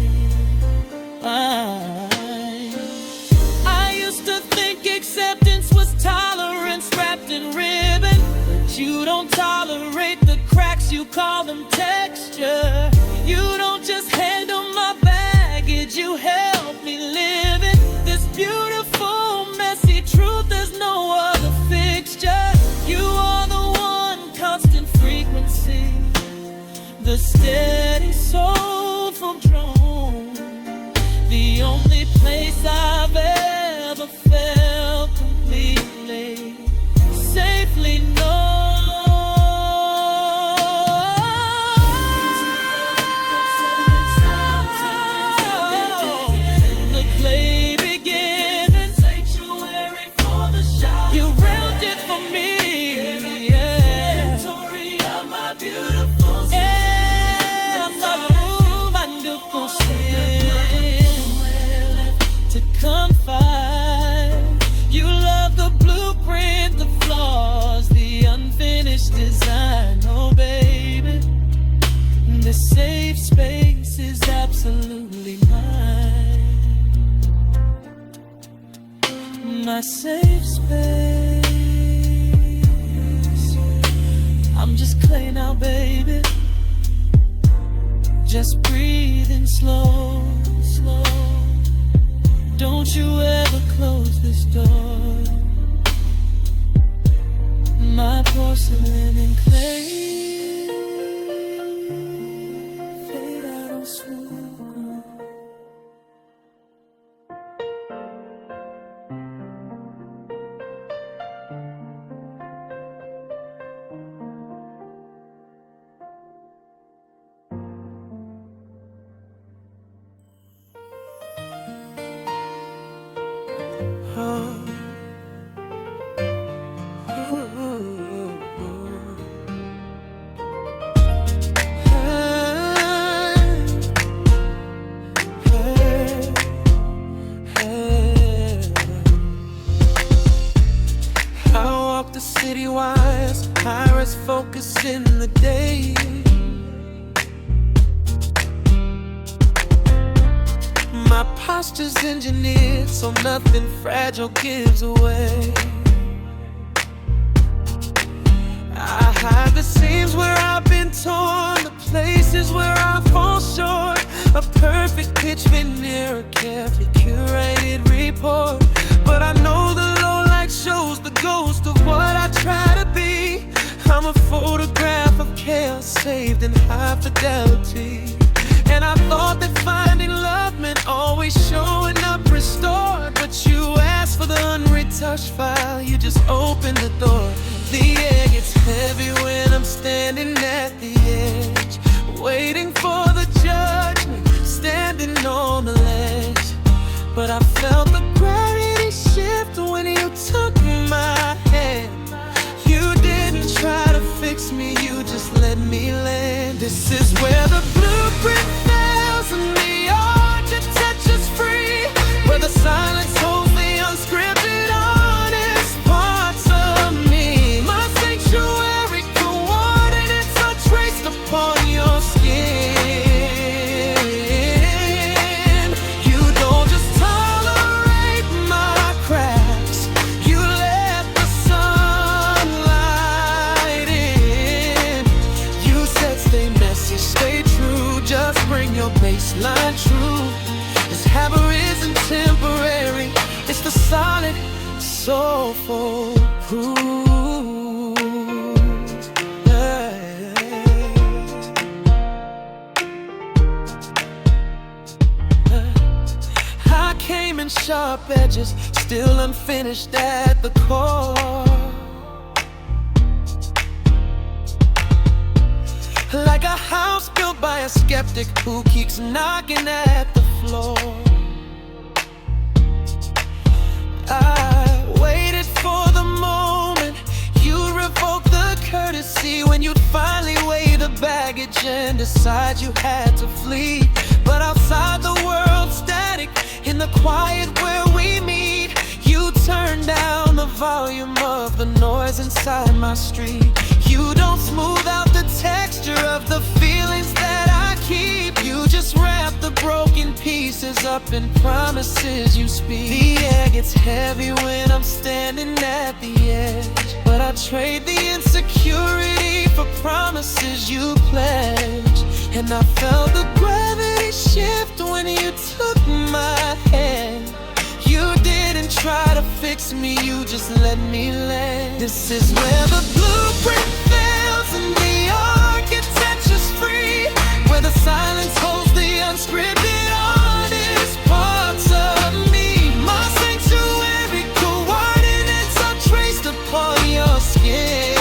S2: I used to think acceptance was tolerance wrapped in ribbon, but you don't tolerate the cracks, you call them texture. You don't just handle my baggage, you help me live it. This beautiful, messy truth, there's no other fixture. You are the one constant frequency, the steady soulful drone, the only place I've ever felt completely, safely known. The clay begins, sanctuary for the shadow. You round it for me, yeah. Inventory of my beautiful sin. Yeah, my beautiful sin to confide. You love the blueprint, the flaws, the unfinished design. Oh baby, the safe space is absolutely mine. My safe space. I'm just clay now, baby. Just breathing slow, slow. Don't you ever close this door. My porcelain and clay fade out on smooth. just focus in the day. My posture's engineered so nothing fragile gives away. I hide the seams where I've been torn, the places where I fall short. A perfect pitch veneer, a carefully curated report. But I know the low light shows the ghost of what I try to be. I'm a photograph of chaos saved in high fidelity. And I thought that finding love meant always showing up restored. But you asked for the unretouched file, you just opened the door. The air gets heavy when I'm standing at the edge, waiting for the judgment, standing on the ledge. But I felt the gravity shift when you took my hand. You didn't try to fix me, you just let me land. This is where the blueprint fails and the architecture's free, where the silence holds the unscripted, honest parts of me. My sanctuary coordinates are traced upon your skin. You don't just tolerate my cracks, you let the sunlight in. You said stay messy, stay true, just bring your baseline true. This habit isn't temporary, it's the solid, soulful proof. I came in sharp edges, still unfinished at the core. Like a house built by a skeptic who keeps knocking at the floor. I waited for the moment you'd revoke the courtesy, when you'd finally weigh the baggage and decide you had to flee. But outside the world static, in the quiet where we meet, you turn down the volume of the noise inside my street. You don't smooth out the texture of the feelings that I keep. You just wrap the broken pieces up in promises you speak. The air gets heavy when I'm standing at the edge, but I trade the insecurity for promises you pledge. And I felt the gravity shift when you took my hand. You didn't try to fix me, you just let me land. This is where the blueprint fails and the architecture's free, where the silence holds the unscripted, honest parts of me. My sanctuary coordinates are traced upon your skin.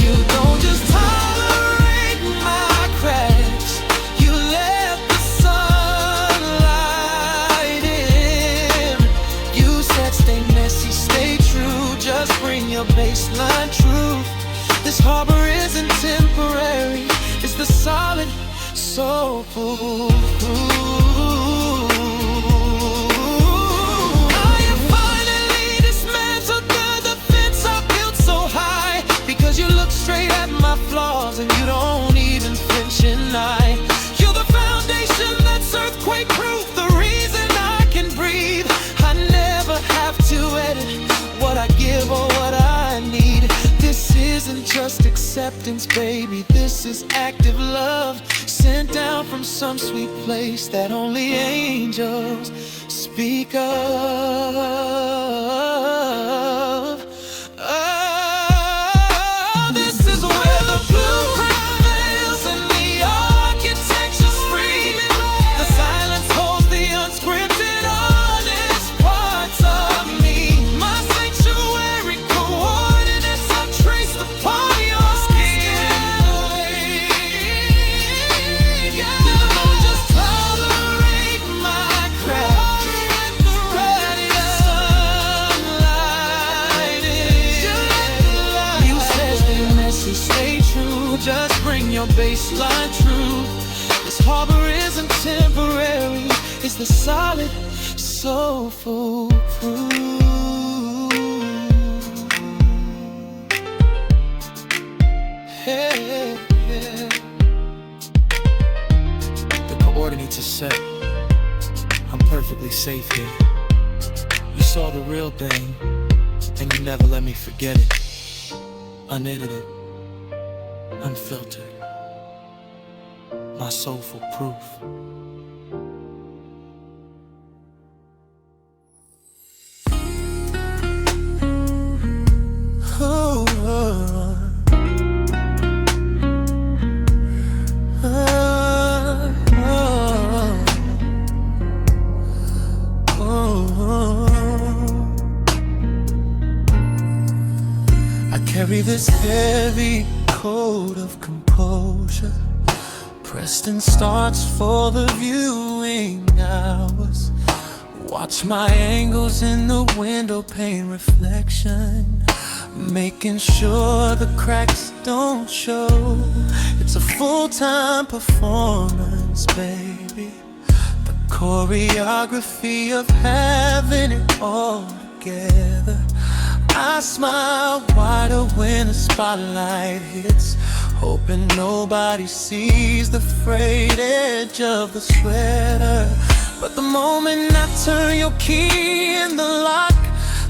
S2: You don't just tolerate my cracks, you let the sunlight in. You said stay messy, stay true, just bring your baseline truth. This harbor isn't temporary, it's the solid, soulful proof. I have finally dismantled the defense I built so high, because you look straight at my flaws and you don't even flinch an eye. You're the foundation that's earthquake proof, the reason I can breathe. I never have to edit what I give or what I need. This isn't just acceptance, baby, this is active love, sent down from some sweet place that only angels speak of. Oh, this is where the blueprint fails and the architecture's free. The silence holds the unscripted, honest parts of me. My sanctuary coordinates are traced upon your skin. You don't just tolerate my crack, let the sunlight in. You said stay messy, stay true, just bring your baseline truth. This harbor isn't temporary, it's the solid, soulful proof. need to set. I'm perfectly safe here. You saw the real thing, and you never let me forget it. Unedited, unfiltered, my soulful proof.
S3: Carry this heavy coat of composure. Preston starts for the viewing hours. Watch my angles in the window pane reflection, making sure the cracks don't show. It's a full-time performance, baby. The choreography of having it all together. I smile wider when the spotlight hits, hoping nobody sees the frayed edge of the sweater. But the moment I turn your key in the lock,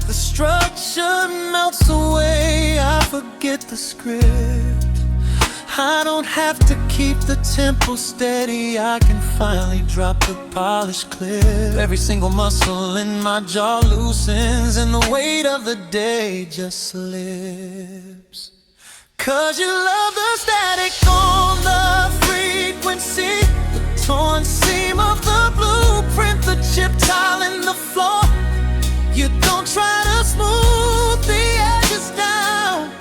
S3: the structure melts away. I forget the script. I don't have to keep the tempo steady. I can finally drop the polished clip. Every single muscle in my jaw loosens, and the weight of the day just slips. 'Cause you love the static on the frequency, the torn seam of the blueprint, the chip tile in the floor. You don't try to smooth the edges down,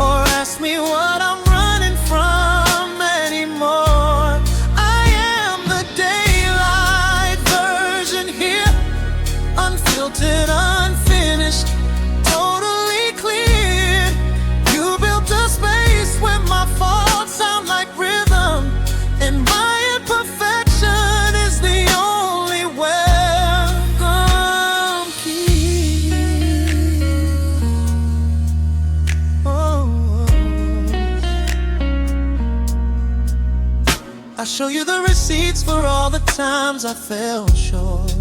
S3: or ask me what I'm running from anymore. I am the daylight version here, unfiltered, unfinished, totally clear. You built a space where my faults sound like rhythm, and my imperfection is the only welcome key. I show you the receipts for all the times I fell short,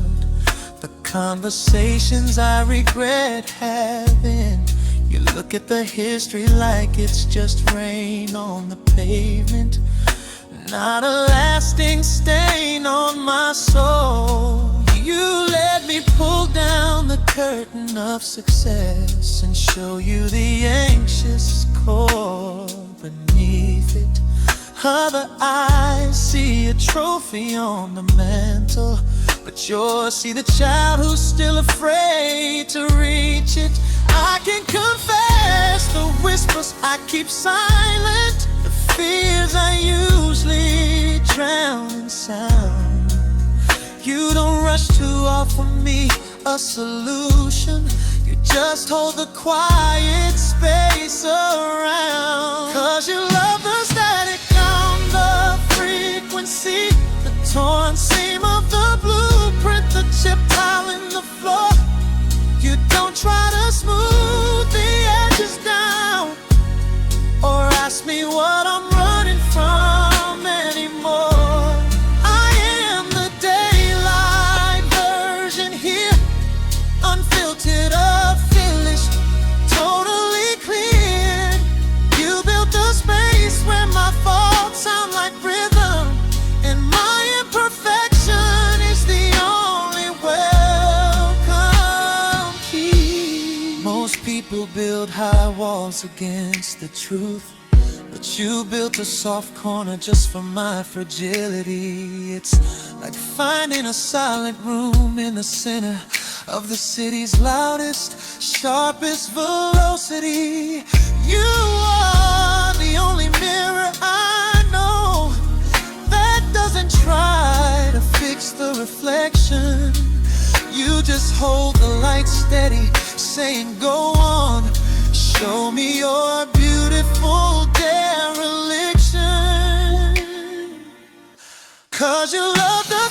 S3: the conversations I regret having. You look at the history like it's just rain on the pavement, not a lasting stain on my soul. You let me pull down the curtain of success and show you the anxious core beneath it. Other eyes see a trophy on the mantle, but yours see the child who's still afraid to reach it. I can confess the whispers I keep silent, the fears I usually drown in sound. You don't rush to offer me a solution, you just hold the quiet space around. 'Cause you love the static on the frequency, the torn seam of the blueprint, the chip tile in the floor. You don't try to smooth the edges down, or ask me what I'm running from anymore. I am the daylight version here, unfiltered, unfinished, totally clear. You built a space where my faults sound like rhythm, and my imperfection is the only welcome key. Most people build high walls against the truth, but you built a soft corner just for my fragility. It's like finding a silent room in the center of the city's loudest, sharpest velocity. You are the only mirror I know that doesn't try to fix the reflection. You just hold the light steady, saying go on, show me your beautiful dereliction. 'Cause you love the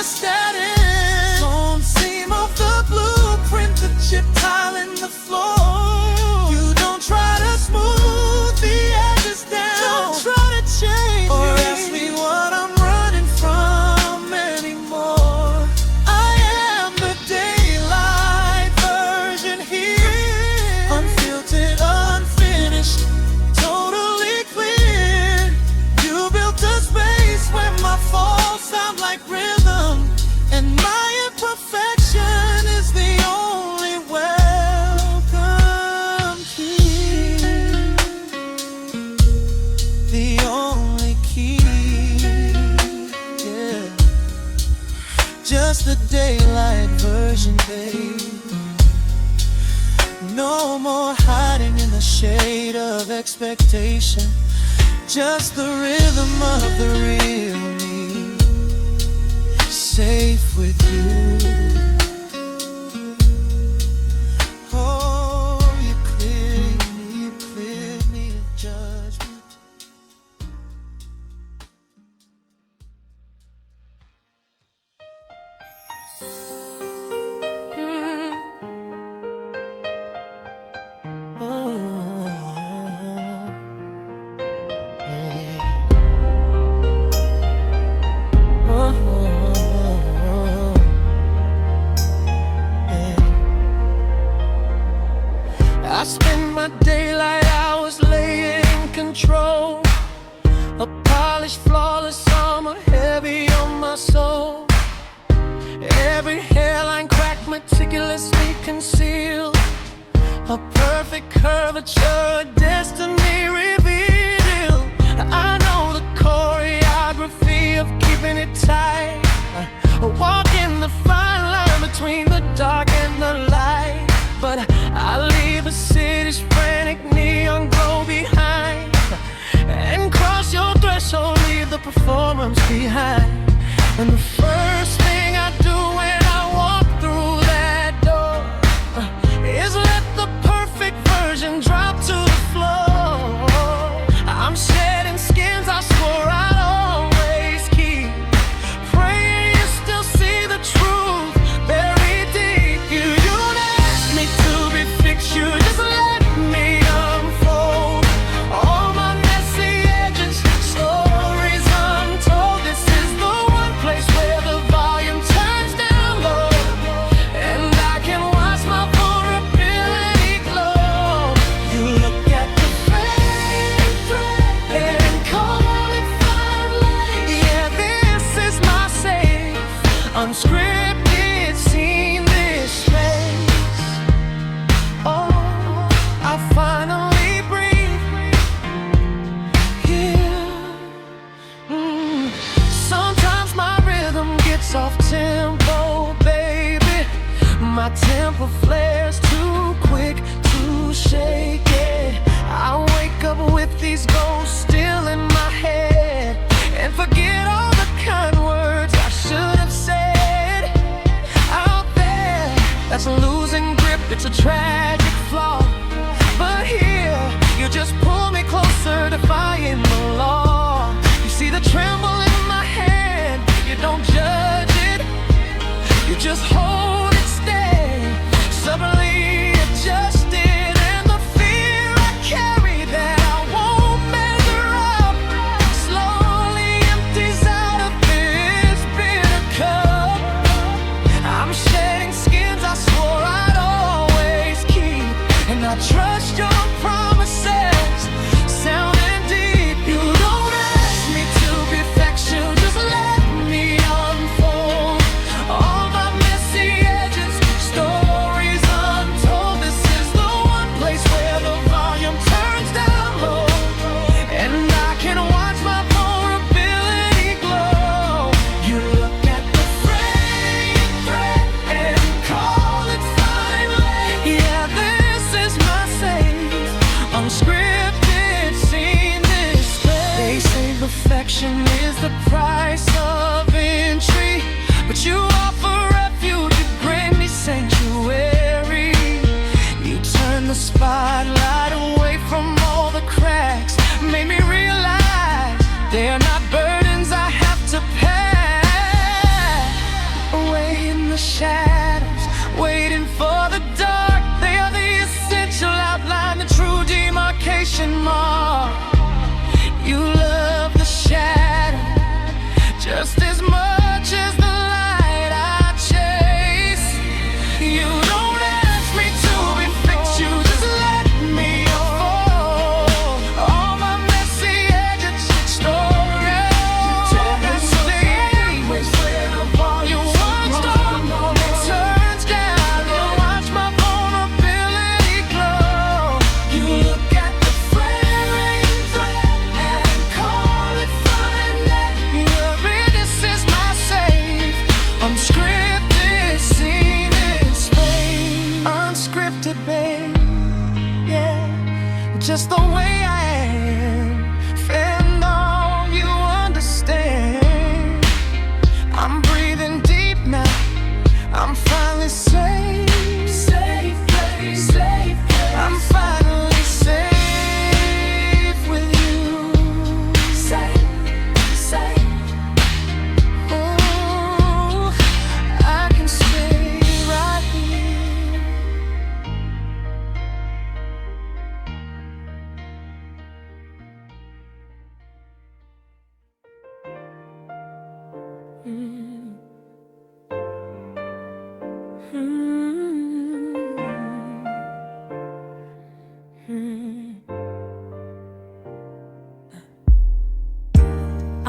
S3: static, don't seem off the blueprint, the chip tile in the floor. You don't try to smooth the edges down, don't try to change, or ask me
S2: the daylight version, babe. No more hiding in the shade of expectation. Just the rhythm of the real me, safe with you. Oh, you cleared me of judgment. I spend my daylight hours laying in control. A polished, flawless armor heavy on my soul. Every hairline cracked, meticulously concealed. A perfect curvature, a destiny revealed. I know the choreography of keeping it tight. Walking the fine line between the dark and the light. But I leave the city's frantic neon glow behind, and cross your threshold, leave the performance behind. And the first thing I do when I walk through that door is let the perfect version drop to the floor. I'm shedding skins I swore I'd always keep, praying you still see the truth buried deep. You don't ask me to be fixed, you just let me unfold all my messy edges, stories untold. This is the one place where the volume turns down low, and I can watch my vulnerability glow. You look at the fading thread and call it fine line. Yeah, this is my safe, unscripted scene, this space. Oh, I finally breathe here. Sometimes my rhythm gets off tempo, baby. My tempo flares too quick to shake it. I wake up with these ghosts still in my head, and forget all the kind words I should have said out there. That's a losing grip, it's a tragic flaw. But here, you just pull me closer, defying the law. You see the tremble in my hand, you don't judge it, you just hold it steady, subtly adjust it. And the fear I carry that I won't measure up slowly empties out of this bitter cup. I'm shedding skins I swore I'd always keep, and I trust your promises, sounding deep. You don't ask me to be factual, just let me unfold all my messy edges, stories untold. This is the one place where the volume turns down low, and I can watch my vulnerability glow. You look at the frayed thread and call it fine line. Yeah, this is my safe, unscripted scene, this space. They say perfection is the price of entry, but you offer refuge, you grant me sanctuary. You turn the spotlight away from all the cracks, made me realize they're not burdens I have to pack. Away in the shadows, waiting for the dark, they are the essential outline, the true demarcation mark. You love the shadow,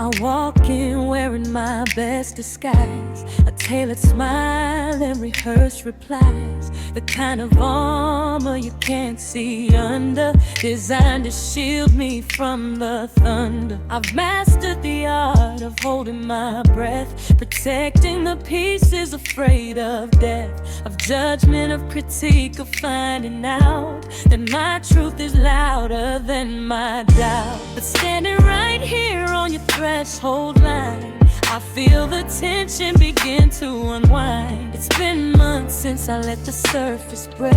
S1: I walk in wearing my best disguise, a tailored smile and rehearsed replies, the kind of armor you can't see under, designed to shield me from the thunder. I've mastered the art of holding my breath, protecting the pieces, afraid of death, of judgment, of critique, of finding out that my truth is louder than my doubt. But standing right here on your threshold line, I feel the tension begin to unwind. It's been months since I let the surface break,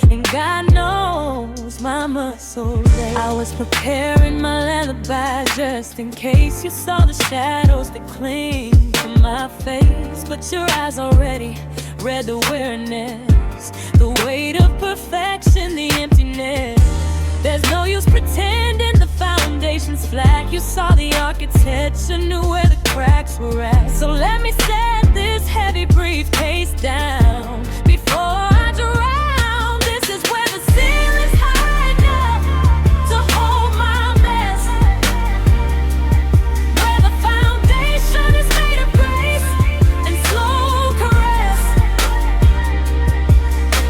S1: and God knows my muscles ache. I was preparing my lullaby just in case you saw the shadows that cling to my face. But your eyes already read the weariness, the weight of perfection, the emptiness. There's no use pretending the foundation's flat. You saw the architecture, knew where the cracks were at. So let me set this heavy briefcase down before I drown. This is where the ceiling's high enough to hold my mess, where the foundation is made of grace and slow caress.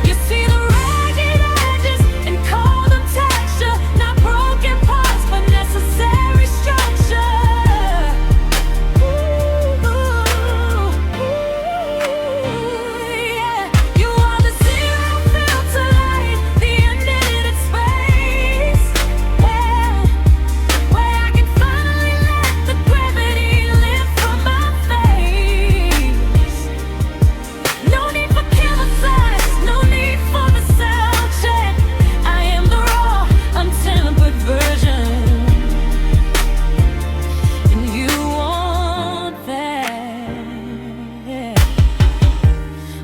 S1: You see the ragged edges and call them texture, not broken parts but necessary structure. Yeah. You are the zero filter light, the unedited space, where I can finally let the gravity lift from my face. No need for camouflage, no need for the sound check. I am the raw, untempered version, and you want that.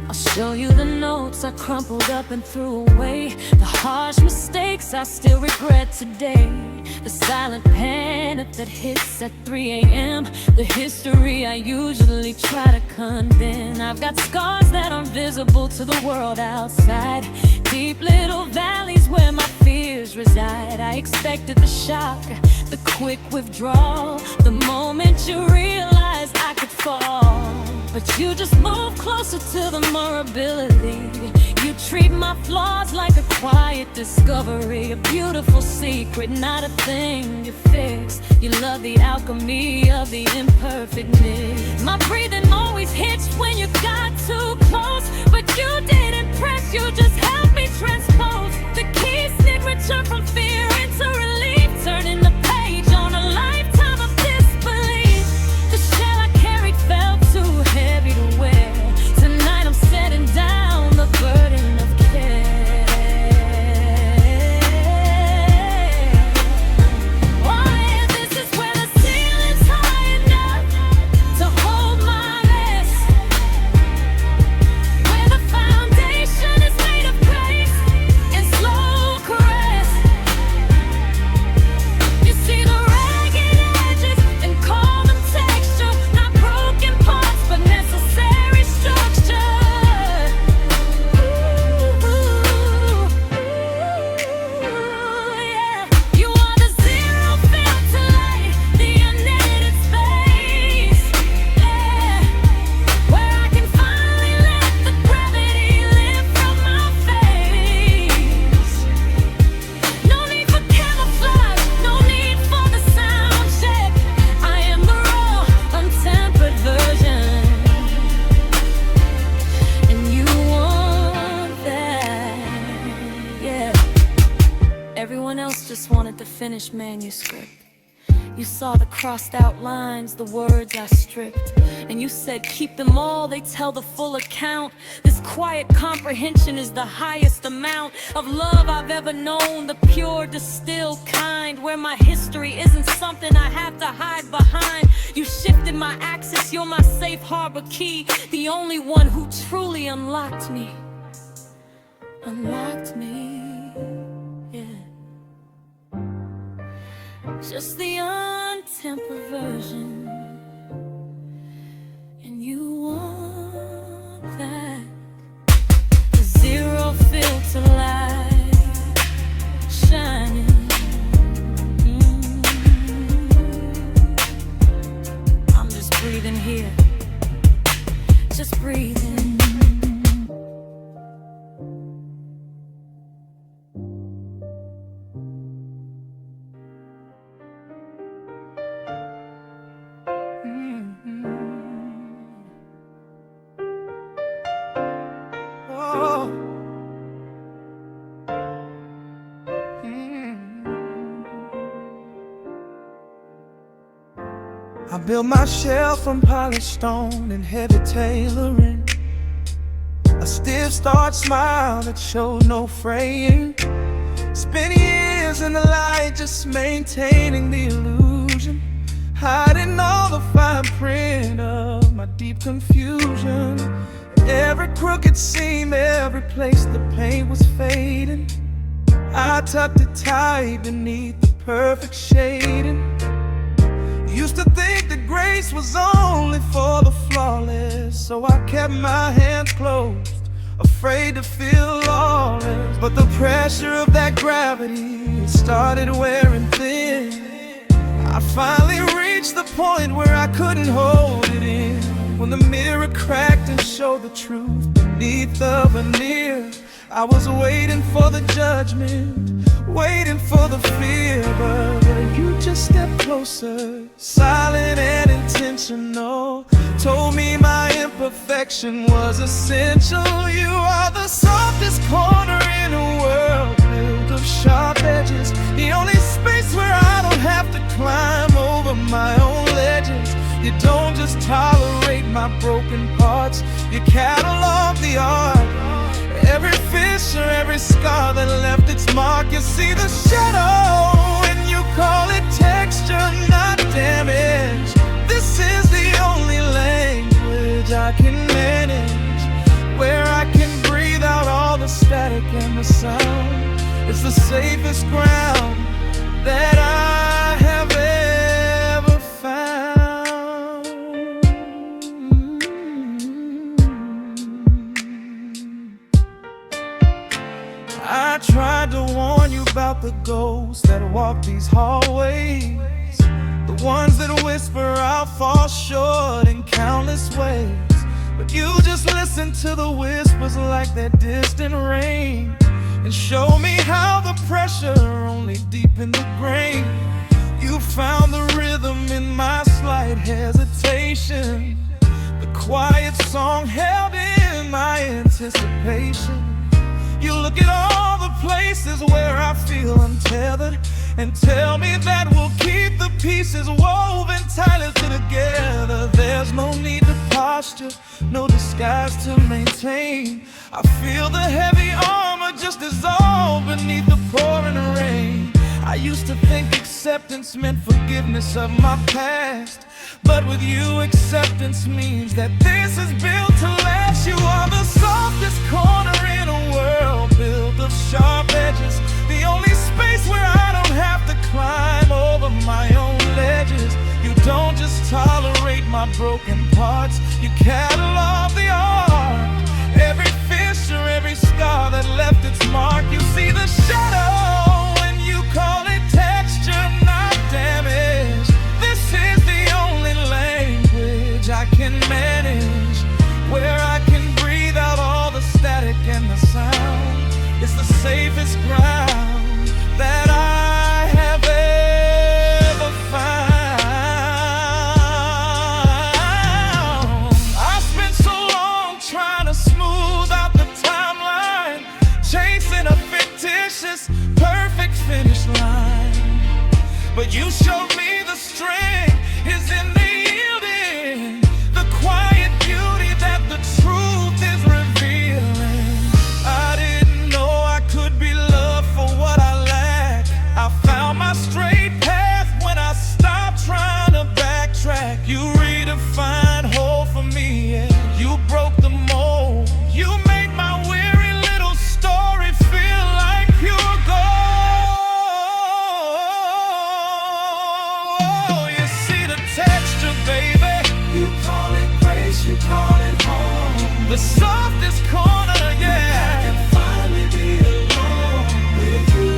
S1: I'll show you the notes I crumpled up and threw away, the harsh mistakes I still regret today, the silent panic that hits at 3 a.m., the history I usually try to condemn. I've got scars that aren't visible to the world outside, deep little valleys where my fears reside. I expected the shock, the quick withdrawal, the moment you realized I could fall. But you just move closer to the vulnerability. You treat my flaws like a quiet discovery, a beautiful secret, not a thing you fix. You love the alchemy of the imperfect mix. My breathing always hitched when you got too close, but you didn't press, you just helped me transpose the key signature from fear into relief, turning the page on a lifetime of disbelief. The shell I carried felt too heavy to wear. Tonight I'm setting down the burden of care. Oh yeah, this is where the ceiling's high enough to hold my mess, where the foundation is made of grace and slow caress. You see the ragged edges and call them texture, not broken parts but necessary structure. Yeah. You are the zero filter light, the unedited space, where I can finally let the gravity lift from my face. No need for camouflage, no need for the sound check. I am the raw, untempered version, and you want that. Yeah. Everyone else just wanted the finished manuscript. You saw the crossed out lines, the words I stripped, and you said keep them all, they tell the full account. This quiet comprehension is the highest amount of love I've ever known, the pure distilled kind, where my history isn't something I have to hide behind. You shifted my axis, you're my safe harbor key, the only one who truly unlocked me. Unlocked me, yeah. Just the untempered version, breathing here, just breathing.
S2: I built my shell from polished stone and heavy tailoring, a stiff starch smile that showed no fraying. Spent years in the light just maintaining the illusion, hiding all the fine print of my deep confusion. Every crooked seam, every place the paint was fading, I tucked it tight beneath the perfect shading. Used to think that grace was only for the flawless, so I kept my hands closed, afraid to feel lawless. But the pressure of that gravity started wearing thin. I finally reached the point where I couldn't hold it in, when the mirror cracked and showed the truth beneath the veneer. I was waiting for the judgment, waiting for the fear, but you just stepped closer, silent and intentional. Told me my imperfection was essential. You are the softest corner in a world built of sharp edges, the only space where I don't have to climb over my own ledges. You don't just tolerate my broken parts, you catalog the art. Every fissure, every scar that left its mark, you see the shadow and you call it texture, not damage. This is the only language I can manage, where I can breathe out all the static and the sound. It's the safest ground that I have ever found. I tried to warn you about the ghosts that walk these hallways, the ones that whisper I'll fall short in countless ways. But you just listen to the whispers like that distant rain, and show me how the pressure only deepened the grain. You found the rhythm in my slight hesitation, the quiet song held in my anticipation. You look at all the places where I feel untethered, and tell me that we'll keep the pieces woven tightly together. There's no need to posture, no disguise to maintain. I feel the heavy armor just dissolve beneath the pouring rain. I used to think acceptance meant forgiveness of my past, but with you acceptance means that this is built to last. You are the softest corner in a world built of sharp edges, the only space where I don't have to climb over my own ledges. You don't just tolerate my broken parts, you catalog the art. Every fissure, every scar that left its mark, you see the shadow and you call it texture, not damage. This is the only language I can manage, where I can breathe out all the static and the sound. It's the safest ground that I have ever found. I spent so long trying to smooth out the timeline, chasing a fictitious perfect finish line, but you showed me the strength is in the yielding, the quiet beauty that the truth is revealing. I didn't know I could be loved for what I lack. I found my straight path when I stopped trying to backtrack. You redefined whole for me, yeah. You broke the mold. You made my weary little story feel like pure gold. You see the texture, baby. You call it grace, you call it home. The softest corner, yeah. I can finally be alone with you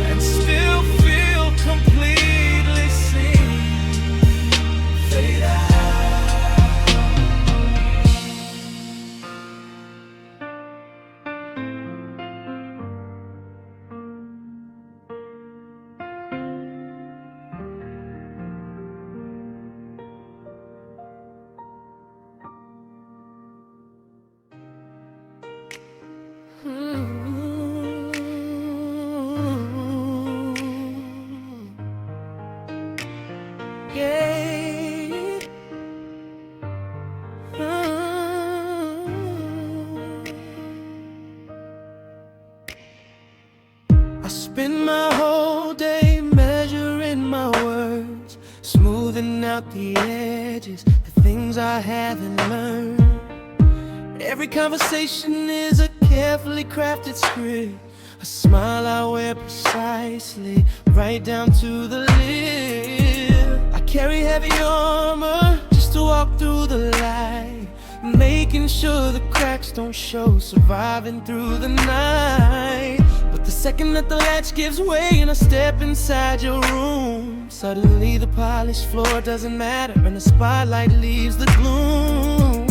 S2: and still feel completely seen. Fade out. smoothing out the edges, the things I haven't learned. Every conversation is a carefully crafted script, a smile I wear precisely, right down to the lip. I carry heavy armor just to walk through the light, making sure the cracks don't show, surviving through the night. But the second that the latch gives way and I step inside your room, suddenly the polished floor doesn't matter and the spotlight leaves the gloom.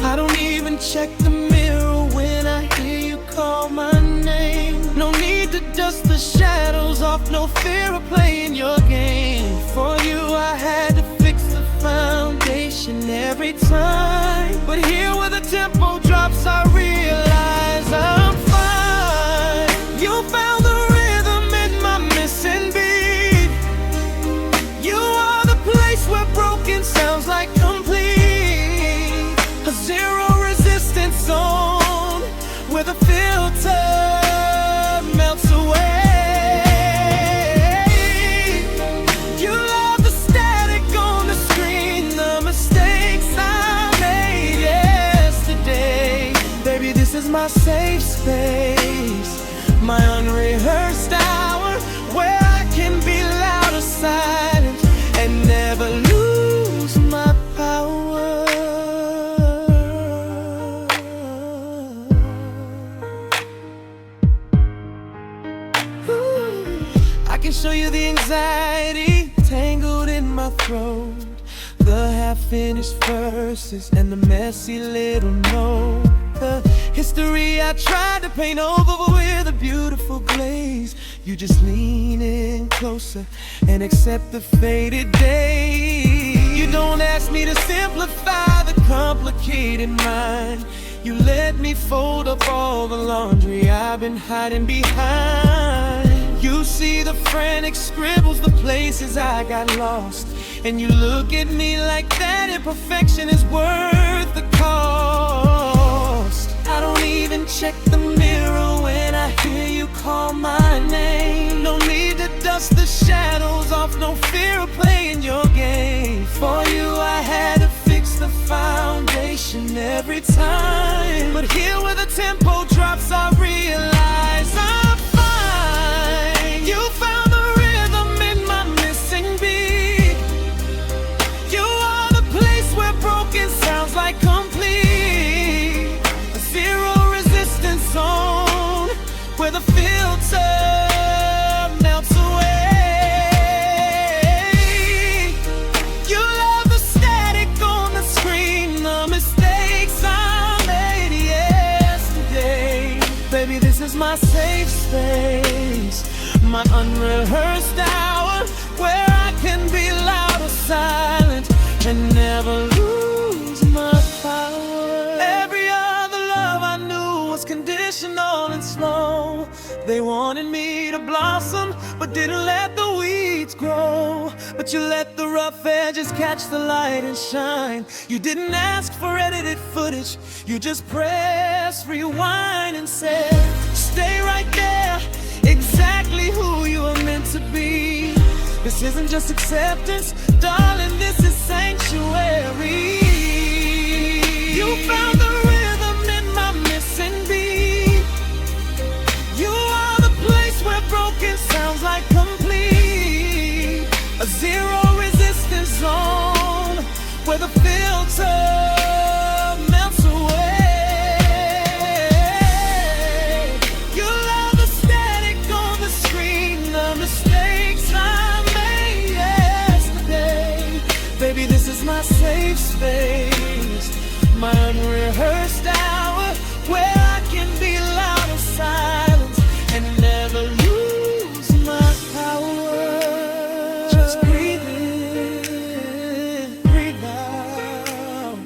S2: I don't even check the mirror when I hear you call my name. No need to dust the shadows off, no fear of playing your game. For you I had to fix the foundation every time, but here where the tempo drops I realize I'm fine. You found the rhythm in my missing beat. You are the place where broken sounds like complete. A zero resistance zone where the filter melts away. You love the static on the screen, the mistakes I made yesterday. Baby, this is my safe space, my unrehearsed hour, where I can be loud or silent and never lose my power. I can show you the anxiety tangled in my throat, the half-finished verses and the messy little note, the history I tried to paint over with a beautiful glaze. You just lean in closer and accept the faded days. You don't ask me to simplify the complicated mind. You let me fold up all the laundry I've been hiding behind. You see the frantic scribbles, the places I got lost, and you look at me like that imperfection is worth the cost. I don't even check the mirror when I hear you call my name. No need to dust the shadows off, no fear of playing your game. For you I had to fix the foundation every time, but here where the tempo drops I realize I'm fine. You found the rhythm in my missing beat. You are the place where broken sounds like complete. A zero resistance zone where the filter melts away. You love the static on the screen, the mistakes I made yesterday. Baby, this is my safe space, my unrehearsed hour, where I can be loud or silent and never lose my power. Every other love I knew was conditional and slow. They wanted me to blossom, but didn't let the weeds grow. But you let the rough edges catch the light and shine. You didn't ask for edited footage, you just pressed rewind and said, stay right there, exactly who you are meant to be. This isn't just acceptance, darling, this is sanctuary. You found the rhythm in my missing beat. You are the place where broken sounds like complete. A zero resistance zone where the filter melts away. You love the static on the screen, the mistakes I made yesterday. Baby, this is my safe space, my unrehearsed hour, where I can be loud or silent and never lose my power. Just breathe in, breathe out.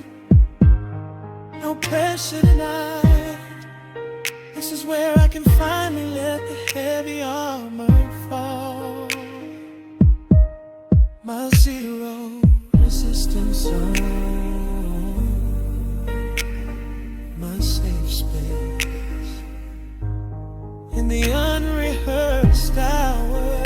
S2: No pressure tonight. This is where I can finally let the heavy armor fall. My zero resistance zone, my safe space in the unrehearsed hour.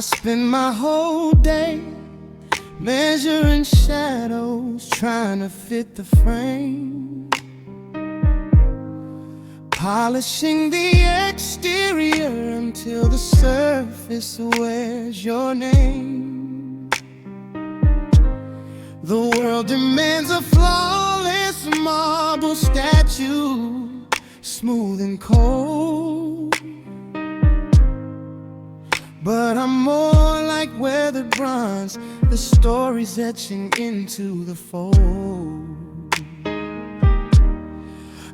S2: spend my whole day measuring shadows, trying to fit the frame, polishing the exterior until the surface wears your name. The world demands a flawless marble statue, smooth and cold, but I'm more like weathered bronze, the story's etching into the fold.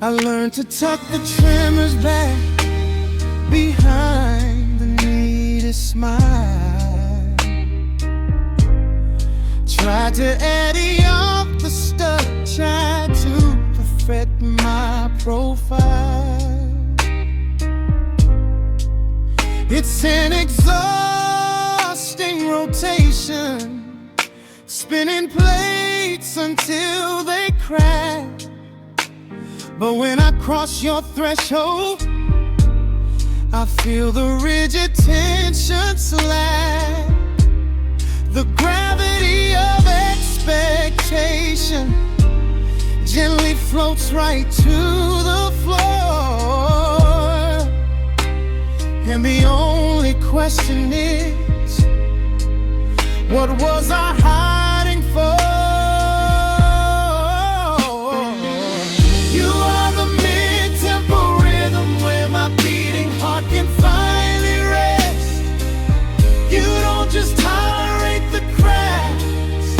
S2: I learned to tuck the tremors back behind the neatest smile, tried to eddy off the stuff, tried to perfect my profile. It's an exhausting rotation, spinning plates until they crack. But when I cross your threshold, I feel the rigid tension slack. The gravity of expectation gently floats right to the floor. And the only question is, what was I hiding for? You are the mid-tempo rhythm where my beating heart can finally rest. You don't just tolerate the cracks,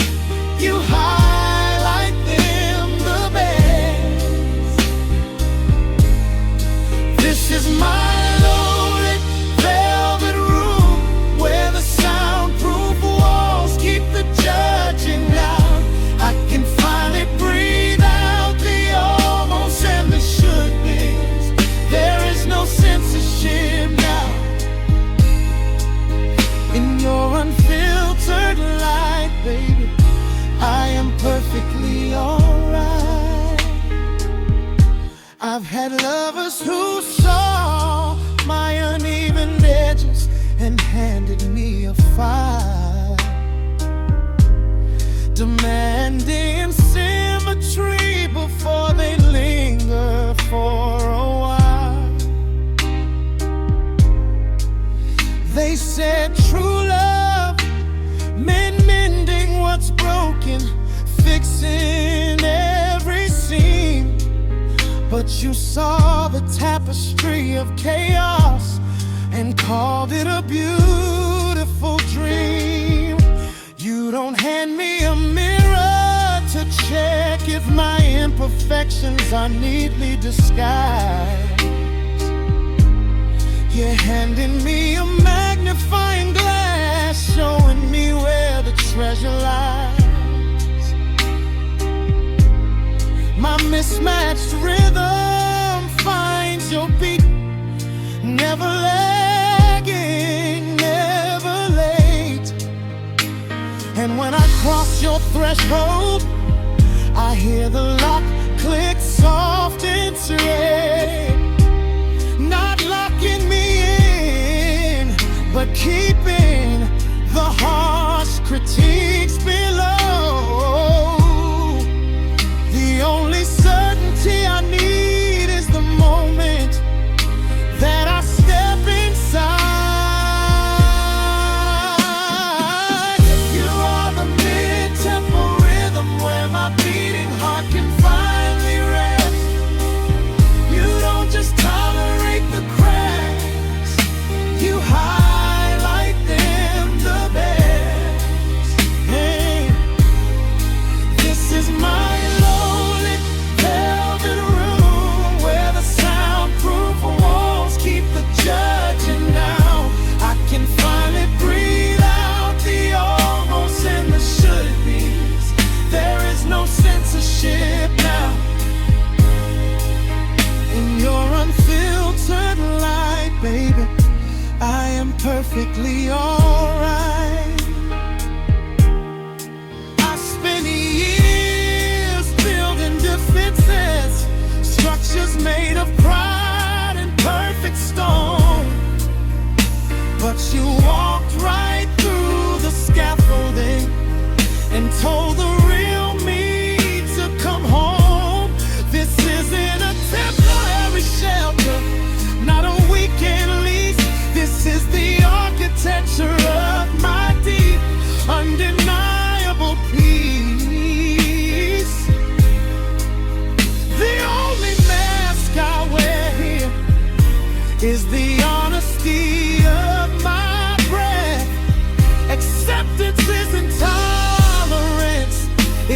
S2: you highlight them the best. This is my perfectly alright. I've had lovers who saw my uneven edges and handed me a file, demanding symmetry before they linger for a while. They said true love meant mending what's broken, fixing every seam. But you saw the tapestry of chaos and called it a beautiful dream. You don't hand me a mirror to check if my imperfections are neatly disguised. You're handing me a magnifying glass, showing me where the treasure lies. My mismatched rhythm finds your beat, never lagging, never late. And when I cross your threshold, I hear the lock click soft and straight. Not locking me in, but keeping the harsh critiques below. The only certainty I need is the moment that I step inside. You are the mid-tempo rhythm where my beating heart can finally rest. You don't just tolerate the cracks, you highlight them the best. Hey.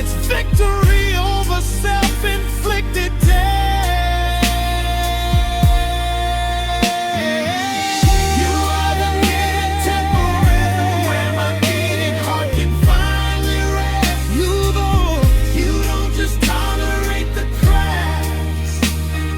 S3: It's victory over self-inflicted death. You are the hidden temporary where my beating heart can finally rest. You don't just tolerate the cracks,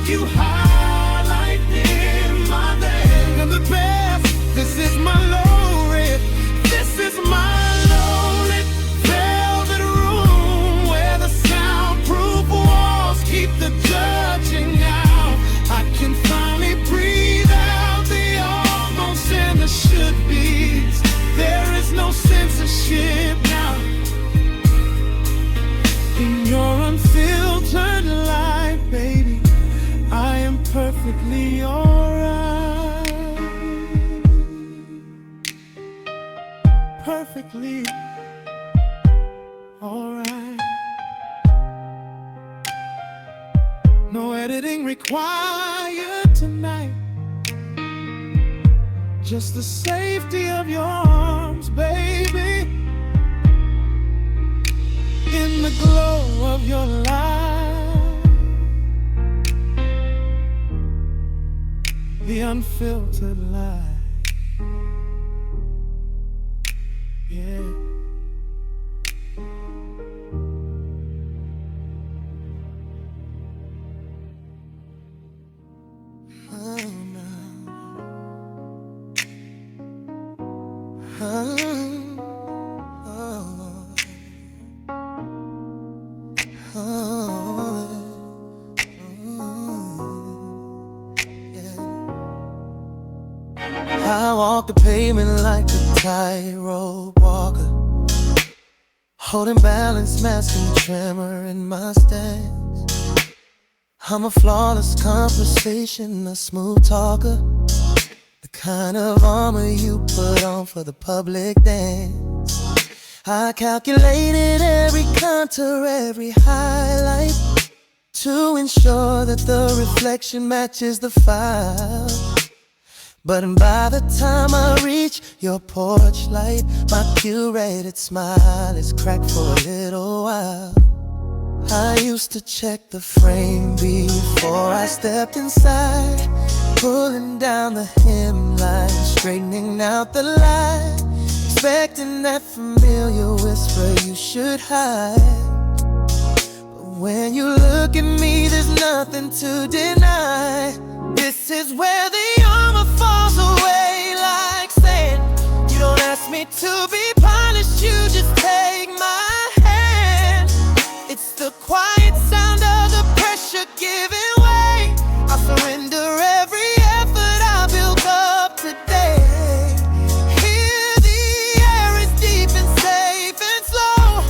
S3: you highlight them my day. And the best, this is my low-rent, this is my low-lit velvet room where the soundproof walls keep the judging out. I can finally breathe out the almost and the should-be's. There is no censorship now. In your unfiltered life, baby, I am perfectly alright. Perfectly alright. No editing required tonight. Just the safety of your arms, baby. In the glow of your light. The unfiltered light. Yeah. Oh, no. I walk the pavement like a tightrope walker, holding balance, masking tremor in my stance. I'm a flawless conversation, a smooth talker, the kind of armor you put on for the public dance. I calculated every contour, every highlight, to ensure that the reflection matches the file. But by the time I reach your porch light, my curated smile is cracked for a little while. I used to check the frame before I stepped inside, pulling down the hemline, straightening out the line, expecting that familiar whisper you should hide. But when you look at me, there's nothing to deny. This is where the armor falls away like sand. You don't ask me to be polished, you just take my hand. It's the quiet sound of the pressure giving way. I surrender every effort I built up today. Here the air is deep and safe and slow.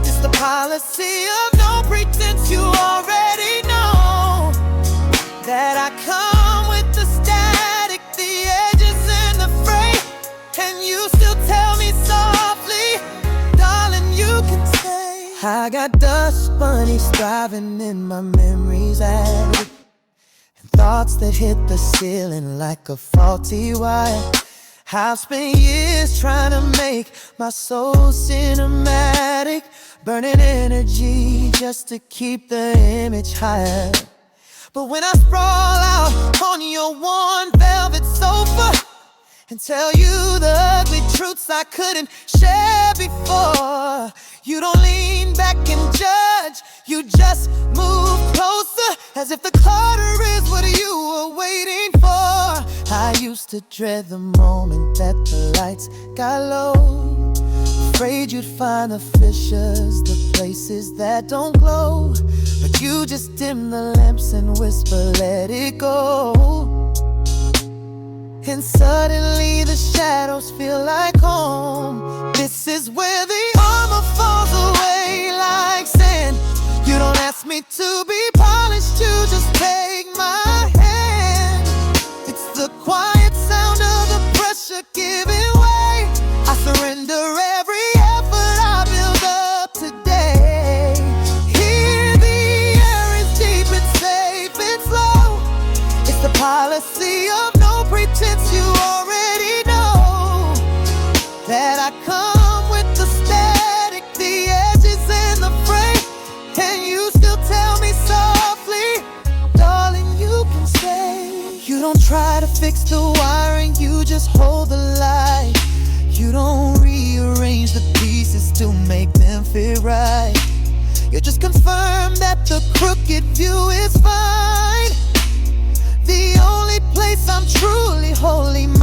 S3: It's the policy of no pretense, you already know that I come with the static, the edges and the fray. And you still tell me softly, darling, you can stay. I got dust bunnies thriving in my memories attic, and thoughts that hit the ceiling like a faulty wire. I've spent years trying to make my soul cinematic, burning energy just to keep the image higher. But when I sprawl out on your worn velvet sofa and tell you the ugly truths I couldn't share before, you don't lean back and judge, you just move closer, as if the clutter is what you were waiting for. I used to dread the moment that the lights got low, afraid you'd find the fissures, the places that don't glow. But you just dim the lamps and whisper, let it go. And suddenly the shadows feel like home. This is where the armor falls away like sand. You don't ask me to be polished, you just take my hand. It's the quiet sound of the pressure giving way. I surrender every effort I build up today. Here the air is deep and safe and slow. It's the policy of no pretense, you already know that I come with the static, the edges and the frame.
S2: fix the wiring, you just hold the light. You don't rearrange the pieces to make them fit right. You just confirm that the crooked view is fine. The only place I'm truly wholly mine.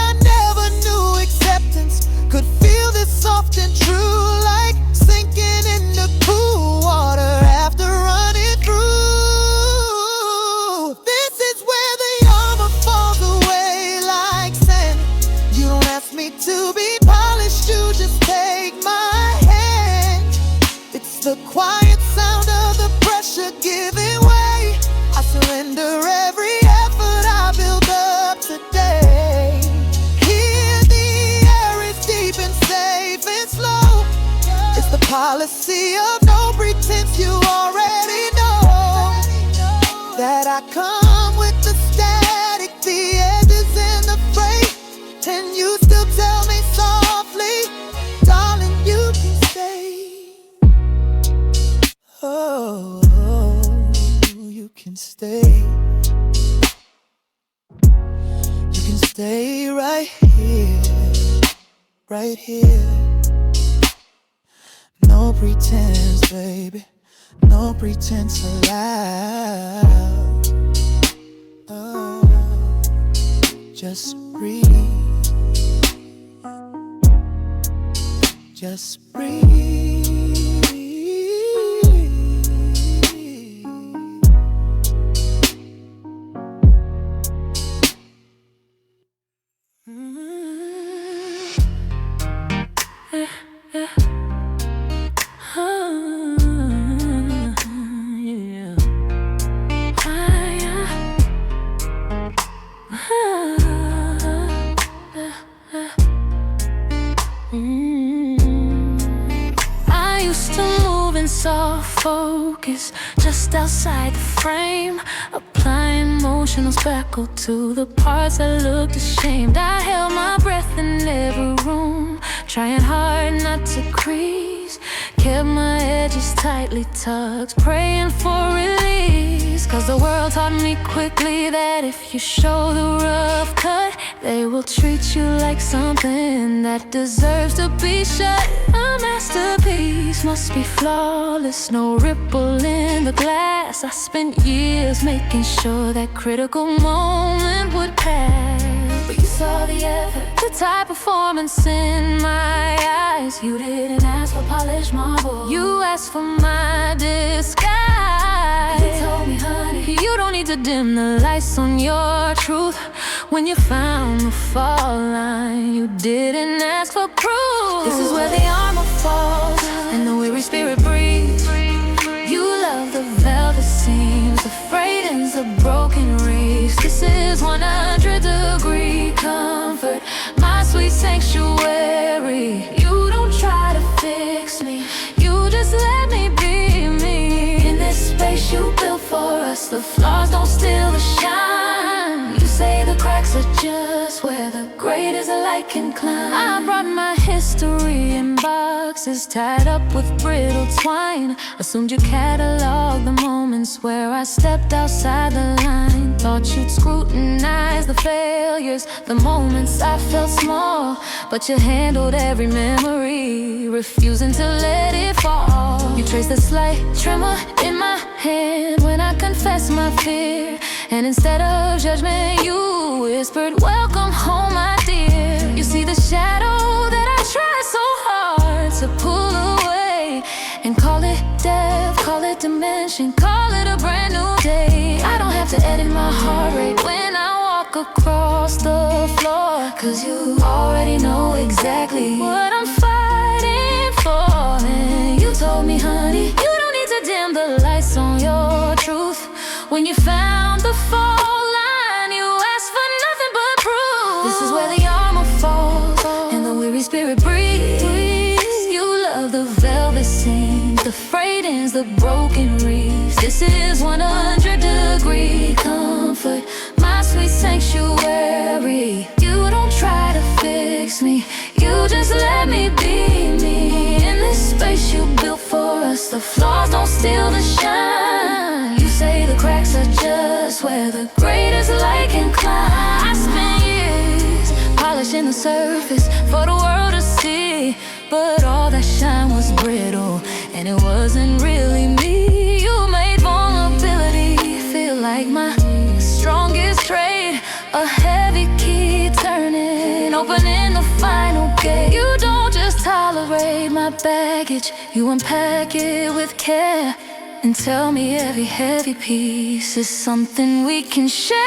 S2: I never knew acceptance could feel this soft and true, like sinking in the cool water after running through. This is where the armor falls away like sand. You don't ask me to be polished, you just take my hand. It's the quiet sound of the pressure giving way. I surrender every effort I built up today. Here the air is deep and safe and slow. It's the policy of no pretense, you already know that I come with the static, the edges and the freight. And you still tell me softly, darling, you can stay. Oh, you can stay. You can stay right here, right here. No pretense, baby, no pretense allowed. Oh, just breathe, just breathe.
S1: I used to move in soft focus, just outside the frame, applying motion on spackle to the parts that looked ashamed. I held my breath in every room, trying hard not to crease, kept my edges tightly tucked, praying for release. Cause the world taught me quickly that if you show the rough cut, they will treat you like something that deserves to be shut. A masterpiece must be flawless, no ripple in the glass. I spent years making sure that critical moment would pass. But you saw the effort, the tight performance in my eyes. You didn't ask for polished marble, you asked for my disguise. You told me, honey, you don't need to dim the lights on your truth. When you found the fall line, you didn't ask for proof. This is where the armor falls and the weary spirit breathes. You love the velvet seams, the freight ends, the broken reefs. This is 100-degree comfort, my sweet sanctuary. You don't try to fix me, you just let me be me. In this space you built for us, the flaws don't steal the shine. You say the cracks are just where the greatest light can climb. I brought my history in boxes tied up with brittle twine. Assumed you cataloged the moments where I stepped outside the line. Thought you'd scrutinize the failures, the moments I felt small. But you handled every memory, refusing to let it fall. You traced the slight tremor in my hand when I confessed my fear. And instead of judgment, you whispered, welcome home, my dear. You see the shadow that I tried so hard to pull away, and call it death, call it dimension, call it a brand new day. I don't have to edit my heart rate when I walk across the floor, cause you already know exactly what I'm fighting for. And you told me, honey, you don't need to dim the lights on your truth. When you found the fall line, you asked for nothing but proof. This is where the armor falls and the weary spirit breathes. You love the velvet seams, the freight ends, the broken reefs. This is 100-degree comfort, my sweet sanctuary. You don't try to fix me, you just let me be me. In this space you built for us, the flaws don't steal the shine. You say the cracks are just where where the greatest light can climb. I spent years polishing the surface for the world to see, but all that shine was brittle, and it wasn't really me. You made vulnerability feel like my strongest trait, a heavy key turning, opening the final gate. You don't just tolerate my baggage, you unpack it with care, and tell me every heavy piece is something we can share.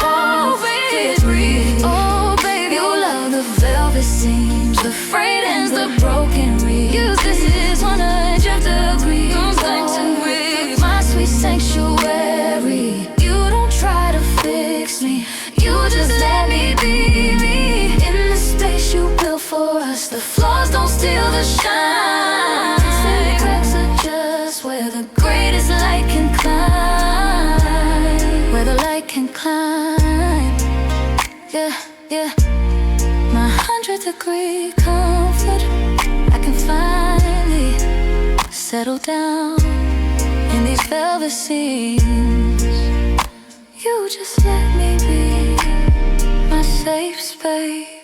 S1: Oh, baby, oh, baby, you love the velvet seams, the frayed ends, the broken reeds. Use this is 100 degrees. Comes back to breathe, my sweet sanctuary. You don't try to fix me, you just let me be me. In the space you built for us, the flaws don't steal the shine. The cracks are just where the greatest light can climb, where the light can climb. Yeah, yeah. My 100-degree comfort, I can finally settle down in these velvet seams. You just let me be my safe space.